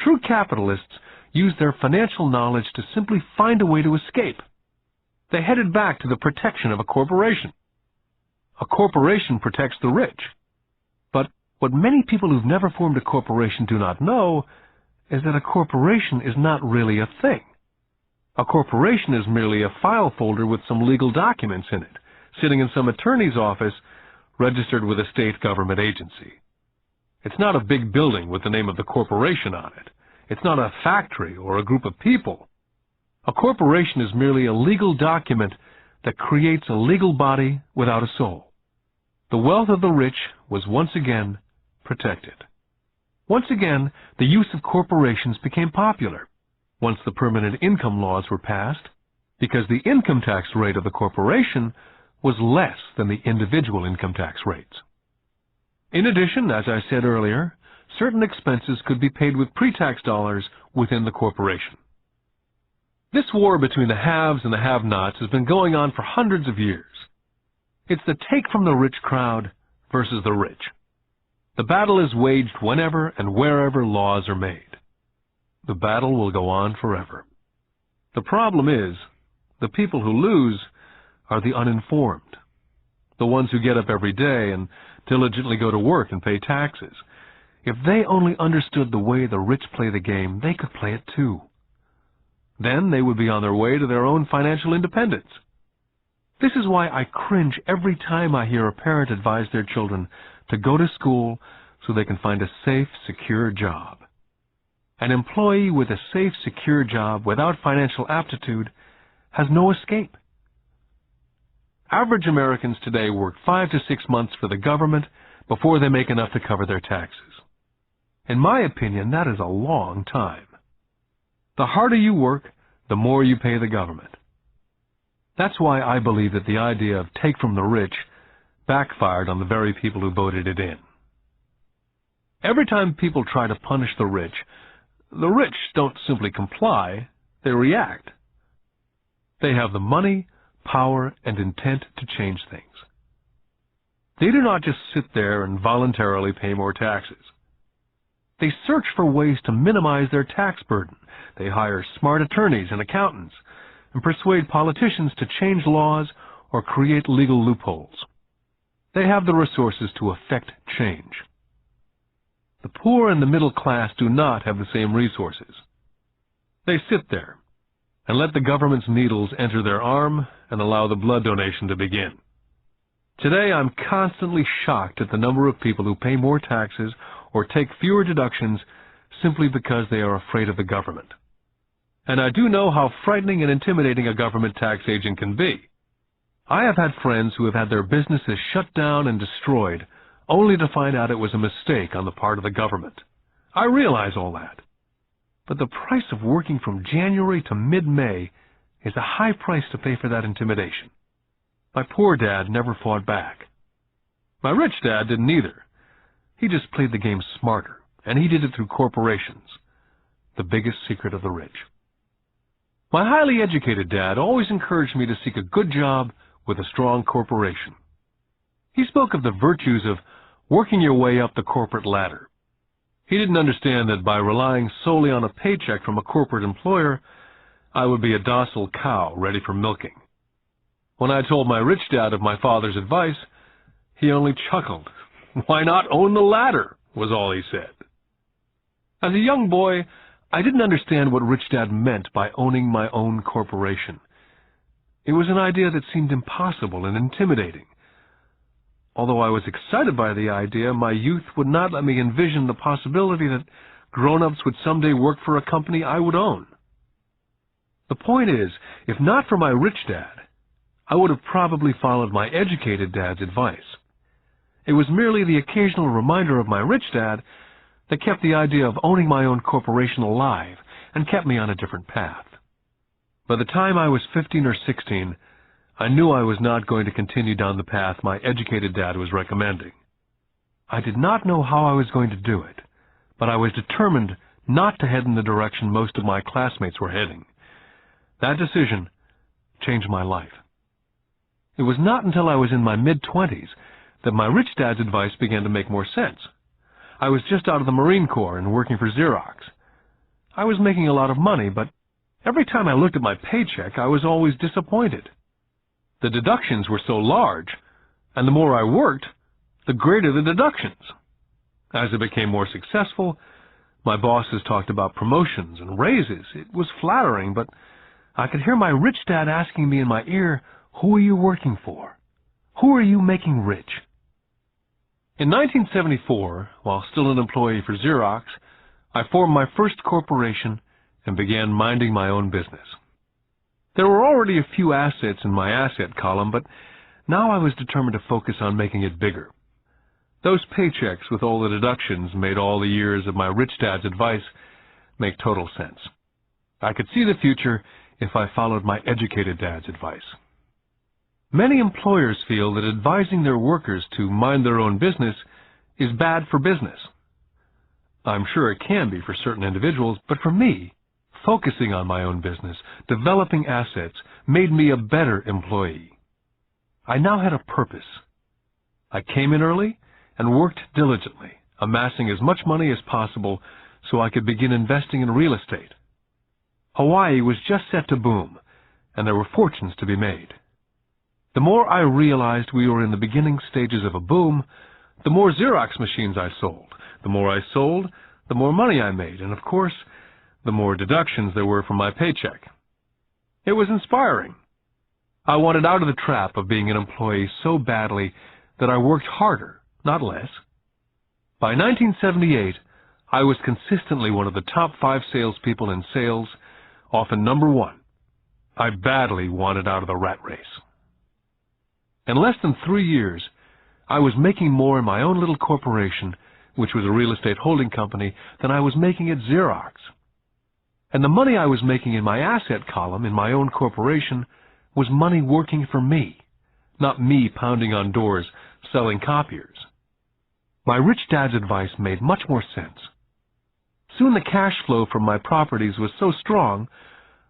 True capitalists used their financial knowledge to simply find a way to escape. They headed back to the protection of a corporation. A corporation protects the rich. But what many people who've never formed a corporation do not know is that a corporation is not really a thing. A corporation is merely a file folder with some legal documents in it, sitting in some attorney's office registered with a state government agency. It's not a big building with the name of the corporation on it. It's not a factory or a group of people. A corporation is merely a legal document that creates a legal body without a soul. The wealth of the rich was once again protected. Once again, the use of corporations became popular once the permanent income laws were passed, because the income tax rate of the corporation was less than the individual income tax rates. In addition, as I said earlier, certain expenses could be paid with pre-tax dollars within the corporation. This war between the haves and the have-nots has been going on for hundreds of years. It's the take-from-the-rich crowd versus the rich. The battle is waged whenever and wherever laws are made. The battle will go on forever. The problem is, the people who lose are the uninformed, the ones who get up every day and diligently go to work and pay taxes. If they only understood the way the rich play the game, they could play it too. Then they would be on their way to their own financial independence. This is why I cringe every time I hear a parent advise their children to go to school so they can find a safe, secure job. An employee with a safe, secure job without financial aptitude has no escape. Average Americans today work 5 to 6 months for the government before they make enough to cover their taxes. In my opinion, that is a long time. The harder you work, the more you pay the government. That's why I believe that the idea of take from the rich backfired on the very people who voted it in. Every time people try to punish the rich don't simply comply, they react. They have the money, power, and intent to change things. They do not just sit there and voluntarily pay more taxes. They search for ways to minimize their tax burden. They hire smart attorneys and accountants and persuade politicians to change laws or create legal loopholes. They have the resources to effect change. The poor and the middle class do not have the same resources. They sit there and let the government's needles enter their arm and allow the blood donation to begin. Today, I'm constantly shocked at the number of people who pay more taxes or take fewer deductions simply because they are afraid of the government. And I do know how frightening and intimidating a government tax agent can be. I have had friends who have had their businesses shut down and destroyed only to find out it was a mistake on the part of the government. I realize all that. But the price of working from January to mid-May is a high price to pay for that intimidation. My poor dad never fought back. My rich dad didn't either. He just played the game smarter, and he did it through corporations, the biggest secret of the rich. My highly educated dad always encouraged me to seek a good job with a strong corporation. He spoke of the virtues of working your way up the corporate ladder. He didn't understand that by relying solely on a paycheck from a corporate employer, I would be a docile cow ready for milking. When I told my rich dad of my father's advice, he only chuckled. "Why not own the ladder?" was all he said. As a young boy, I didn't understand what Rich Dad meant by owning my own corporation. It was an idea that seemed impossible and intimidating. Although I was excited by the idea, my youth would not let me envision the possibility that grown-ups would someday work for a company I would own. The point is, if not for my rich dad, I would have probably followed my educated dad's advice. It was merely the occasional reminder of my rich dad that kept the idea of owning my own corporation alive and kept me on a different path. By the time I was 15 or 16, I knew I was not going to continue down the path my educated dad was recommending. I did not know how I was going to do it, but I was determined not to head in the direction most of my classmates were heading. That decision changed my life. It was not until I was in my mid-20s that my rich dad's advice began to make more sense. I was just out of the Marine Corps and working for Xerox. I was making a lot of money, but every time I looked at my paycheck, I was always disappointed. The deductions were so large, and the more I worked, the greater the deductions. As I became more successful, my bosses talked about promotions and raises. It was flattering, but I could hear my rich dad asking me in my ear, "Who are you working for? Who are you making rich?" In 1974, while still an employee for Xerox, I formed my first corporation and began minding my own business. There were already a few assets in my asset column, but now I was determined to focus on making it bigger. Those paychecks with all the deductions made all the years of my rich dad's advice make total sense. I could see the future if I followed my educated dad's advice. Many employers feel that advising their workers to mind their own business is bad for business. I'm sure it can be for certain individuals, but for me, focusing on my own business, developing assets, made me a better employee. I now had a purpose. I came in early and worked diligently, amassing as much money as possible so I could begin investing in real estate. Hawaii was just set to boom, and there were fortunes to be made. The more I realized we were in the beginning stages of a boom, the more Xerox machines I sold. The more I sold, the more money I made, and of course, the more deductions there were from my paycheck. It was inspiring. I wanted out of the trap of being an employee so badly that I worked harder, not less. By 1978, I was consistently one of the top 5 salespeople in sales, often number 1. I badly wanted out of the rat race. In less than 3 years, I was making more in my own little corporation, which was a real estate holding company, than I was making at Xerox. And the money I was making in my asset column in my own corporation was money working for me, not me pounding on doors selling copiers. My rich dad's advice made much more sense. Soon the cash flow from my properties was so strong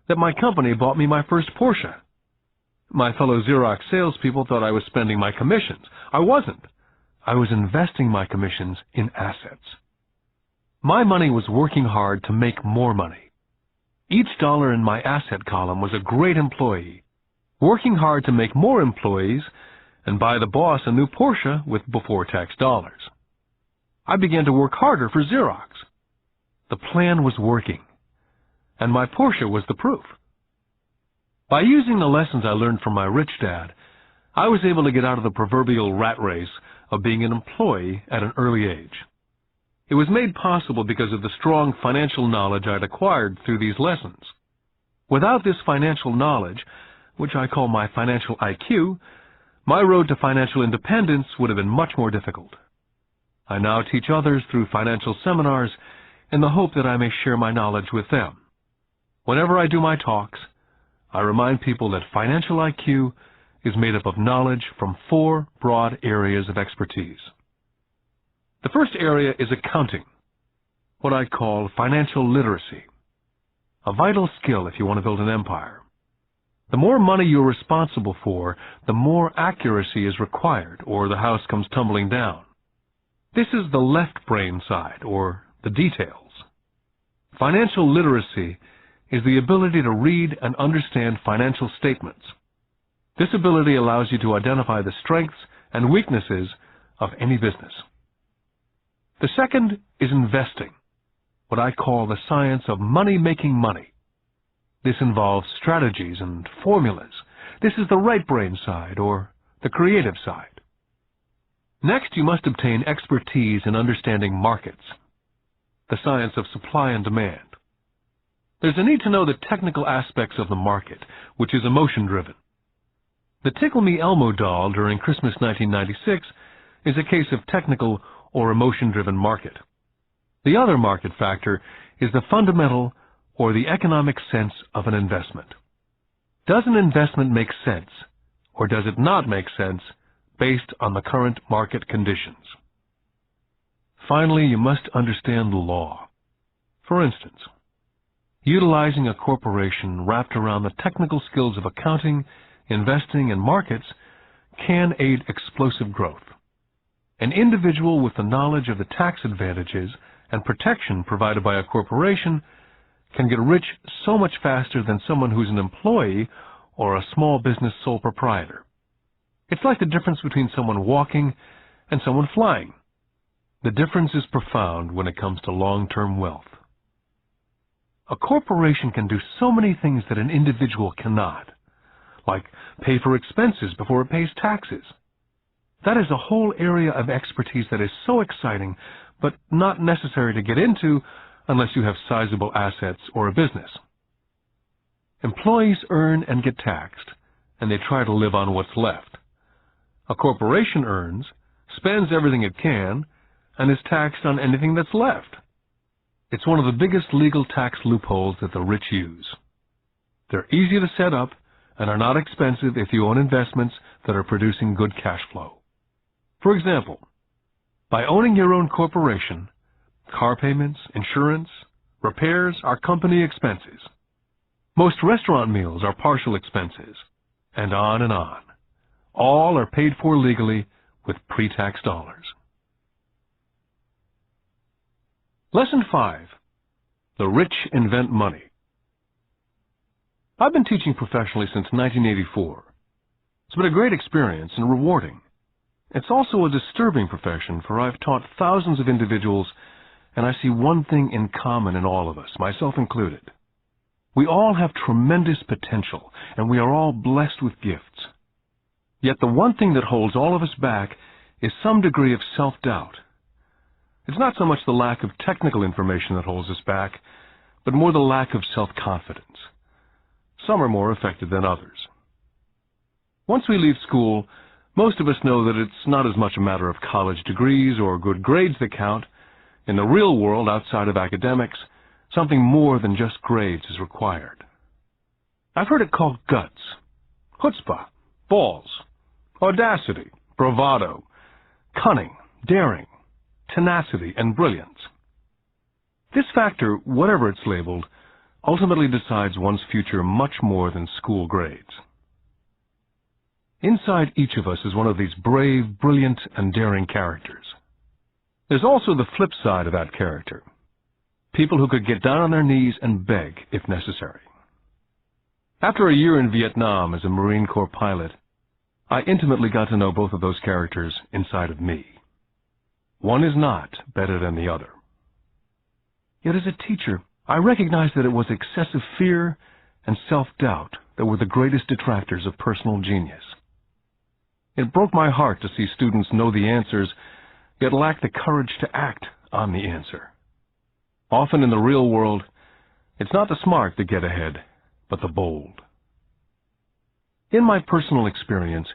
that my company bought me my first Porsche. My fellow Xerox salespeople thought I was spending my commissions. I wasn't. I was investing my commissions in assets. My money was working hard to make more money. Each dollar in my asset column was a great employee, working hard to make more employees and buy the boss a new Porsche with before-tax dollars. I began to work harder for Xerox. The plan was working, and my Porsche was the proof. By using the lessons I learned from my rich dad, I was able to get out of the proverbial rat race of being an employee at an early age. It was made possible because of the strong financial knowledge I'd acquired through these lessons. Without this financial knowledge, which I call my financial IQ, my road to financial independence would have been much more difficult. I now teach others through financial seminars in the hope that I may share my knowledge with them. Whenever I do my talks, I remind people that financial IQ is made up of knowledge from 4 broad areas of expertise. The first area is accounting, what I call financial literacy, a vital skill if you want to build an empire. The more money you're responsible for, the more accuracy is required, or the house comes tumbling down. This is the left brain side, or the details. Financial literacy is the ability to read and understand financial statements. This ability allows you to identify the strengths and weaknesses of any business. The second is investing, what I call the science of making money. This involves strategies and formulas. This is the right brain side, or the creative side. Next, you must obtain expertise in understanding markets, the science of supply and demand. There's a need to know the technical aspects of the market, which is emotion-driven. The Tickle Me Elmo doll during Christmas 1996 is a case of technical or emotion-driven market. The other market factor is the fundamental or the economic sense of an investment. Does an investment make sense, or does it not make sense based on the current market conditions? Finally, you must understand the law. For instance, utilizing a corporation wrapped around the technical skills of accounting, investing, and markets can aid explosive growth. An individual with the knowledge of the tax advantages and protection provided by a corporation can get rich so much faster than someone who's an employee or a small business sole proprietor. It's like the difference between someone walking and someone flying. The difference is profound when it comes to long-term wealth. A corporation can do so many things that an individual cannot, like pay for expenses before it pays taxes. That is a whole area of expertise that is so exciting, but not necessary to get into unless you have sizable assets or a business. Employees earn and get taxed, and they try to live on what's left. A corporation earns, spends everything it can, and is taxed on anything that's left. It's one of the biggest legal tax loopholes that the rich use. They're easy to set up and are not expensive if you own investments that are producing good cash flow. For example, by owning your own corporation, car payments, insurance, repairs are company expenses. Most restaurant meals are partial expenses, and on and on. All are paid for legally with pre-tax dollars. Lesson 5. The Rich Invent Money. I've been teaching professionally since 1984. It's been a great experience and rewarding. It's also a disturbing profession, for I've taught thousands of individuals, and I see one thing in common in all of us, myself included. We all have tremendous potential, and we are all blessed with gifts. Yet the one thing that holds all of us back is some degree of self-doubt. It's not so much the lack of technical information that holds us back, but more the lack of self-confidence. Some are more affected than others. Once we leave school, most of us know that it's not as much a matter of college degrees or good grades that count. In the real world, outside of academics, something more than just grades is required. I've heard it called guts, chutzpah, balls, audacity, bravado, cunning, daring, tenacity, and brilliance. This factor, whatever it's labeled, ultimately decides one's future much more than school grades. Inside each of us is one of these brave, brilliant, and daring characters. There's also the flip side of that character, people who could get down on their knees and beg if necessary. After a year in Vietnam as a Marine Corps pilot, I intimately got to know both of those characters inside of me. One is not better than the other. Yet as a teacher, I recognized that it was excessive fear and self-doubt that were the greatest detractors of personal genius. It broke my heart to see students know the answers, yet lack the courage to act on the answer. Often in the real world, it's not the smart that get ahead, but the bold. In my personal experience,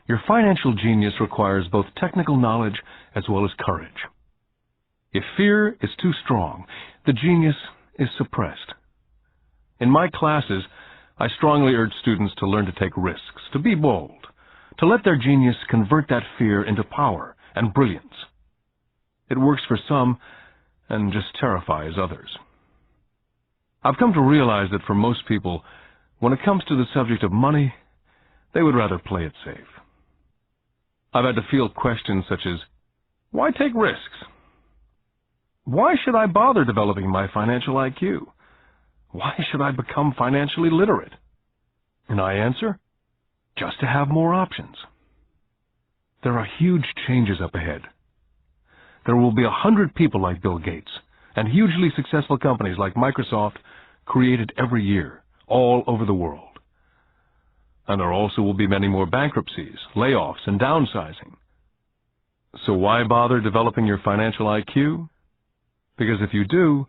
your financial genius requires both technical knowledge as well as courage. If fear is too strong, the genius is suppressed. In my classes, I strongly urge students to learn to take risks, to be bold, to let their genius convert that fear into power and brilliance. It works for some and just terrifies others. I've come to realize that for most people, when it comes to the subject of money, they would rather play it safe. I've had to field questions such as, why take risks? Why should I bother developing my financial IQ? Why should I become financially literate? And I answer, just to have more options. There are huge changes up ahead. There will be 100 people like Bill Gates and hugely successful companies like Microsoft created every year, all over the world. And there also will be many more bankruptcies, layoffs, and downsizing. So why bother developing your financial IQ? Because if you do,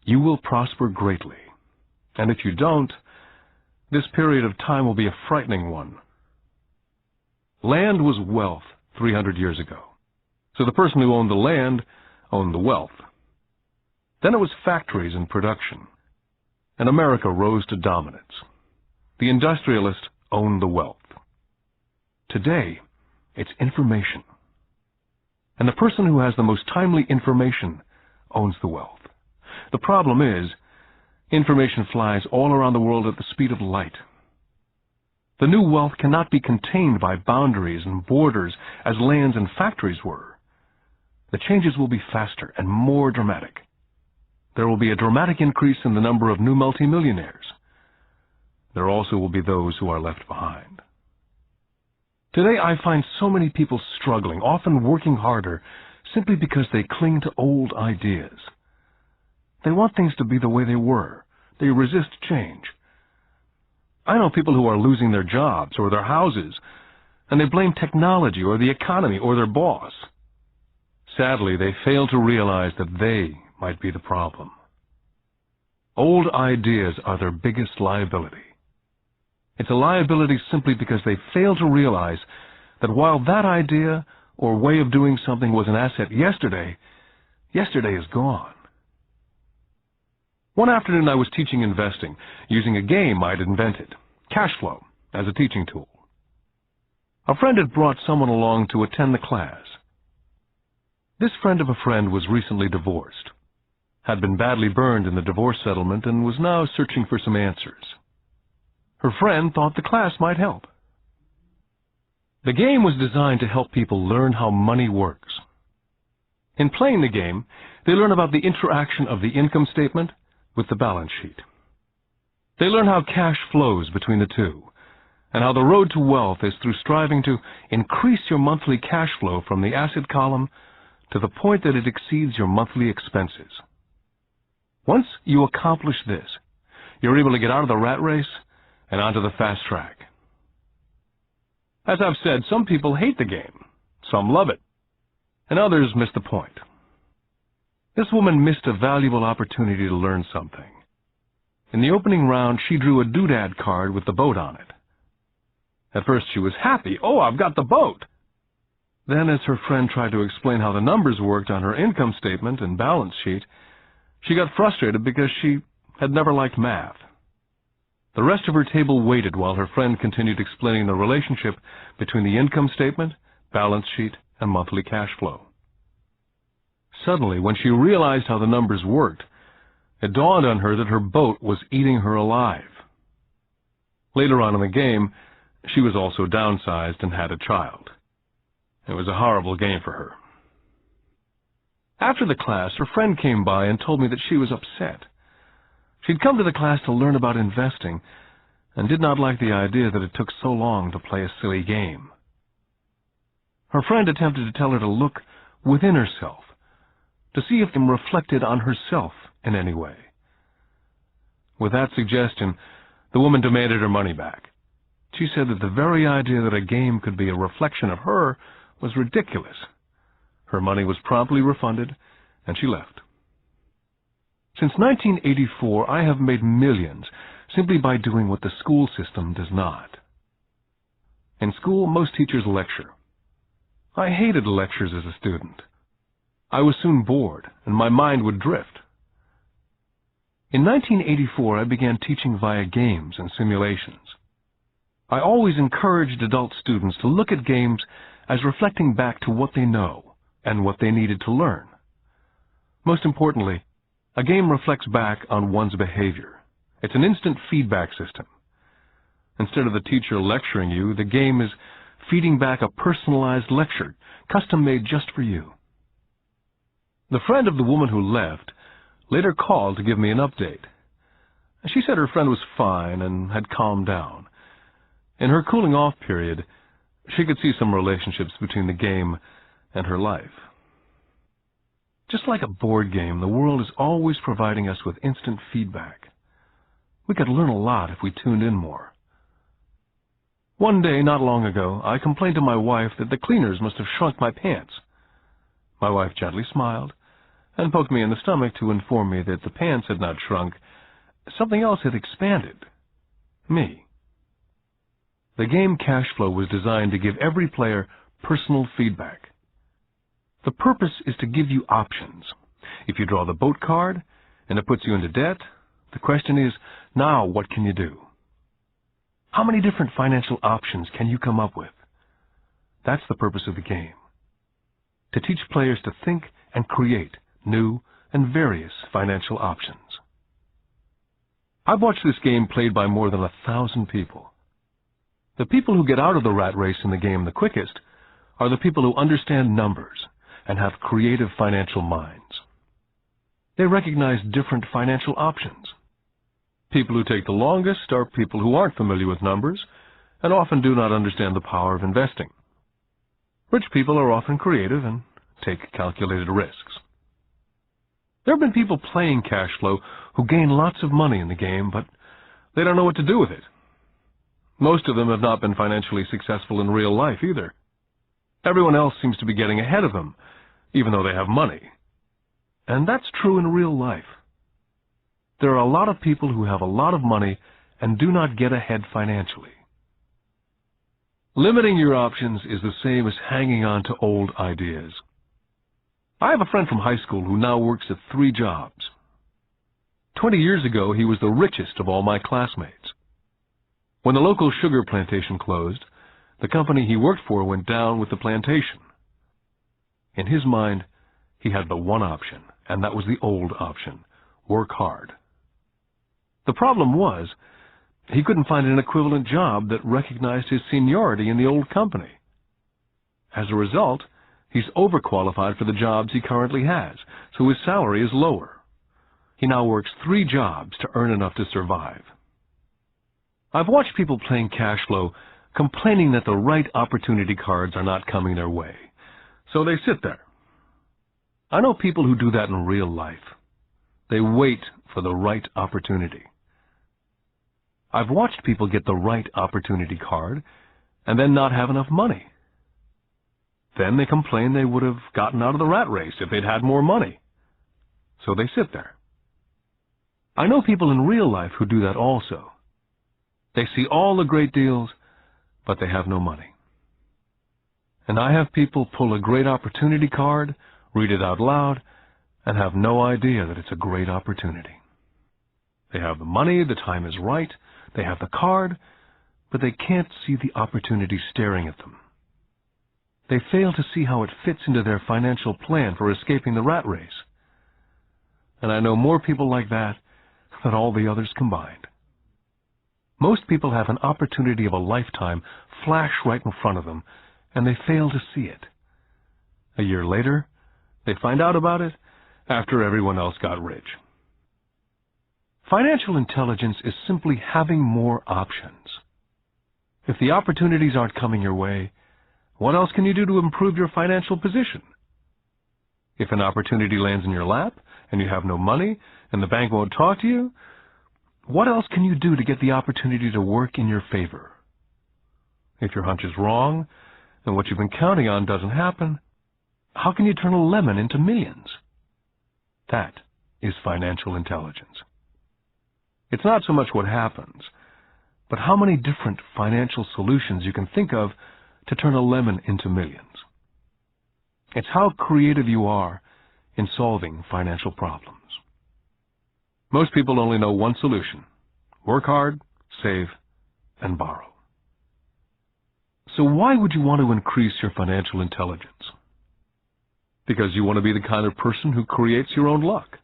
you will prosper greatly. And if you don't, this period of time will be a frightening one. Land was wealth 300 years ago. So the person who owned the land owned the wealth. Then it was factories and production. And America rose to dominance. The industrialist owned the wealth. Today, it's information. And the person who has the most timely information owns the wealth. The problem is, information flies all around the world at the speed of light. The new wealth cannot be contained by boundaries and borders as lands and factories were. The changes will be faster and more dramatic. There will be a dramatic increase in the number of new multimillionaires. There also will be those who are left behind. Today I find so many people struggling, often working harder, simply because they cling to old ideas. They want things to be the way they were. They resist change. I know people who are losing their jobs or their houses, and they blame technology or the economy or their boss. Sadly, they fail to realize that they might be the problem. Old ideas are their biggest liability. It's a liability simply because they fail to realize that while that idea or way of doing something was an asset yesterday, yesterday is gone. One afternoon I was teaching investing using a game I'd invented, cash flow, as a teaching tool. A friend had brought someone along to attend the class. This friend of a friend was recently divorced, had been badly burned in the divorce settlement, and was now searching for some answers. Her friend thought the class might help. The game was designed to help people learn how money works. In playing the game, they learn about the interaction of the income statement with the balance sheet. They learn how cash flows between the two, and how the road to wealth is through striving to increase your monthly cash flow from the asset column to the point that it exceeds your monthly expenses. Once you accomplish this, you're able to get out of the rat race and onto the fast track. As I've said, some people hate the game, some love it, and others miss the point. This woman missed a valuable opportunity to learn something. In the opening round, she drew a doodad card with the boat on it. At first she was happy. Oh, I've got the boat! Then, as her friend tried to explain how the numbers worked on her income statement and balance sheet, she got frustrated because she had never liked math. The rest of her table waited while her friend continued explaining the relationship between the income statement, balance sheet, and monthly cash flow. Suddenly, when she realized how the numbers worked, it dawned on her that her boat was eating her alive. Later on in the game, she was also downsized and had a child. It was a horrible game for her. After the class, her friend came by and told me that she was upset. She'd come to the class to learn about investing and did not like the idea that it took so long to play a silly game. Her friend attempted to tell her to look within herself, to see if them reflected on herself in any way. With that suggestion, the woman demanded her money back. She said that the very idea that a game could be a reflection of her was ridiculous. Her money was promptly refunded, and she left. Since 1984, I have made millions simply by doing what the school system does not. In school, most teachers lecture. I hated lectures as a student. I was soon bored, and my mind would drift. In 1984, I began teaching via games and simulations. I always encouraged adult students to look at games as reflecting back to what they know and what they needed to learn. Most importantly, a game reflects back on one's behavior. It's an instant feedback system. Instead of the teacher lecturing you, the game is feeding back a personalized lecture, custom-made just for you. The friend of the woman who left later called to give me an update. She said her friend was fine and had calmed down. In her cooling-off period, she could see some relationships between the game and her life. Just like a board game, the world is always providing us with instant feedback. We could learn a lot if we tuned in more. One day, not long ago, I complained to my wife that the cleaners must have shrunk my pants. My wife gently smiled and poked me in the stomach to inform me that the pants had not shrunk. Something else had expanded. Me. The game Cash Flow was designed to give every player personal feedback. The purpose is to give you options. If you draw the boat card and it puts you into debt, the question is, now what can you do? How many different financial options can you come up with? That's the purpose of the game. To teach players to think and create new and various financial options. I've watched this game played by more than 1,000 people. The people who get out of the rat race in the game the quickest are the people who understand numbers and have creative financial minds. They recognize different financial options. People who take the longest are people who aren't familiar with numbers and often do not understand the power of investing. Rich people are often creative and take calculated risks. There have been people playing Cash Flow who gain lots of money in the game, but they don't know what to do with it. Most of them have not been financially successful in real life either. Everyone else seems to be getting ahead of them, even though they have money. And that's true in real life. There are a lot of people who have a lot of money and do not get ahead financially. Limiting your options is the same as hanging on to old ideas. I have a friend from high school who now works at 3 jobs. 20 years ago, he was the richest of all my classmates. When the local sugar plantation closed, the company he worked for went down with the plantation. In his mind, he had the one option, and that was the old option: work hard. The problem was, he couldn't find an equivalent job that recognized his seniority in the old company. As a result, he's overqualified for the jobs he currently has, so his salary is lower. He now works 3 jobs to earn enough to survive. I've watched people playing Cash Flow complaining that the right opportunity cards are not coming their way, so they sit there. I know people who do that in real life. They wait for the right opportunity. I've watched people get the right opportunity card and then not have enough money. Then they complain they would have gotten out of the rat race if they'd had more money. So they sit there. I know people in real life who do that also. They see all the great deals, but they have no money. And I have people pull a great opportunity card, read it out loud, and have no idea that it's a great opportunity. They have the money, the time is right, they have the card, but they can't see the opportunity staring at them. They fail to see how it fits into their financial plan for escaping the rat race. And I know more people like that than all the others combined. Most people have an opportunity of a lifetime flash right in front of them, and they fail to see it. A year later, They find out about it after everyone else got rich. Financial intelligence is simply having more options. If the opportunities aren't coming your way, what else can you do to improve your financial position? If an opportunity lands in your lap and you have no money and the bank won't talk to you, what else can you do to get the opportunity to work in your favor? If your hunch is wrong and what you've been counting on doesn't happen, how can you turn a lemon into millions? That is financial intelligence. It's not so much what happens, but how many different financial solutions you can think of to turn a lemon into millions. It's how creative you are in solving financial problems. Most people only know one solution: work hard, save, and borrow. So why would you want to increase your financial intelligence? Because you want to be the kind of person who creates your own luck.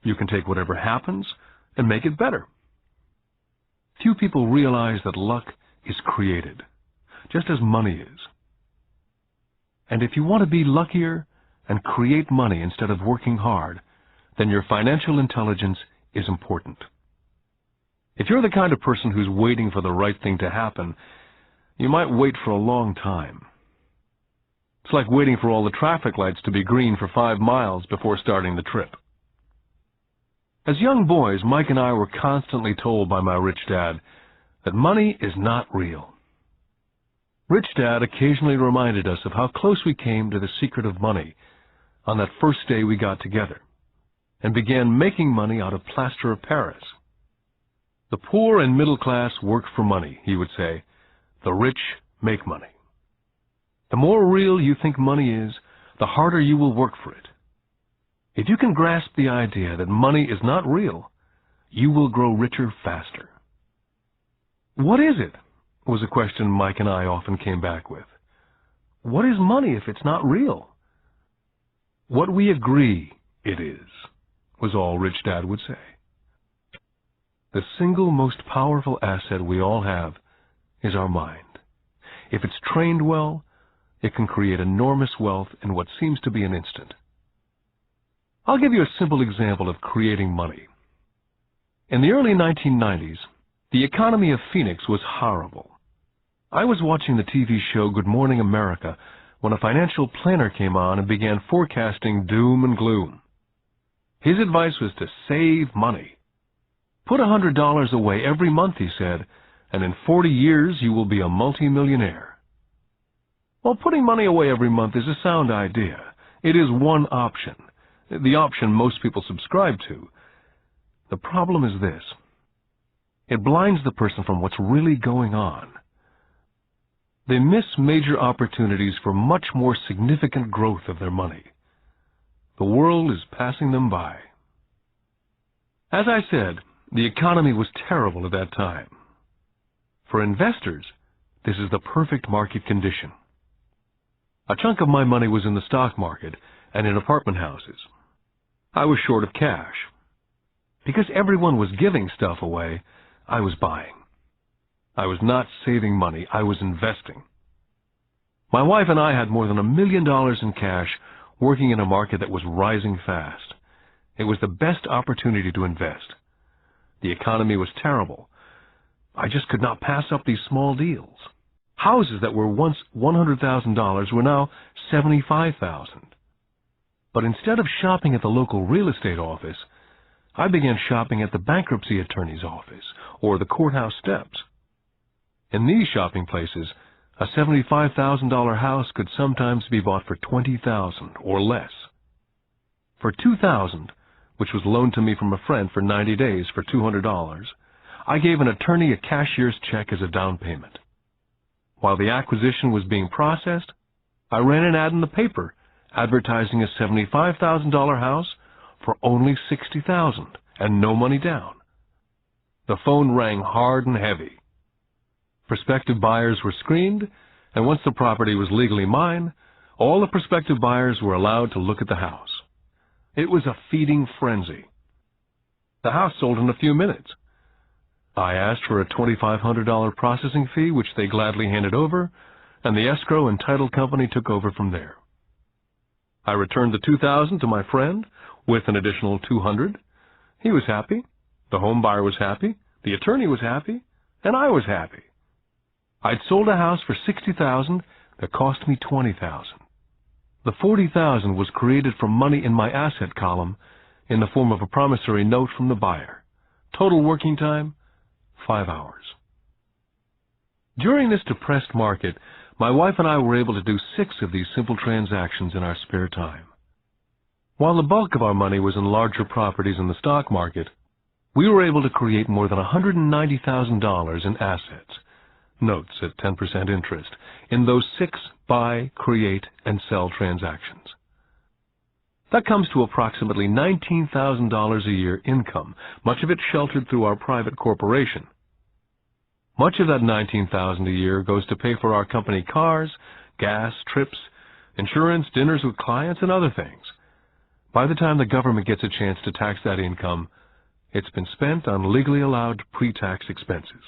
You can take whatever happens and make it better. Few people realize that luck is created, just as money is. And if you want to be luckier and create money instead of working hard, then your financial intelligence is important. If you're the kind of person who's waiting for the right thing to happen, you might wait for a long time. It's like waiting for all the traffic lights to be green for 5 miles before starting the trip. As young boys, Mike and I were constantly told by my rich dad that money is not real. Rich Dad occasionally reminded us of how close we came to the secret of money on that first day we got together and began making money out of plaster of Paris. The poor and middle class work for money, he would say. The rich make money. The more real you think money is, the harder you will work for it. If you can grasp the idea that money is not real, you will grow richer faster. What is it? Was a question Mike and I often came back with. What is money if it's not real? What we agree it is, was all Rich Dad would say. The single most powerful asset we all have is our mind. If it's trained well, it can create enormous wealth in what seems to be an instant. I'll give you a simple example of creating money. In the early 1990s, the economy of Phoenix was horrible. I was watching the TV show Good Morning America when a financial planner came on and began forecasting doom and gloom. His advice was to save money. Put $100 away every month, he said, and in 40 years you will be a multimillionaire. Well, putting money away every month is a sound idea. It is one option, the option most people subscribe to. The problem is this: it blinds the person from what's really going on. They miss major opportunities for much more significant growth of their money. The world is passing them by. As I said, the economy was terrible at that time. For investors, this is the perfect market condition. A chunk of my money was in the stock market and in apartment houses. I was short of cash. Because everyone was giving stuff away, I was buying. I was not saving money, I was investing. My wife and I had more than $1 million in cash working in a market that was rising fast. It was the best opportunity to invest. The economy was terrible. I just could not pass up these small deals. Houses that were once $100,000 were now $75,000. But instead of shopping at the local real estate office, I began shopping at the bankruptcy attorney's office or the courthouse steps. In these shopping places, a $75,000 house could sometimes be bought for $20,000 or less. For $2,000, which was loaned to me from a friend for 90 days for $200, I gave an attorney a cashier's check as a down payment. While the acquisition was being processed, I ran an ad in the paper advertising a $75,000 house for only $60,000 and no money down. The phone rang hard and heavy. Prospective buyers were screened, and once the property was legally mine, all the prospective buyers were allowed to look at the house. It was a feeding frenzy. The house sold in a few minutes. I asked for a $2,500 processing fee, which they gladly handed over, and the escrow and title company took over from there. I returned the $2,000 to my friend with an additional $200. He was happy, the home buyer was happy, the attorney was happy, and I was happy. I'd sold a house for $60,000 that cost me $20,000. The $40,000 was created from money in my asset column in the form of a promissory note from the buyer. Total working time, 5 hours. During this depressed market, my wife and I were able to do 6 of these simple transactions in our spare time. While the bulk of our money was in larger properties in the stock market, we were able to create more than $190,000 in assets, notes at 10% interest, in those 6 buy, create, and sell transactions. That comes to approximately $19,000 a year income, much of it sheltered through our private corporation. Much of that $19,000 a year goes to pay for our company cars, gas, trips, insurance, dinners with clients, and other things. By the time the government gets a chance to tax that income, it's been spent on legally allowed pre-tax expenses.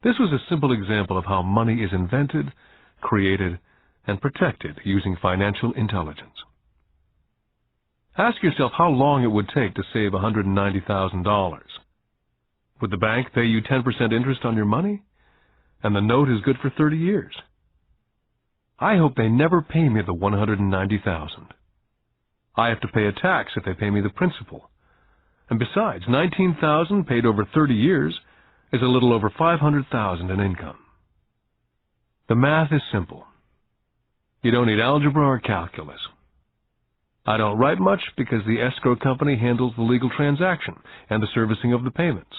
This was a simple example of how money is invented, created, and protected using financial intelligence. Ask yourself how long it would take to save $190,000. Would the bank pay you 10% interest on your money? And the note is good for 30 years. I hope they never pay me the $190,000. I have to pay a tax if they pay me the principal. And besides, $19,000 paid over 30 years is a little over $500,000 in income. The math is simple. You don't need algebra or calculus. I don't write much because the escrow company handles the legal transaction and the servicing of the payments.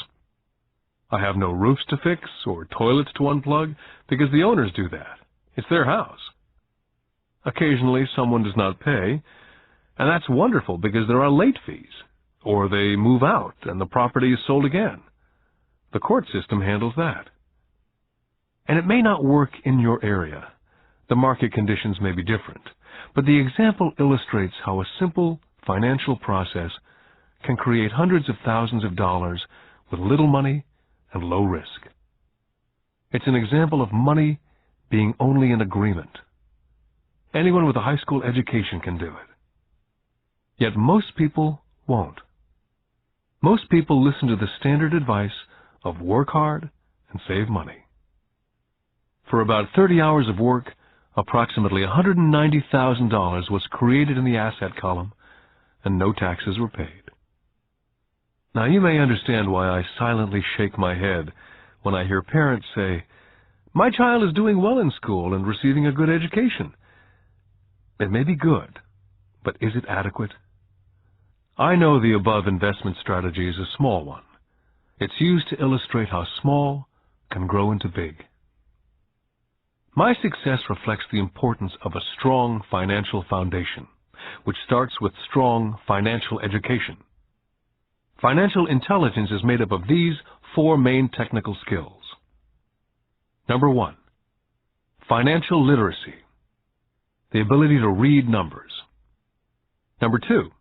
I have no roofs to fix or toilets to unplug because the owners do that. It's their house. Occasionally someone does not pay, and that's wonderful because there are late fees, or they move out and the property is sold again. The court system handles that. And it may not work in your area. The market conditions may be different, but the example illustrates how a simple financial process can create hundreds of thousands of dollars with little money and low risk. It's an example of money being only an agreement. Anyone with a high school education can do it. Yet most people won't. Most people listen to the standard advice of work hard and save money. For about 30 hours of work, approximately $190,000 was created in the asset column, and no taxes were paid. Now you may understand why I silently shake my head when I hear parents say, "My child is doing well in school and receiving a good education." It may be good, but is it adequate? I know the above investment strategy is a small one. It's used to illustrate how small can grow into big. My success reflects the importance of a strong financial foundation, which starts with strong financial education. Financial intelligence is made up of these 4 main technical skills. Number 1, financial literacy, the ability to read numbers. Number 2,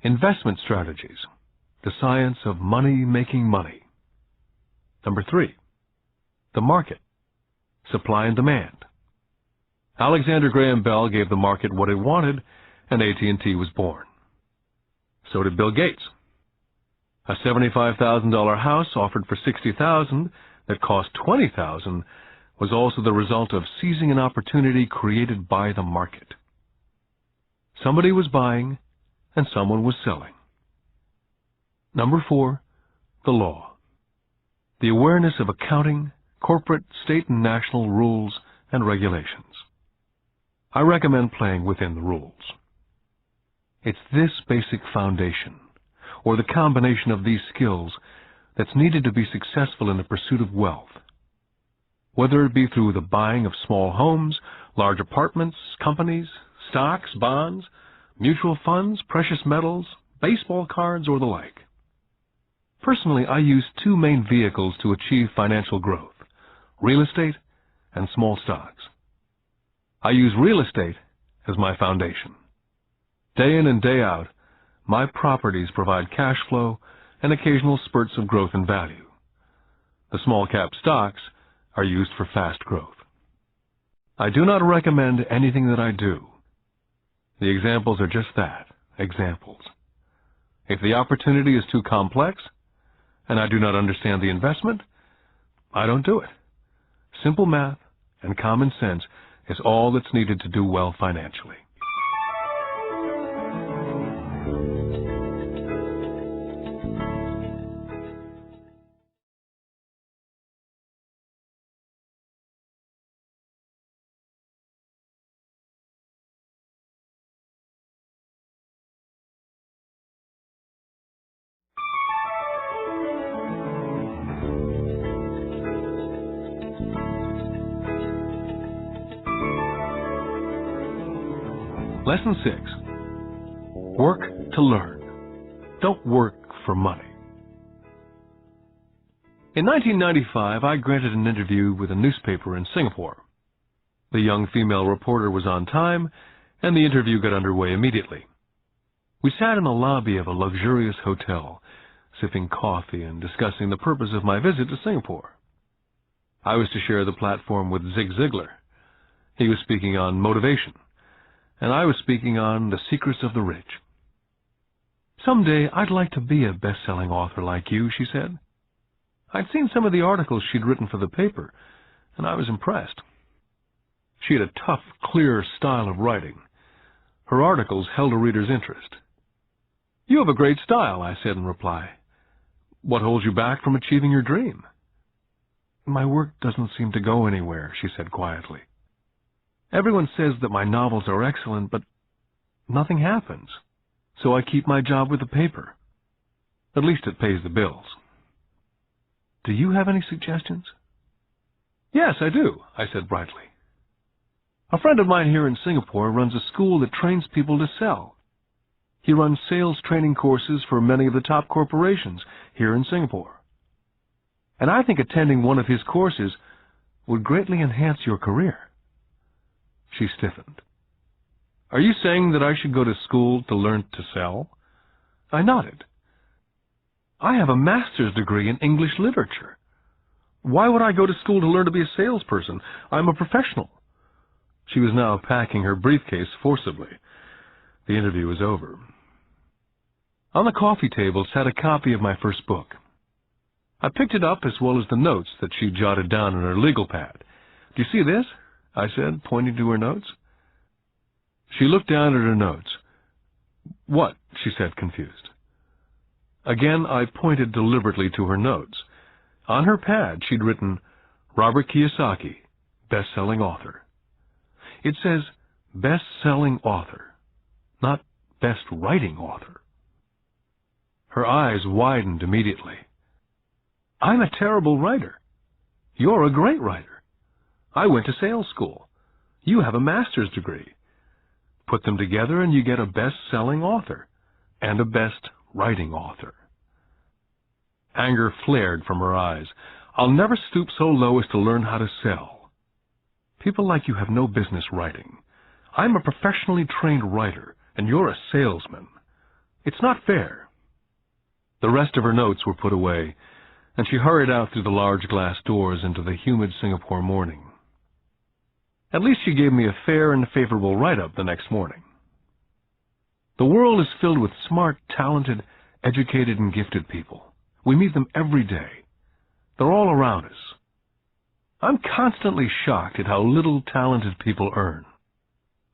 investment strategies, the science of making money. Number 3, the market, supply and demand. Alexander Graham Bell gave the market what it wanted, and AT&T was born. So did Bill Gates. A $75,000 house offered for $60,000 that cost $20,000 was also the result of seizing an opportunity created by the market. Somebody was buying and someone was selling. Number 4, the law. The awareness of accounting, corporate, state, and national rules and regulations. I recommend playing within the rules. It's this basic foundation, or the combination of these skills, that's needed to be successful in the pursuit of wealth. Whether it be through the buying of small homes, large apartments, companies, stocks, bonds, mutual funds, precious metals, baseball cards, or the like. Personally, I use 2 main vehicles to achieve financial growth: real estate and small stocks. I use real estate as my foundation. Day in and day out, my properties provide cash flow and occasional spurts of growth in value. The small cap stocks are used for fast growth. I do not recommend anything that I do, The examples are just that, examples. If the opportunity is too complex, and I do not understand the investment, I don't do it. Simple math and common sense is all that's needed to do well financially. Lesson 6. Work to learn. Don't work for money. In 1995, I granted an interview with a newspaper in Singapore. The young female reporter was on time, and the interview got underway immediately. We sat in the lobby of a luxurious hotel, sipping coffee and discussing the purpose of my visit to Singapore. I was to share the platform with Zig Ziglar. He was speaking on motivation, and I was speaking on the secrets of the rich. "Someday I'd like to be a best-selling author like you," she said. I'd seen some of the articles she'd written for the paper, and I was impressed. She had a tough, clear style of writing. Her articles held a reader's interest. "You have a great style," I said in reply. "What holds you back from achieving your dream?" "My work doesn't seem to go anywhere," she said quietly. "Everyone says that my novels are excellent, but nothing happens. So I keep my job with the paper. At least it pays the bills." "Do you have any suggestions?" "Yes, I do," I said brightly. "A friend of mine here in Singapore runs a school that trains people to sell. He runs sales training courses for many of the top corporations here in Singapore. And I think attending one of his courses would greatly enhance your career." She stiffened. "Are you saying that I should go to school to learn to sell?" I nodded. "I have a master's degree in English literature. Why would I go to school to learn to be a salesperson? I'm a professional." She was now packing her briefcase forcibly. The interview was over. On the coffee table sat a copy of my first book. I picked it up as well as the notes that she jotted down on her legal pad. "Do you see this?" I said, pointing to her notes. She looked down at her notes. "What?" she said, confused. Again, I pointed deliberately to her notes. On her pad, she'd written, "Robert Kiyosaki, best-selling author." It says, best-selling author, not best-writing author. Her eyes widened immediately. "I'm a terrible writer. You're a great writer. I went to sales school. You have a master's degree. Put them together and you get a best-selling author and a best-writing author." Anger flared from her eyes. "I'll never stoop so low as to learn how to sell. People like you have no business writing. I'm a professionally trained writer, and you're a salesman. It's not fair." The rest of her notes were put away, and she hurried out through the large glass doors into the humid Singapore morning. At least she gave me a fair and favorable write-up the next morning. The world is filled with smart, talented, educated, and gifted people. We meet them every day. They're all around us. I'm constantly shocked at how little talented people earn.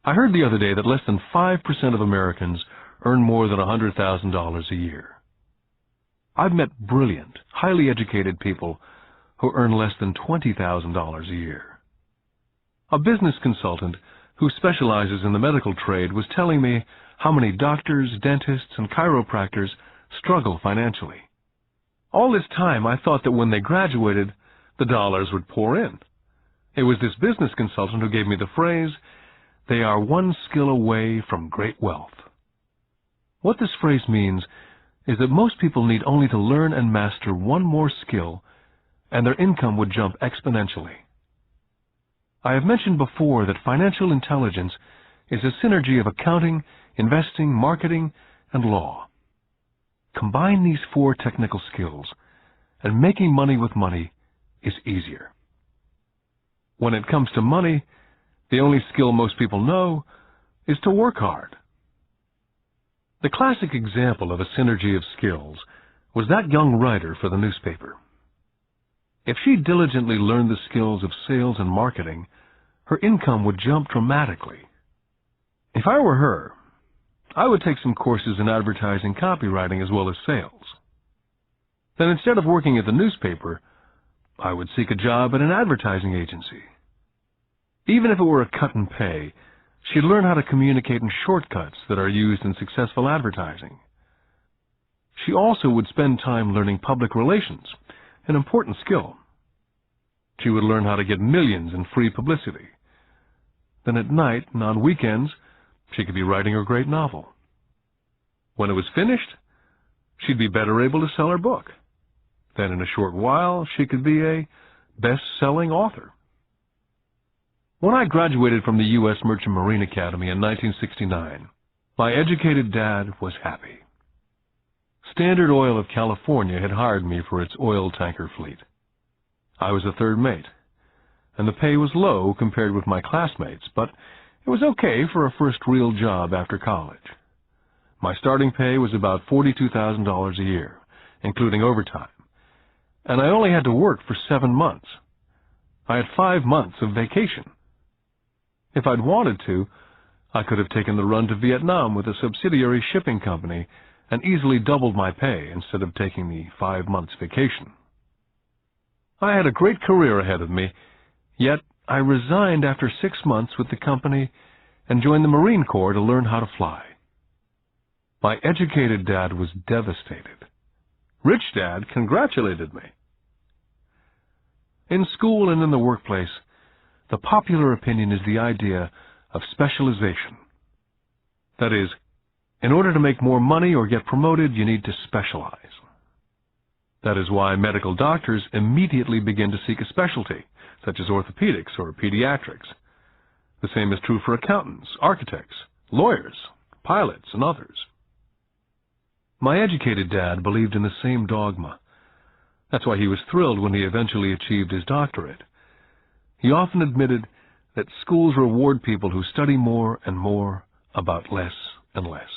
I heard the other day that less than 5% of Americans earn more than $100,000 a year. I've met brilliant, highly educated people who earn less than $20,000 a year. A business consultant who specializes in the medical trade was telling me how many doctors, dentists, and chiropractors struggle financially. All this time, I thought that when they graduated, the dollars would pour in. It was this business consultant who gave me the phrase, "They are one skill away from great wealth." What this phrase means is that most people need only to learn and master one more skill, and their income would jump exponentially. I have mentioned before that financial intelligence is a synergy of accounting, investing, marketing, and law. Combine these 4 technical skills, and making money with money is easier. When it comes to money, the only skill most people know is to work hard. The classic example of a synergy of skills was that young writer for the newspaper. If she diligently learned the skills of sales and marketing, her income would jump dramatically. If I were her, I would take some courses in advertising copywriting as well as sales. Then instead of working at the newspaper, I would seek a job at an advertising agency. Even if it were a cut in pay, she'd learn how to communicate in shortcuts that are used in successful advertising. She also would spend time learning public relations, an important skill. She would learn how to get millions in free publicity. Then at night and on weekends, she could be writing her great novel. When it was finished, she'd be better able to sell her book. Then in a short while, she could be a best-selling author. When I graduated from the U.S. Merchant Marine Academy in 1969, my educated dad was happy. Standard Oil of California had hired me for its oil tanker fleet. I was a third mate, and the pay was low compared with my classmates, but it was okay for a first real job after college. My starting pay was about $42,000 a year, including overtime, and I only had to work for 7 months. I had 5 months of vacation. If I'd wanted to, I could have taken the run to Vietnam with a subsidiary shipping company and easily doubled my pay instead of taking the 5 months vacation. I had a great career ahead of me, yet I resigned after 6 months with the company and joined the Marine Corps to learn how to fly. My educated dad was devastated. Rich Dad congratulated me. In school and in the workplace, the popular opinion is the idea of specialization. That is, in order to make more money or get promoted, you need to specialize. That is why medical doctors immediately begin to seek a specialty, such as orthopedics or pediatrics. The same is true for accountants, architects, lawyers, pilots, and others. My educated dad believed in the same dogma. That's why he was thrilled when he eventually achieved his doctorate. He often admitted that schools reward people who study more and more about less and less.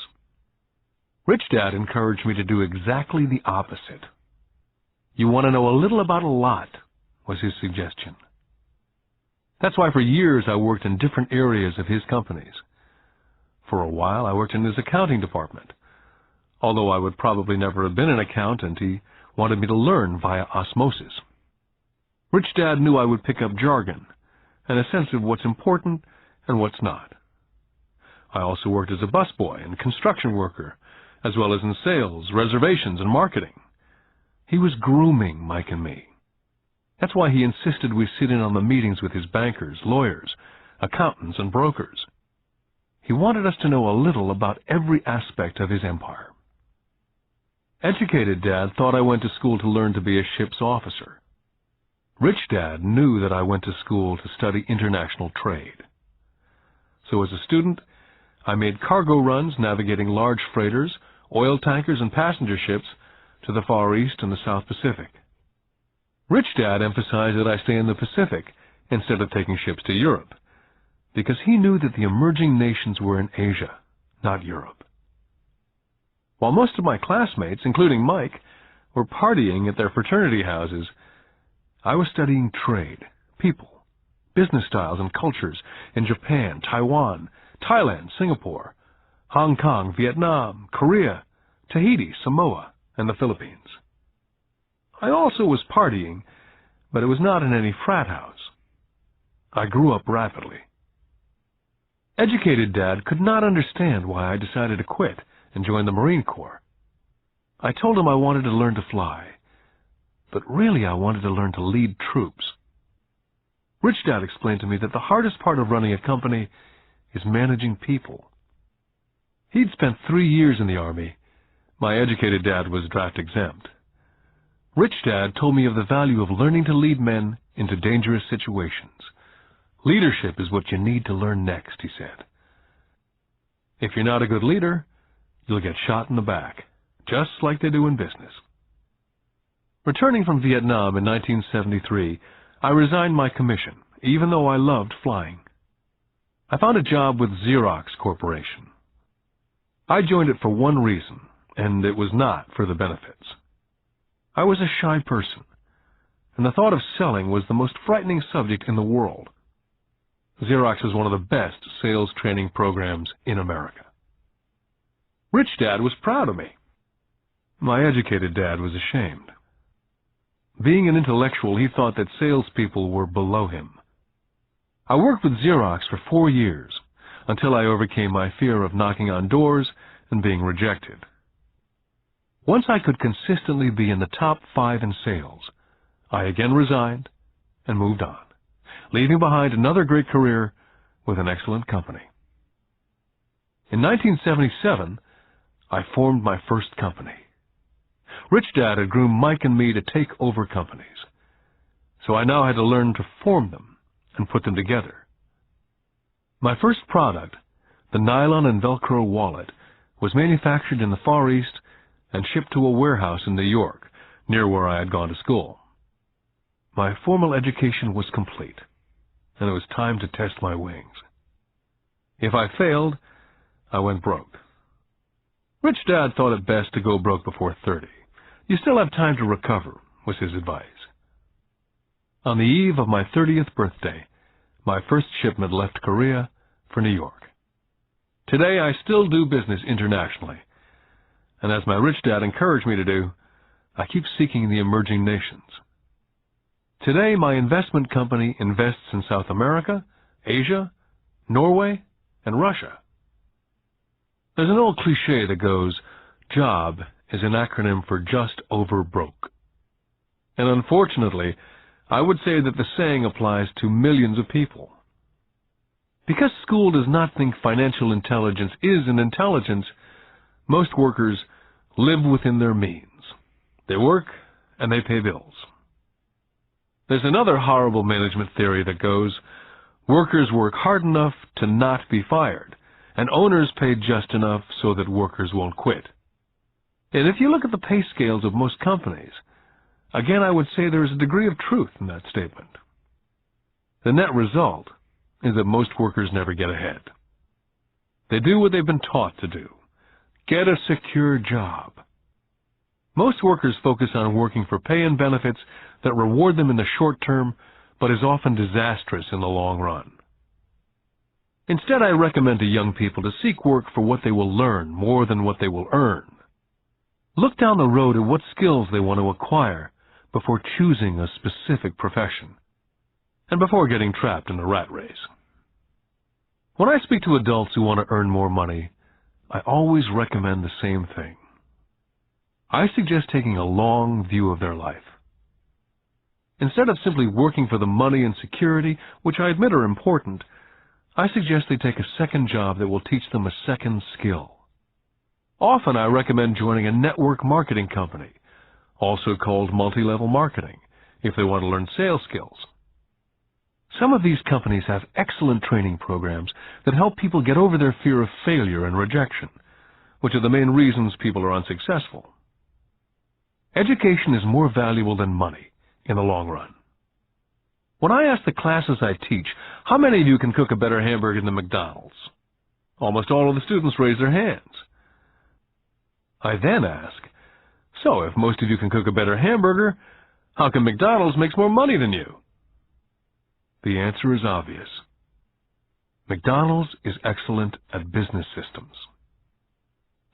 Rich Dad encouraged me to do exactly the opposite. You want to know a little about a lot, was his suggestion. That's why for years I worked in different areas of his companies. For a while I worked in his accounting department. Although I would probably never have been an accountant, he wanted me to learn via osmosis. Rich Dad knew I would pick up jargon and a sense of what's important and what's not. I also worked as a busboy and construction worker, as well as in sales, reservations, and marketing. He was grooming Mike and me. That's why he insisted we sit in on the meetings with his bankers, lawyers, accountants, and brokers. He wanted us to know a little about every aspect of his empire. Educated Dad thought I went to school to learn to be a ship's officer. Rich Dad knew that I went to school to study international trade. So as a student, I made cargo runs navigating large freighters, oil tankers, and passenger ships to the Far East and the South Pacific. Rich Dad emphasized that I stay in the Pacific instead of taking ships to Europe, because he knew that the emerging nations were in Asia, not Europe. While most of my classmates, including Mike, were partying at their fraternity houses, I was studying trade, people, business styles and cultures in Japan, Taiwan, Thailand, Singapore, Hong Kong, Vietnam, Korea, Tahiti, Samoa, and the Philippines. I also was partying, but it was not in any frat house. I grew up rapidly. Educated Dad could not understand why I decided to quit and join the Marine Corps. I told him I wanted to learn to fly, but really I wanted to learn to lead troops. Rich Dad explained to me that the hardest part of running a company is managing people. He'd spent 3 years in the Army. My educated dad was draft exempt. Rich Dad told me of the value of learning to lead men into dangerous situations. Leadership is what you need to learn next, he said. If you're not a good leader, you'll get shot in the back, just like they do in business. Returning from Vietnam in 1973, I resigned my commission, even though I loved flying. I found a job with Xerox Corporation. I joined it for one reason, and it was not for the benefits. I was a shy person, and the thought of selling was the most frightening subject in the world. Xerox was one of the best sales training programs in America. Rich Dad was proud of me. My educated dad was ashamed. Being an intellectual, he thought that salespeople were below him. I worked with Xerox for 4 years, until I overcame my fear of knocking on doors and being rejected. Once I could consistently be in the top 5 in sales, I again resigned and moved on, leaving behind another great career with an excellent company. In 1977, I formed my first company. Rich Dad had groomed Mike and me to take over companies, so I now had to learn to form them and put them together. My first product, the nylon and Velcro wallet, was manufactured in the Far East and shipped to a warehouse in New York, near where I had gone to school. My formal education was complete, and it was time to test my wings. If I failed, I went broke. Rich Dad thought it best to go broke before 30. You still have time to recover, was his advice. On the eve of my 30th birthday, my first shipment left Korea for New York. Today, I still do business internationally, and as my rich dad encouraged me to do, I keep seeking the emerging nations. Today, my investment company invests in South America, Asia, Norway, and Russia. There's an old cliché that goes, JOB is an acronym for just over broke. And unfortunately, I would say that the saying applies to millions of people. Because school does not think financial intelligence is an intelligence, most workers live within their means. They work and they pay bills. There's another horrible management theory that goes, workers work hard enough to not be fired, and owners pay just enough so that workers won't quit. And if you look at the pay scales of most companies, again I would say there is a degree of truth in that statement. The net result is that most workers never get ahead. They do what they've been taught to do. Get a secure job. Most workers focus on working for pay and benefits that reward them in the short term, but is often disastrous in the long run. Instead, I recommend to young people to seek work for what they will learn more than what they will earn. Look down the road at what skills they want to acquire before choosing a specific profession, and before getting trapped in a rat race. When I speak to adults who want to earn more money, I always recommend the same thing. I suggest taking a long view of their life. Instead of simply working for the money and security, which I admit are important, I suggest they take a second job that will teach them a second skill. Often I recommend joining a network marketing company, also called multi-level marketing, if they want to learn sales skills. Some of these companies have excellent training programs that help people get over their fear of failure and rejection, which are the main reasons people are unsuccessful. Education is more valuable than money in the long run. When I ask the classes I teach, how many of you can cook a better hamburger than McDonald's? Almost all of the students raise their hands. I then ask, so if most of you can cook a better hamburger, how come McDonald's makes more money than you? The answer is obvious. McDonald's is excellent at business systems.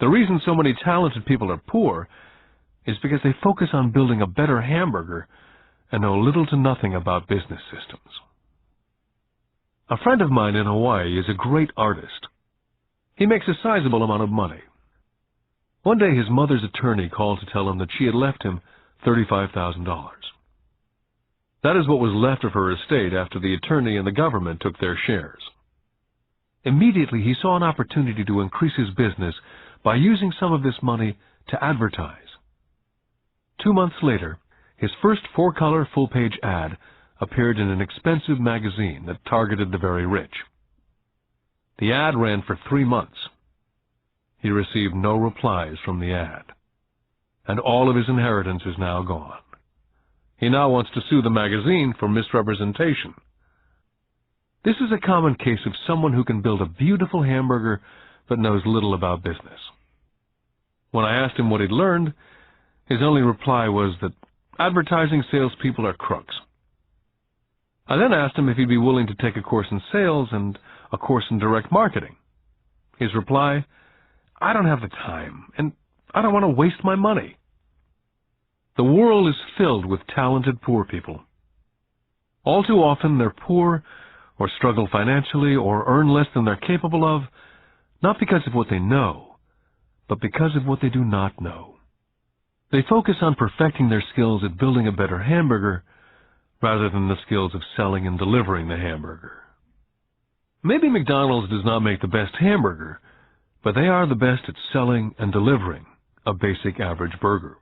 The reason so many talented people are poor is because they focus on building a better hamburger and know little to nothing about business systems. A friend of mine in Hawaii is a great artist. He makes a sizable amount of money. One day his mother's attorney called to tell him that she had left him $35,000. That is what was left of her estate after the attorney and the government took their shares. Immediately he saw an opportunity to increase his business by using some of this money to advertise. 2 months later, his first 4-color full-page ad appeared in an expensive magazine that targeted the very rich. The ad ran for 3 months. He received no replies from the ad, and all of his inheritance is now gone. He now wants to sue the magazine for misrepresentation. This is a common case of someone who can build a beautiful hamburger but knows little about business. When I asked him what he'd learned, his only reply was that advertising salespeople are crooks. I then asked him if he'd be willing to take a course in sales and a course in direct marketing. His reply, "I don't have the time, and I don't want to waste my money." The world is filled with talented poor people. All too often they're poor or struggle financially or earn less than they're capable of, not because of what they know, but because of what they do not know. They focus on perfecting their skills at building a better hamburger rather than the skills of selling and delivering the hamburger. Maybe McDonald's does not make the best hamburger, but they are the best at selling and delivering a basic average burger.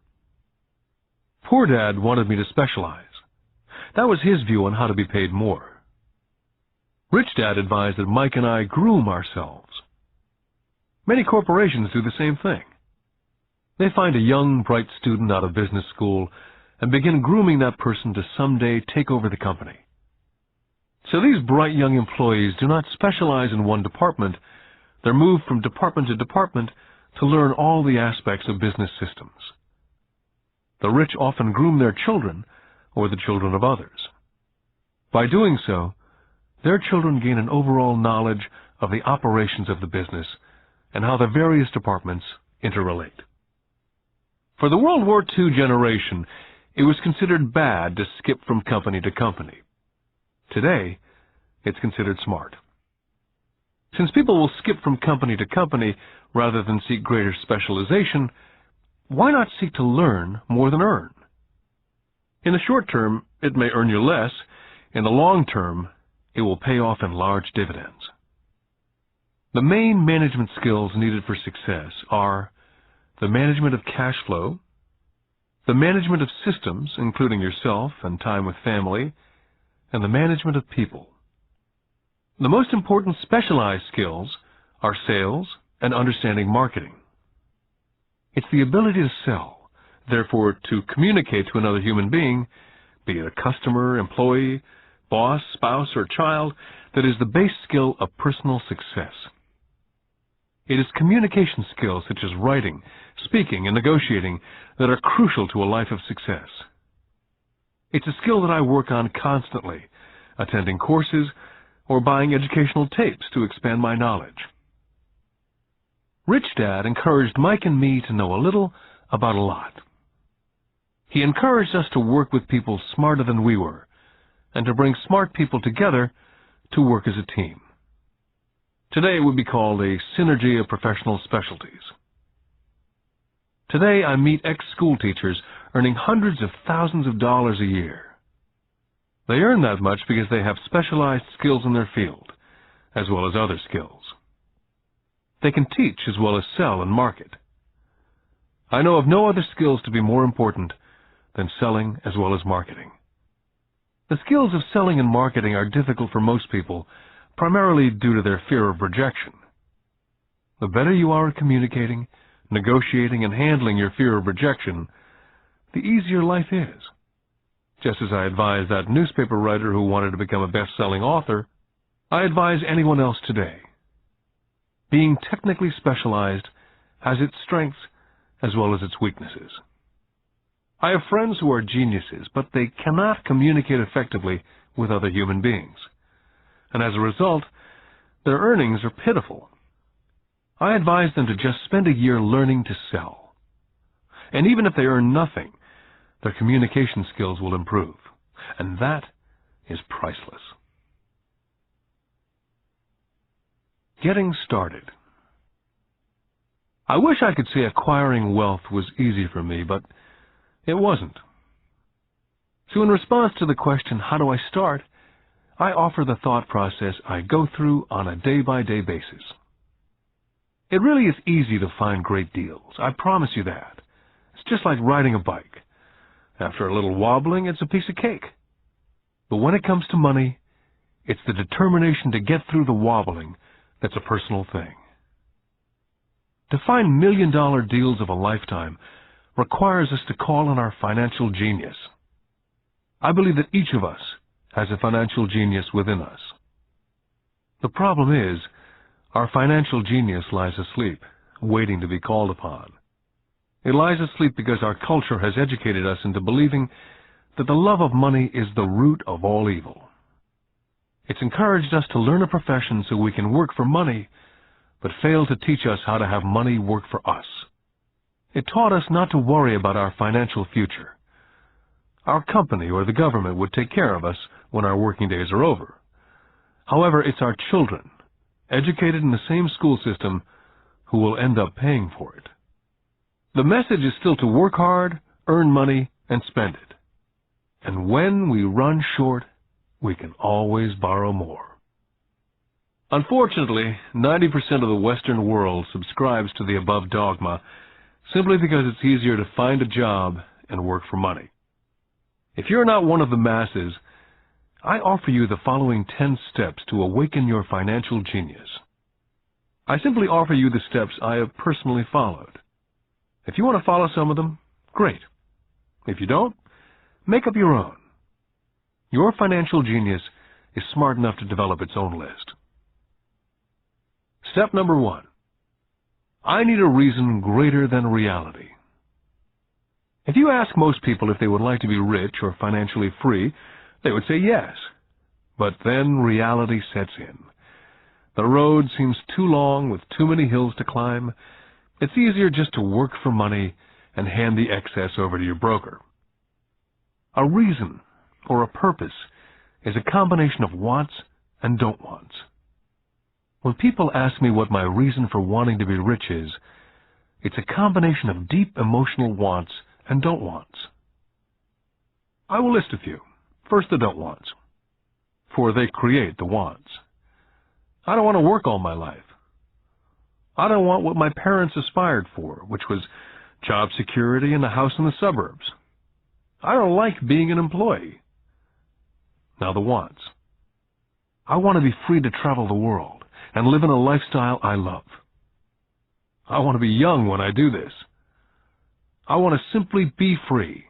Poor Dad wanted me to specialize. That was his view on how to be paid more. Rich Dad advised that Mike and I groom ourselves. Many corporations do the same thing. They find a young, bright student out of business school and begin grooming that person to someday take over the company. So these bright young employees do not specialize in one department. They're moved from department to department to learn all the aspects of business systems. The rich often groom their children or the children of others. By doing so, their children gain an overall knowledge of the operations of the business and how the various departments interrelate. For the World War II generation, it was considered bad to skip from company to company. Today, it's considered smart. Since people will skip from company to company rather than seek greater specialization, why not seek to learn more than earn? In the short term, it may earn you less. In the long term, it will pay off in large dividends. The main management skills needed for success are the management of cash flow, the management of systems, including yourself and time with family, and the management of people. The most important specialized skills are sales and understanding marketing. It's the ability to sell, therefore to communicate to another human being, be it a customer, employee, boss, spouse, or child, that is the base skill of personal success. It is communication skills such as writing, speaking, and negotiating that are crucial to a life of success. It's a skill that I work on constantly, attending courses or buying educational tapes to expand my knowledge. Rich Dad encouraged Mike and me to know a little about a lot. He encouraged us to work with people smarter than we were, and to bring smart people together to work as a team. Today it would be called a synergy of professional specialties. Today I meet ex-school teachers earning hundreds of thousands of dollars a year. They earn that much because they have specialized skills in their field, as well as other skills. They can teach as well as sell and market. I know of no other skills to be more important than selling as well as marketing. The skills of selling and marketing are difficult for most people, primarily due to their fear of rejection. The better you are at communicating, negotiating, and handling your fear of rejection, the easier life is. Just as I advise that newspaper writer who wanted to become a best-selling author, I advise anyone else today. Being technically specialized has its strengths as well as its weaknesses. I have friends who are geniuses, but they cannot communicate effectively with other human beings. And as a result, their earnings are pitiful. I advise them to just spend a year learning to sell. And even if they earn nothing, their communication skills will improve. And that is priceless. Getting started. I wish I could say acquiring wealth was easy for me, but it wasn't. So in response to the question, how do I start, I offer the thought process I go through on a day-by-day basis. It really is easy to find great deals. I promise you that. It's just like riding a bike. After a little wobbling, it's a piece of cake. But when it comes to money, it's the determination to get through the wobbling that's a personal thing. To find million-dollar deals of a lifetime requires us to call on our financial genius. I believe that each of us has a financial genius within us. The problem is, our financial genius lies asleep, waiting to be called upon. It lies asleep because our culture has educated us into believing that the love of money is the root of all evil. It's encouraged us to learn a profession so we can work for money, but failed to teach us how to have money work for us. It taught us not to worry about our financial future. Our company or the government would take care of us when our working days are over. However, it's our children, educated in the same school system, who will end up paying for it. The message is still to work hard, earn money, and spend it. And when we run short, we can always borrow more. Unfortunately, 90% of the Western world subscribes to the above dogma simply because it's easier to find a job and work for money. If you're not one of the masses, I offer you the following 10 steps to awaken your financial genius. I simply offer you the steps I have personally followed. If you want to follow some of them, great. If you don't, make up your own. Your financial genius is smart enough to develop its own list. Step number 1. I need a reason greater than reality. If you ask most people if they would like to be rich or financially free, they would say yes. But then reality sets in. The road seems too long with too many hills to climb. It's easier just to work for money and hand the excess over to your broker. A reason or a purpose is a combination of wants and don't wants. When people ask me what my reason for wanting to be rich is, it's a combination of deep emotional wants and don't wants. I will list a few. First, the don't wants, for they create the wants. I don't want to work all my life. I don't want what my parents aspired for, which was job security and a house in the suburbs. I don't like being an employee. Now the wants. I want to be free to travel the world and live in a lifestyle I love. I want to be young when I do this. I want to simply be free.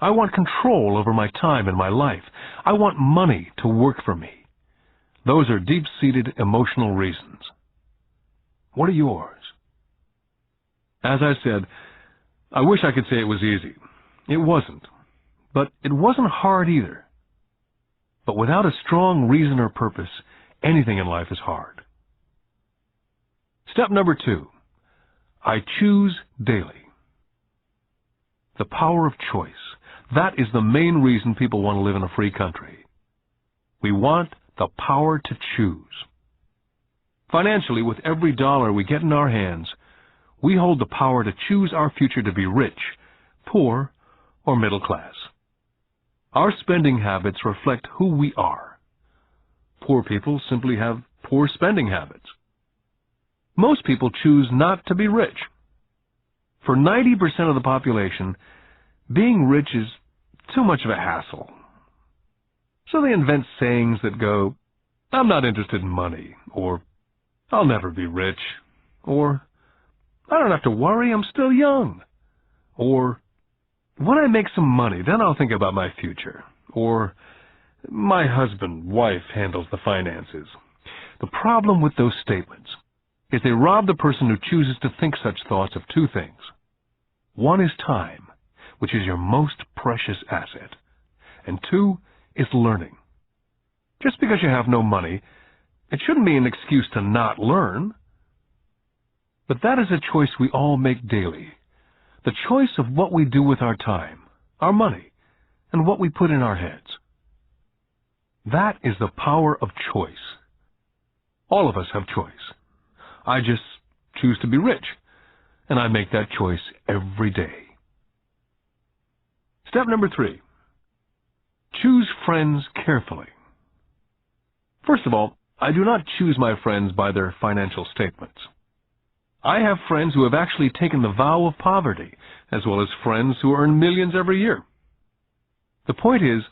I want control over my time and my life. I want money to work for me. Those are deep-seated emotional reasons. What are yours? As I said, I wish I could say it was easy. It wasn't. But it wasn't hard either. But without a strong reason or purpose, anything in life is hard. Step number 2. I choose daily. The power of choice. That is the main reason people want to live in a free country. We want the power to choose. Financially, with every dollar we get in our hands, we hold the power to choose our future to be rich, poor, or middle class. Our spending habits reflect who we are. Poor people simply have poor spending habits. Most people choose not to be rich. For 90% of the population, being rich is too much of a hassle. So they invent sayings that go, "I'm not interested in money," or "I'll never be rich," or "I don't have to worry, I'm still young," or "When I make some money, then I'll think about my future," or "My wife handles the finances." The problem with those statements is they rob the person who chooses to think such thoughts of two things. One is time, which is your most precious asset, and 2 is learning. Just because you have no money, it shouldn't be an excuse to not learn. But that is a choice we all make daily. The choice of what we do with our time, our money, and what we put in our heads. That is the power of choice. All of us have choice. I just choose to be rich, and I make that choice every day. Step number 3. Choose friends carefully. First of all, I do not choose my friends by their financial statements. I have friends who have actually taken the vow of poverty, as well as friends who earn millions every year. The point is,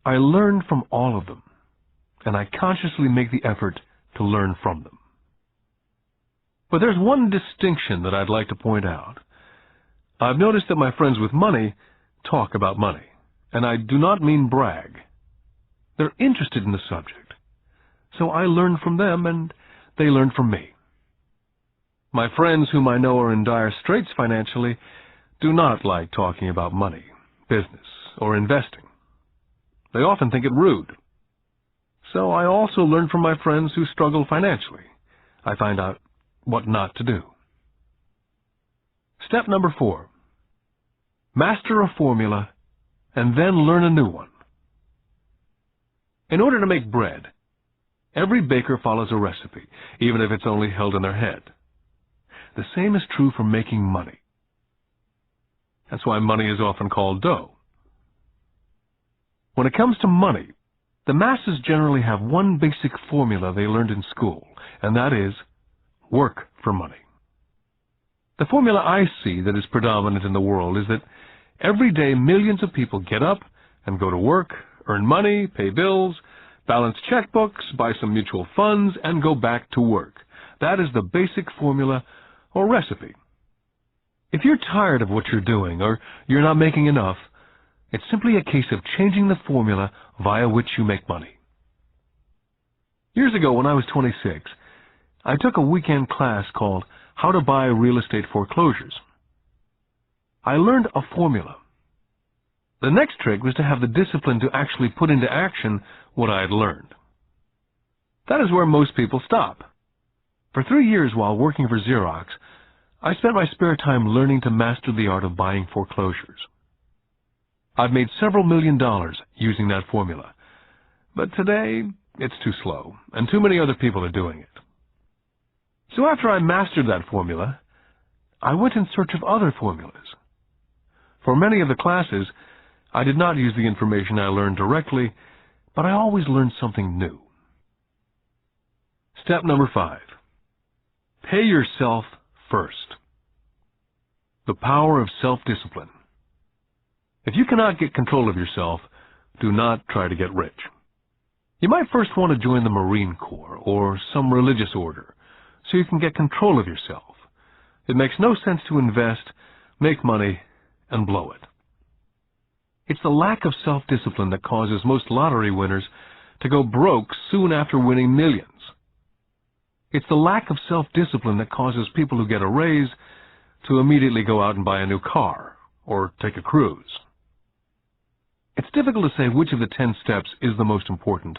I learn from all of them, and I consciously make the effort to learn from them. But there's one distinction that I'd like to point out. I've noticed that my friends with money talk about money, and I do not mean brag. They're interested in the subject. so I learned from them and they learned from me. My friends whom I know are in dire straits financially do not like talking about money, business, or investing. They often think it rude. So I also learn from my friends who struggle financially. I find out what not to do. Step number 4. Master a formula and then learn a new one. In order to make bread, every baker follows a recipe, even if it's only held in their head. The same is true for making money. That's why money is often called dough. When it comes to money, the masses generally have one basic formula they learned in school, and that is work for money. The formula I see that is predominant in the world is that every day millions of people get up and go to work, earn money, pay bills, balance checkbooks, buy some mutual funds, and go back to work. That is the basic formula or recipe. If you're tired of what you're doing or you're not making enough, it's simply a case of changing the formula via which you make money. Years ago, when I was 26, I took a weekend class called How to Buy Real Estate Foreclosures. I learned a formula. The next trick was to have the discipline to actually put into action what I had learned. That is where most people stop. For 3 years while working for Xerox, I spent my spare time learning to master the art of buying foreclosures. I've made several $1 million using that formula, but today it's too slow, and too many other people are doing it. So after I mastered that formula, I went in search of other formulas. For many of the classes, I did not use the information I learned directly, but I always learned something new. Step number 5. Pay yourself first. The power of self-discipline. If you cannot get control of yourself, do not try to get rich. You might first want to join the Marine Corps or some religious order, so you can get control of yourself. It makes no sense to invest, make money, and blow it. It's the lack of self-discipline that causes most lottery winners to go broke soon after winning millions. It's the lack of self-discipline that causes people who get a raise to immediately go out and buy a new car or take a cruise. It's difficult to say which of the 10 steps is the most important,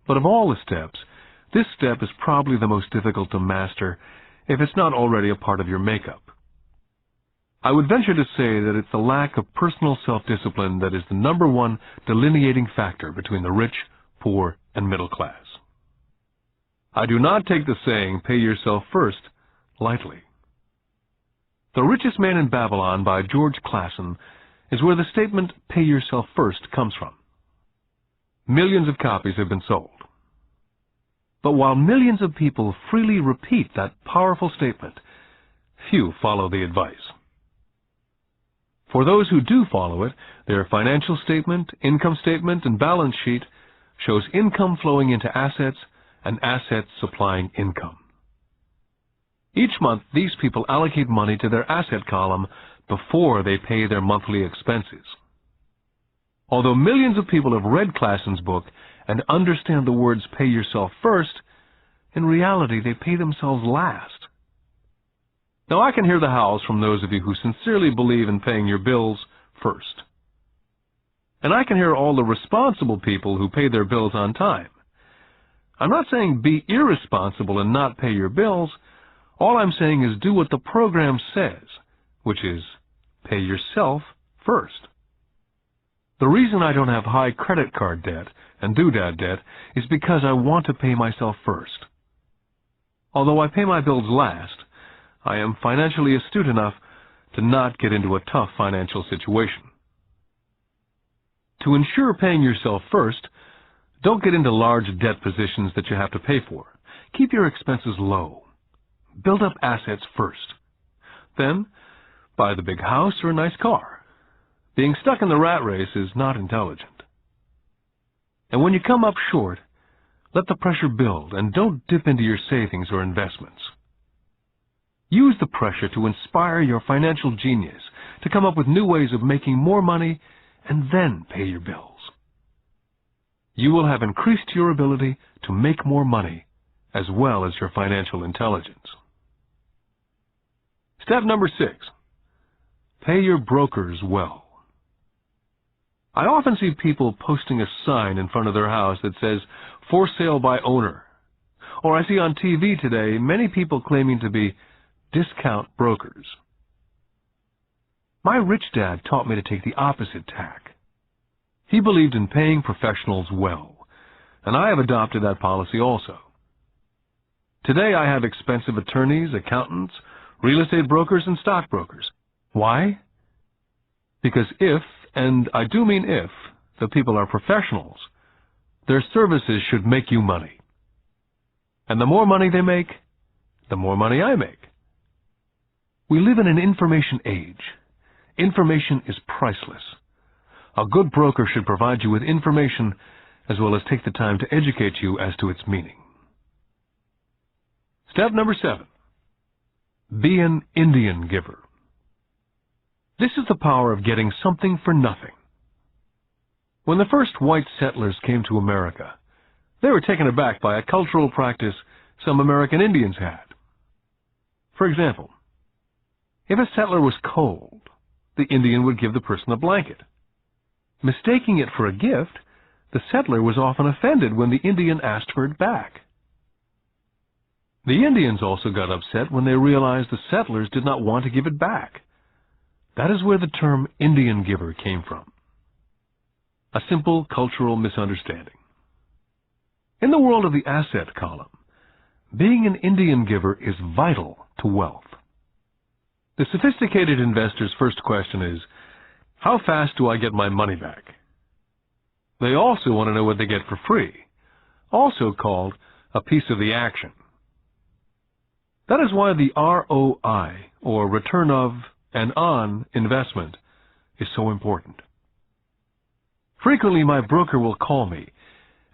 but of all the steps, this step is probably the most difficult to master if it's not already a part of your makeup. I would venture to say that it's the lack of personal self-discipline that is the #1 delineating factor between the rich, poor, and middle class. I do not take the saying, pay yourself first, lightly. The Richest Man in Babylon by George Clason is where the statement, pay yourself first, comes from. Millions of copies have been sold. But while millions of people freely repeat that powerful statement, few follow the advice. For those who do follow it, their financial statement, income statement, and balance sheet shows income flowing into assets and assets supplying income. Each month, these people allocate money to their asset column before they pay their monthly expenses. Although millions of people have read Clason's book and understand the words pay yourself first, in reality they pay themselves last. Now I can hear the howls from those of you who sincerely believe in paying your bills first. And I can hear all the responsible people who pay their bills on time. I'm not saying be irresponsible and not pay your bills. All I'm saying is do what the program says, which is pay yourself first. The reason I don't have high credit card debt and doodad debt is because I want to pay myself first. Although I pay my bills last, I am financially astute enough to not get into a tough financial situation. To ensure paying yourself first, don't get into large debt positions that you have to pay for. Keep your expenses low. Build up assets first. Then, buy the big house or a nice car. Being stuck in the rat race is not intelligent. And when you come up short, let the pressure build and don't dip into your savings or investments. Use the pressure to inspire your financial genius to come up with new ways of making more money and then pay your bills. you will have increased your ability to make more money as well as your financial intelligence. Step number 6. Pay your brokers well. I often see people posting a sign in front of their house that says, "For sale by owner." Or I see on TV today many people claiming to be discount brokers. My rich dad taught me to take the opposite tack. He believed in paying professionals well, and I have adopted that policy also. Today I have expensive attorneys, accountants, real estate brokers, and stockbrokers. Why? Because if, and I do mean if, the people are professionals, their services should make you money. And the more money they make, the more money I make. We live in an information age. Information is priceless. A good broker should provide you with information as well as take the time to educate you as to its meaning. Step number 7. Be an Indian giver. This is the power of getting something for nothing. When the first white settlers came to America, they were taken aback by a cultural practice some American Indians had. For example, if a settler was cold, the Indian would give the person a blanket. Mistaking it for a gift, the settler was often offended when the Indian asked for it back. The Indians also got upset when they realized the settlers did not want to give it back. That is where the term Indian giver came from. A simple cultural misunderstanding. In the world of the asset column, being an Indian giver is vital to wealth. The sophisticated investor's first question is, how fast do I get my money back? They also want to know what they get for free, also called a piece of the action. That is why the ROI, or return of and on investment, is so important. Frequently, my broker will call me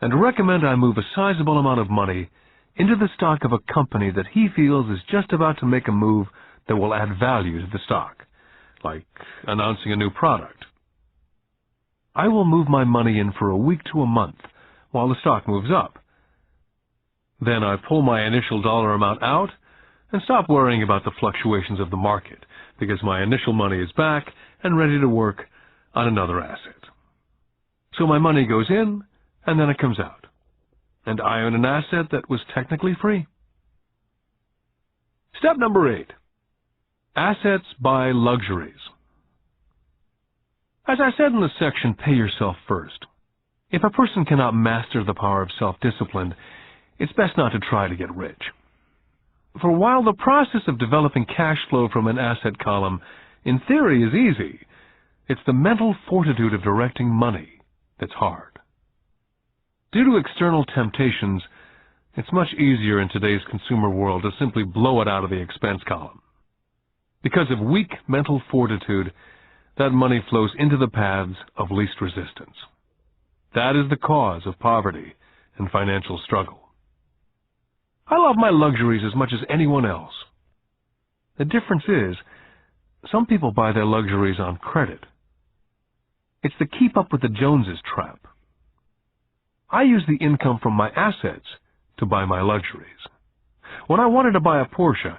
and recommend I move a sizable amount of money into the stock of a company that he feels is just about to make a move that will add value to the stock, like announcing a new product. I will move my money in for a week to a month while the stock moves up. Then I pull my initial dollar amount out and stop worrying about the fluctuations of the market because my initial money is back and ready to work on another asset. So my money goes in and then it comes out, and I own an asset that was technically free. Step number 8. Assets buy luxuries. As I said in the section, pay yourself first. If a person cannot master the power of self-discipline, it's best not to try to get rich. For while the process of developing cash flow from an asset column in theory is easy, it's the mental fortitude of directing money that's hard. Due to external temptations, it's much easier in today's consumer world to simply blow it out of the expense column. Because of weak mental fortitude, that money flows into the paths of least resistance. That is the cause of poverty and financial struggle. I love my luxuries as much as anyone else. The difference is, some people buy their luxuries on credit. It's the keep up with the Joneses trap. I use the income from my assets to buy my luxuries. When I wanted to buy a Porsche,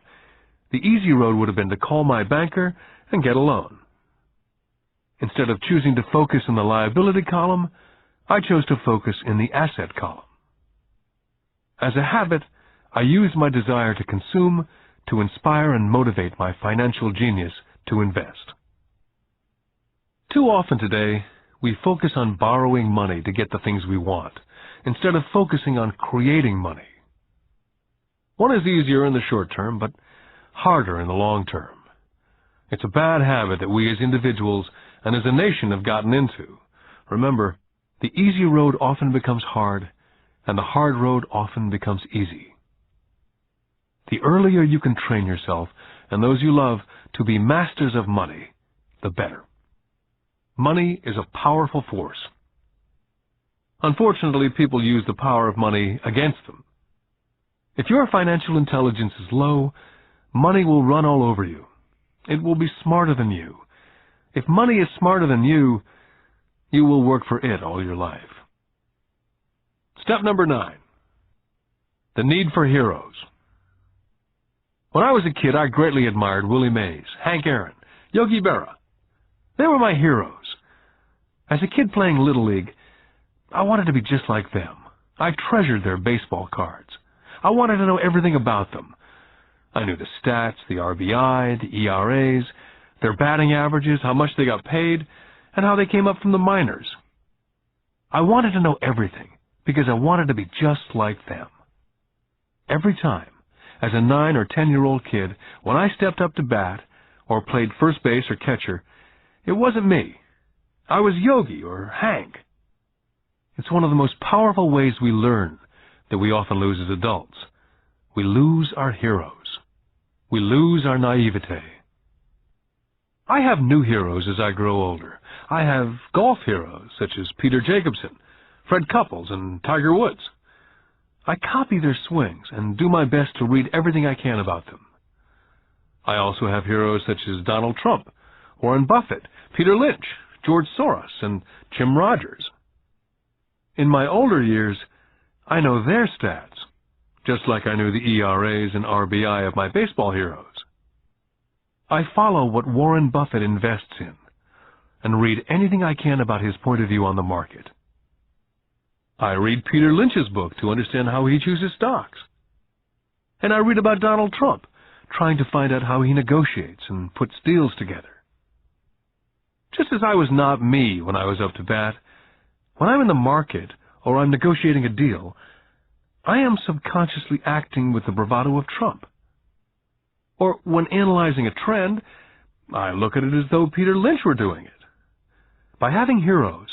the easy road would have been to call my banker and get a loan. Instead of choosing to focus in the liability column, I chose to focus in the asset column. As a habit, I use my desire to consume to inspire and motivate my financial genius to invest. Too often today, we focus on borrowing money to get the things we want, instead of focusing on creating money. One is easier in the short term, but harder in the long term. It's a bad habit that we as individuals and as a nation have gotten into. Remember, the easy road often becomes hard, and the hard road often becomes easy. The earlier you can train yourself and those you love to be masters of money, the better. Money is a powerful force. Unfortunately, people use the power of money against them. If your financial intelligence is low, money will run all over you. It will be smarter than you. If money is smarter than you, you will work for it all your life. Step number 9. The need for heroes. When I was a kid, I greatly admired Willie Mays, Hank Aaron, Yogi Berra. They were my heroes. As a kid playing Little League, I wanted to be just like them. I treasured their baseball cards. I wanted to know everything about them. I knew the stats, the RBI, the ERAs, their batting averages, how much they got paid, and how they came up from the minors. I wanted to know everything because I wanted to be just like them. Every time, as a 9 or 10-year-old kid, when I stepped up to bat or played first base or catcher, it wasn't me. I was Yogi or Hank. It's one of the most powerful ways we learn that we often lose as adults. We lose our heroes. We lose our naivete. I have new heroes as I grow older. I have golf heroes such as Peter Jacobsen, Fred Couples, and Tiger Woods. I copy their swings and do my best to read everything I can about them. I also have heroes such as Donald Trump, Warren Buffett, Peter Lynch, George Soros, and Jim Rogers. In my older years, I know their stats, just like I knew the ERAs and RBI of my baseball heroes. I follow what Warren Buffett invests in and read anything I can about his point of view on the market. I read Peter Lynch's book to understand how he chooses stocks. And I read about Donald Trump, trying to find out how he negotiates and puts deals together. Just as I was not me when I was up to bat, when I'm in the market or I'm negotiating a deal, I am subconsciously acting with the bravado of Trump. Or when analyzing a trend, I look at it as though Peter Lynch were doing it. By having heroes,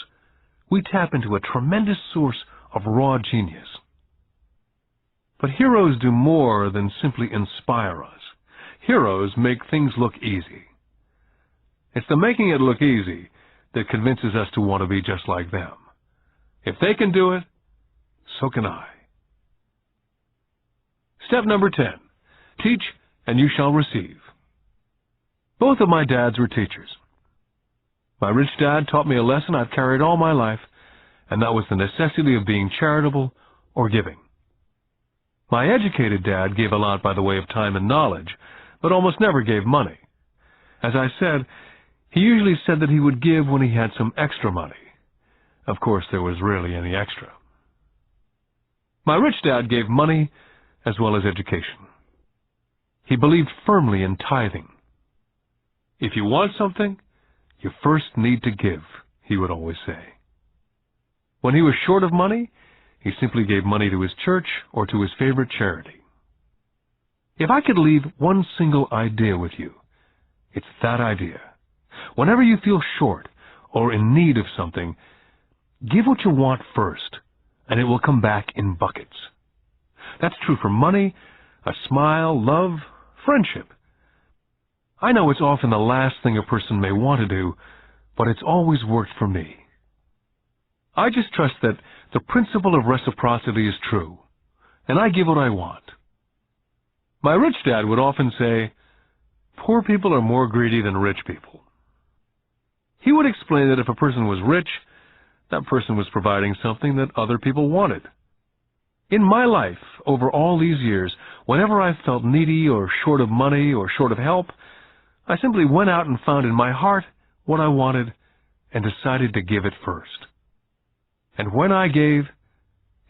we tap into a tremendous source of raw genius. But heroes do more than simply inspire us. Heroes make things look easy. It's the making it look easy that convinces us to want to be just like them. If they can do it, so can I. Step number 10. Teach and you shall receive. Both of my dads were teachers. My rich dad taught me a lesson I've carried all my life, and that was the necessity of being charitable or giving. My educated dad gave a lot by the way of time and knowledge, but almost never gave money. As I said, he usually said that he would give when he had some extra money. Of course, there was rarely any extra. My rich dad gave money as well as education. He believed firmly in tithing. If you want something, you first need to give, he would always say. When he was short of money, he simply gave money to his church or to his favorite charity. If I could leave one single idea with you, it's that idea. Whenever you feel short or in need of something, give what you want first, and it will come back in buckets. That's true for money, a smile, love, friendship. I know it's often the last thing a person may want to do, but it's always worked for me. I just trust that the principle of reciprocity is true, and I give what I want. My rich dad would often say, poor people are more greedy than rich people. He would explain that if a person was rich, that person was providing something that other people wanted. In my life, over all these years, whenever I felt needy or short of money or short of help, I simply went out and found in my heart what I wanted and decided to give it first. And when I gave,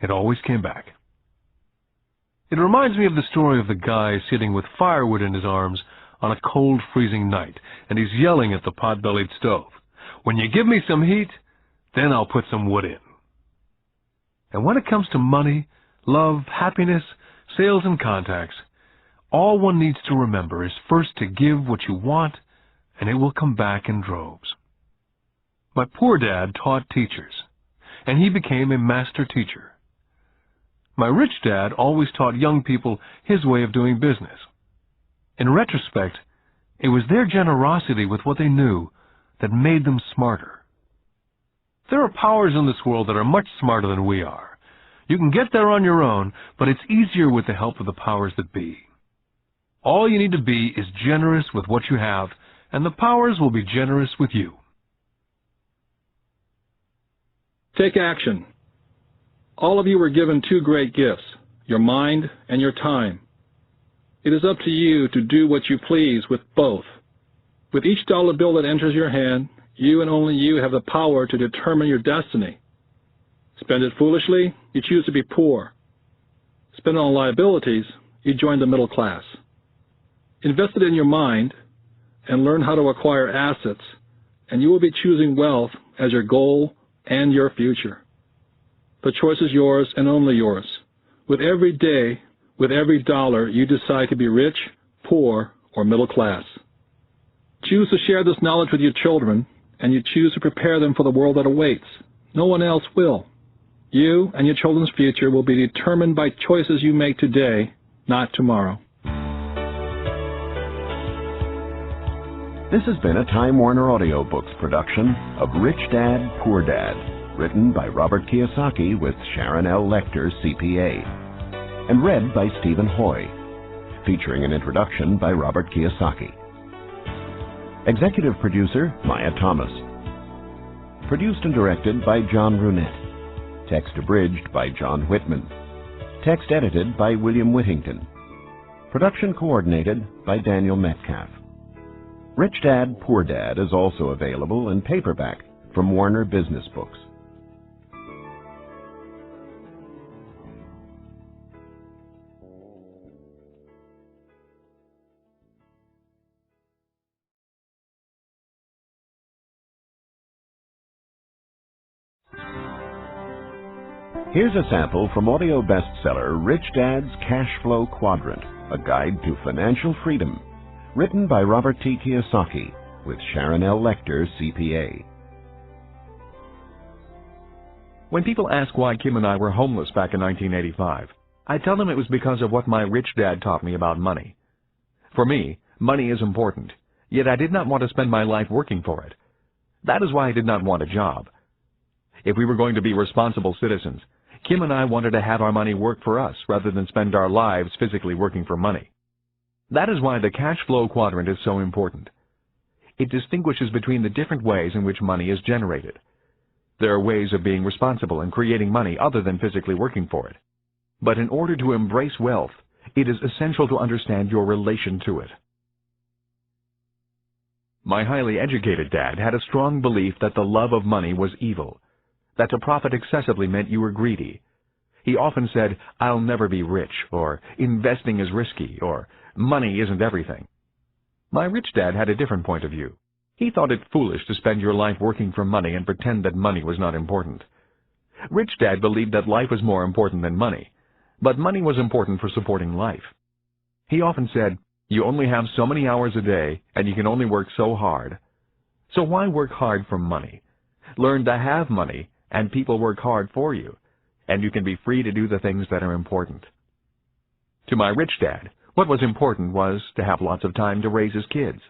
it always came back. It reminds me of the story of the guy sitting with firewood in his arms on a cold, freezing night, and he's yelling at the pot-bellied stove, "When you give me some heat, then I'll put some wood in." And when it comes to money, love, happiness, sales, and contacts, all one needs to remember is first to give what you want, and it will come back in droves. My poor dad taught teachers, and he became a master teacher. My rich dad always taught young people his way of doing business. In retrospect, it was their generosity with what they knew that made them smarter. There are powers in this world that are much smarter than we are. You can get there on your own, but it's easier with the help of the powers that be. All you need to be is generous with what you have, and the powers will be generous with you. Take action. All of you were given two great gifts, your mind and your time. It is up to you to do what you please with both. With each dollar bill that enters your hand, you and only you have the power to determine your destiny. Spend it foolishly, you choose to be poor. Spend it on liabilities, you join the middle class. Invest it in your mind and learn how to acquire assets, and you will be choosing wealth as your goal and your future. The choice is yours and only yours. With every day, with every dollar, you decide to be rich, poor, or middle class. Choose to share this knowledge with your children, and you choose to prepare them for the world that awaits. No one else will. You and your children's future will be determined by choices you make today, not tomorrow. This has been a Time Warner Audiobooks production of Rich Dad, Poor Dad, written by Robert Kiyosaki with Sharon L. Lechter, CPA, and read by Stephen Hoy, featuring an introduction by Robert Kiyosaki. Executive producer, Maya Thomas. Produced and directed by John Brunette. Text abridged by John Whitman. Text edited by William Whittington. Production coordinated by Daniel Metcalf. Rich Dad, Poor Dad is also available in paperback from Warner Business Books. Here's a sample from audio bestseller Rich Dad's Cash Flow Quadrant, a guide to financial freedom, written by Robert T. Kiyosaki with Sharon L. Lechter, CPA. When people ask why Kim and I were homeless back in 1985, I tell them it was because of what my rich dad taught me about money. For me, money is important, yet I did not want to spend my life working for it. That is why I did not want a job. If we were going to be responsible citizens, Kim and I wanted to have our money work for us rather than spend our lives physically working for money. That is why the cash flow quadrant is so important. It distinguishes between the different ways in which money is generated. There are ways of being responsible and creating money other than physically working for it. But in order to embrace wealth, it is essential to understand your relation to it. My highly educated dad had a strong belief that the love of money was evil, that to profit excessively meant you were greedy. He often said, "I'll never be rich," or "investing is risky," or "money isn't everything." My rich dad had a different point of view. He thought it foolish to spend your life working for money and pretend that money was not important. Rich Dad believed that life was more important than money, but money was important for supporting life. He often said, "You only have so many hours a day, and you can only work so hard. So why work hard for money? Learn to have money, and people work hard for you, and you can be free to do the things that are important." To my rich dad, what was important was to have lots of time to raise his kids,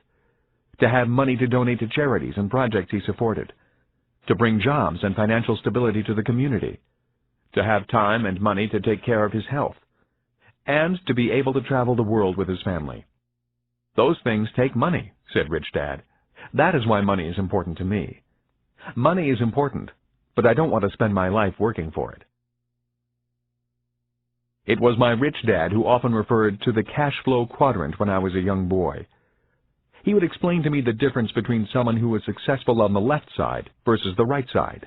to have money to donate to charities and projects he supported, to bring jobs and financial stability to the community, to have time and money to take care of his health, and to be able to travel the world with his family. "Those things take money," said Rich Dad. "That is why money is important to me. Money is important, but I don't want to spend my life working for it." It was my rich dad who often referred to the cash flow quadrant when I was a young boy. He would explain to me the difference between someone who was successful on the left side versus the right side.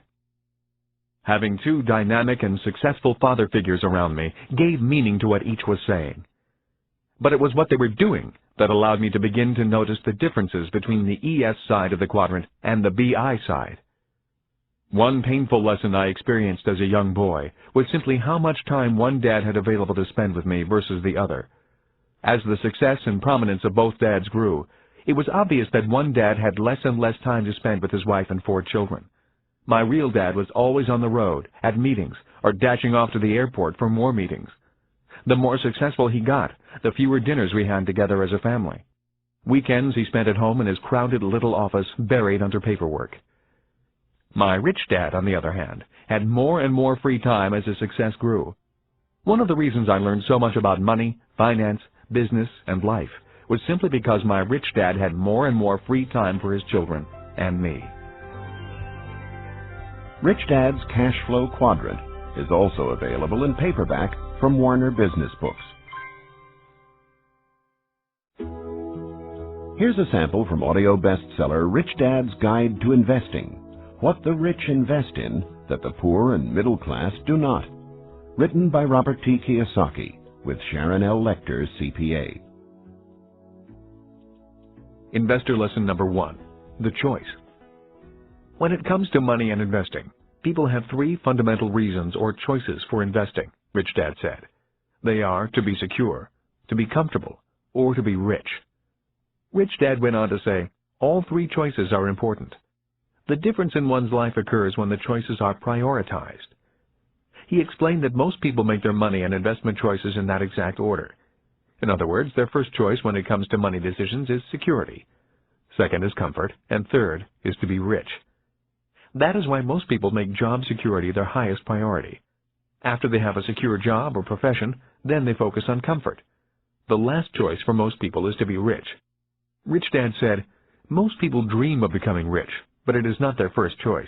Having two dynamic and successful father figures around me gave meaning to what each was saying. But it was what they were doing that allowed me to begin to notice the differences between the ES side of the quadrant and the BI side. One painful lesson I experienced as a young boy was simply how much time one dad had available to spend with me versus the other. As the success and prominence of both dads grew, it was obvious that one dad had less and less time to spend with his wife and 4 children. My real dad was always on the road, at meetings, or dashing off to the airport for more meetings. The more successful he got, the fewer dinners we had together as a family. Weekends he spent at home in his crowded little office buried under paperwork. My rich dad, on the other hand, had more and more free time as his success grew. One of the reasons I learned so much about money, finance, business, and life was simply because my rich dad had more and more free time for his children and me. Rich Dad's Cash Flow Quadrant is also available in paperback from Warner Business Books. Here's a sample from audio bestseller Rich Dad's Guide to Investing: What the Rich Invest in that the Poor and Middle Class Do Not. Written by Robert T. Kiyosaki with Sharon L. Lechter, CPA. Investor lesson number 1: the choice. When it comes to money and investing, people have 3 fundamental reasons or choices for investing, Rich Dad said. They are to be secure, to be comfortable, or to be rich. Rich Dad went on to say, all 3 choices are important. The difference in one's life occurs when the choices are prioritized. He explained that most people make their money and investment choices in that exact order. In other words, their first choice when it comes to money decisions is security. Second is comfort, and third is to be rich. That is why most people make job security their highest priority. After they have a secure job or profession, then they focus on comfort. The last choice for most people is to be rich. Rich Dad said, most people dream of becoming rich, but it is not their first choice.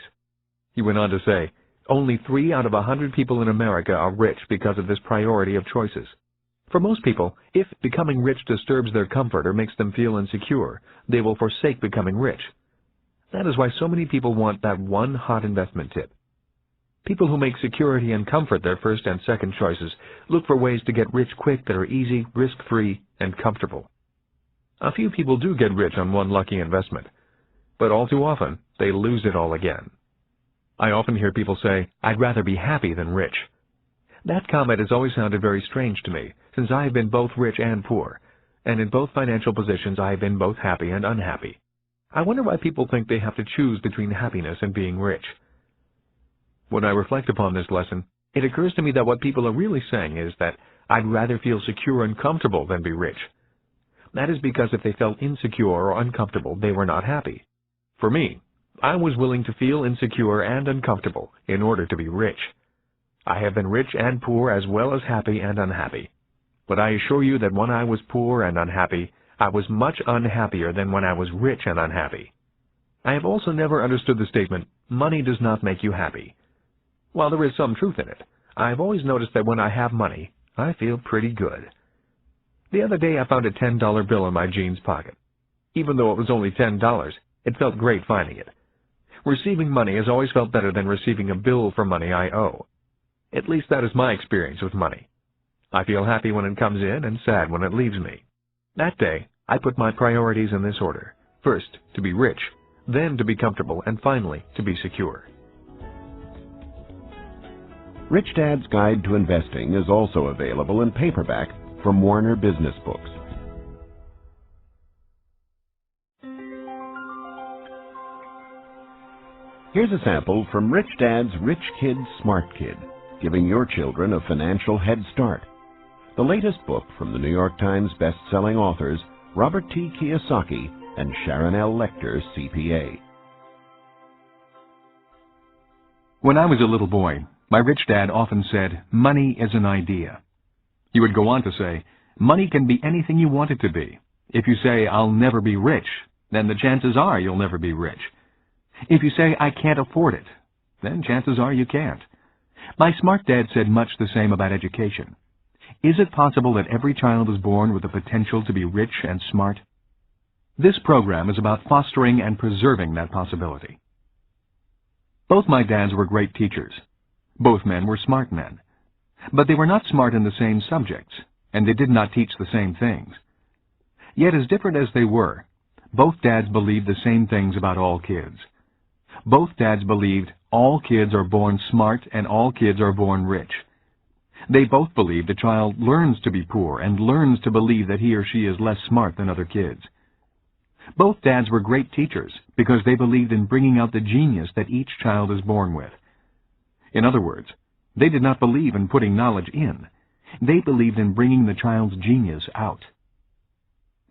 He went on to say, only 3 out of 100 people in America are rich because of this priority of choices. For most people, if becoming rich disturbs their comfort or makes them feel insecure, they will forsake becoming rich. That is why so many people want that one hot investment tip. People who make security and comfort their first and second choices look for ways to get rich quick that are easy, risk-free, and comfortable. A few people do get rich on one lucky investment, but all too often they lose it all again. I often hear people say, I'd rather be happy than rich. That comment has always sounded very strange to me, since I have been both rich and poor, and in both financial positions I have been both happy and unhappy. I wonder why people think they have to choose between happiness and being rich. When I reflect upon this lesson, it occurs to me that what people are really saying is that I'd rather feel secure and comfortable than be rich. That is because if they felt insecure or uncomfortable, they were not happy. For me, I was willing to feel insecure and uncomfortable in order to be rich. I have been rich and poor as well as happy and unhappy. But I assure you that when I was poor and unhappy, I was much unhappier than when I was rich and unhappy. I have also never understood the statement, money does not make you happy. While there is some truth in it, I have always noticed that when I have money, I feel pretty good. The other day I found a $10 bill in my jeans pocket. Even though it was only $10, it felt great finding it. Receiving money has always felt better than receiving a bill for money I owe. At least that is my experience with money. I feel happy when it comes in and sad when it leaves me. That day, I put my priorities in this order. First, to be rich, then to be comfortable, and finally, to be secure. Rich Dad's Guide to Investing is also available in paperback from Warner Business Books. Here's a sample from Rich Dad's Rich Kid, Smart Kid, giving your children a financial head start. The latest book from the New York Times best-selling authors Robert T. Kiyosaki and Sharon L. Lechter, CPA. When I was a little boy, my rich dad often said, money is an idea. He would go on to say, money can be anything you want it to be. If you say, I'll never be rich, then the chances are you'll never be rich. If you say, I can't afford it, then chances are you can't. My smart dad said much the same about education. Is it possible that every child is born with the potential to be rich and smart? This program is about fostering and preserving that possibility. Both my dads were great teachers. Both men were smart men. But they were not smart in the same subjects, and they did not teach the same things. Yet as different as they were, both dads believed the same things about all kids. Both dads believed all kids are born smart and all kids are born rich. They both believed a child learns to be poor and learns to believe that he or she is less smart than other kids. Both dads were great teachers because they believed in bringing out the genius that each child is born with. In other words, they did not believe in putting knowledge in. They believed in bringing the child's genius out.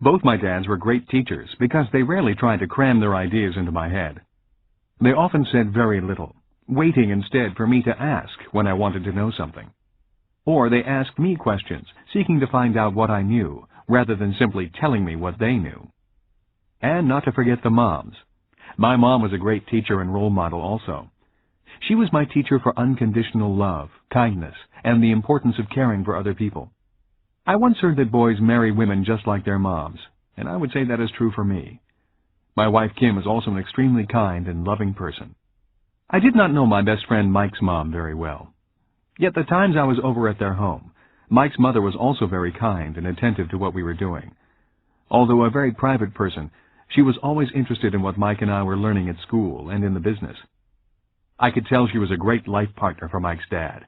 Both my dads were great teachers because they rarely tried to cram their ideas into my head. They often said very little, waiting instead for me to ask when I wanted to know something. Or they asked me questions, seeking to find out what I knew, rather than simply telling me what they knew. And not to forget the moms. My mom was a great teacher and role model also. She was my teacher for unconditional love, kindness, and the importance of caring for other people. I once heard that boys marry women just like their moms, and I would say that is true for me. My wife Kim is also an extremely kind and loving person. I did not know my best friend Mike's mom very well. Yet the times I was over at their home, Mike's mother was also very kind and attentive to what we were doing. Although a very private person, she was always interested in what Mike and I were learning at school and in the business. I could tell she was a great life partner for Mike's dad.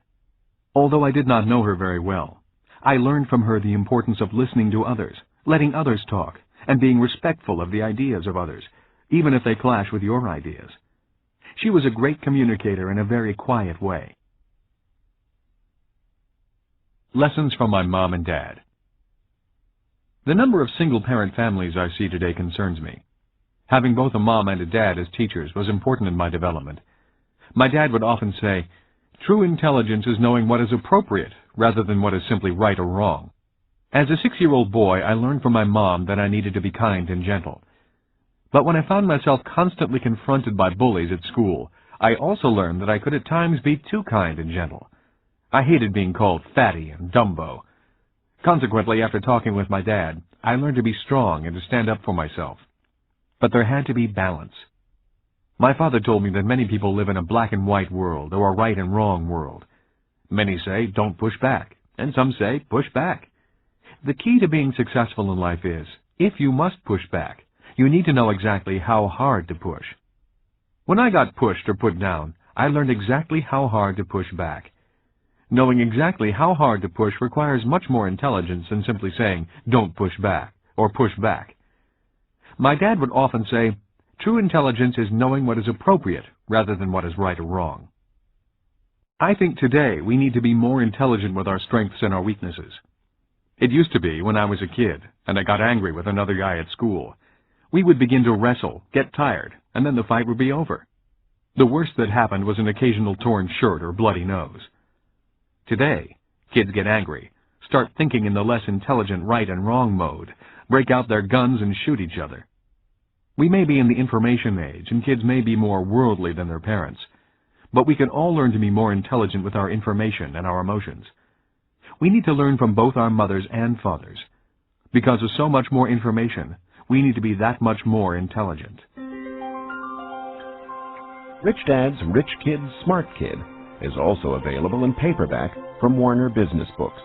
Although I did not know her very well, I learned from her the importance of listening to others, letting others talk, and being respectful of the ideas of others, even if they clash with your ideas. She was a great communicator in a very quiet way. Lessons from my mom and dad. The number of single-parent families I see today concerns me. Having both a mom and a dad as teachers was important in my development. My dad would often say, "True intelligence is knowing what is appropriate rather than what is simply right or wrong." As a 6-year-old boy, I learned from my mom that I needed to be kind and gentle. But when I found myself constantly confronted by bullies at school, I also learned that I could at times be too kind and gentle. I hated being called fatty and Dumbo. Consequently, after talking with my dad, I learned to be strong and to stand up for myself. But there had to be balance. My father told me that many people live in a black and white world or a right and wrong world. Many say, don't push back, and some say, push back. The key to being successful in life is, if you must push back, you need to know exactly how hard to push. When I got pushed or put down, I learned exactly how hard to push back. Knowing exactly how hard to push requires much more intelligence than simply saying, don't push back, or push back. My dad would often say, true intelligence is knowing what is appropriate rather than what is right or wrong. I think today we need to be more intelligent with our strengths and our weaknesses. It used to be when I was a kid, and I got angry with another guy at school. We would begin to wrestle, get tired, and then the fight would be over. The worst that happened was an occasional torn shirt or bloody nose. Today, kids get angry, start thinking in the less intelligent right and wrong mode, break out their guns and shoot each other. We may be in the information age, and kids may be more worldly than their parents, but we can all learn to be more intelligent with our information and our emotions. We need to learn from both our mothers and fathers. Because of so much more information, we need to be that much more intelligent. Rich Dad's Rich Kid, Smart Kid is also available in paperback from Warner Business Books.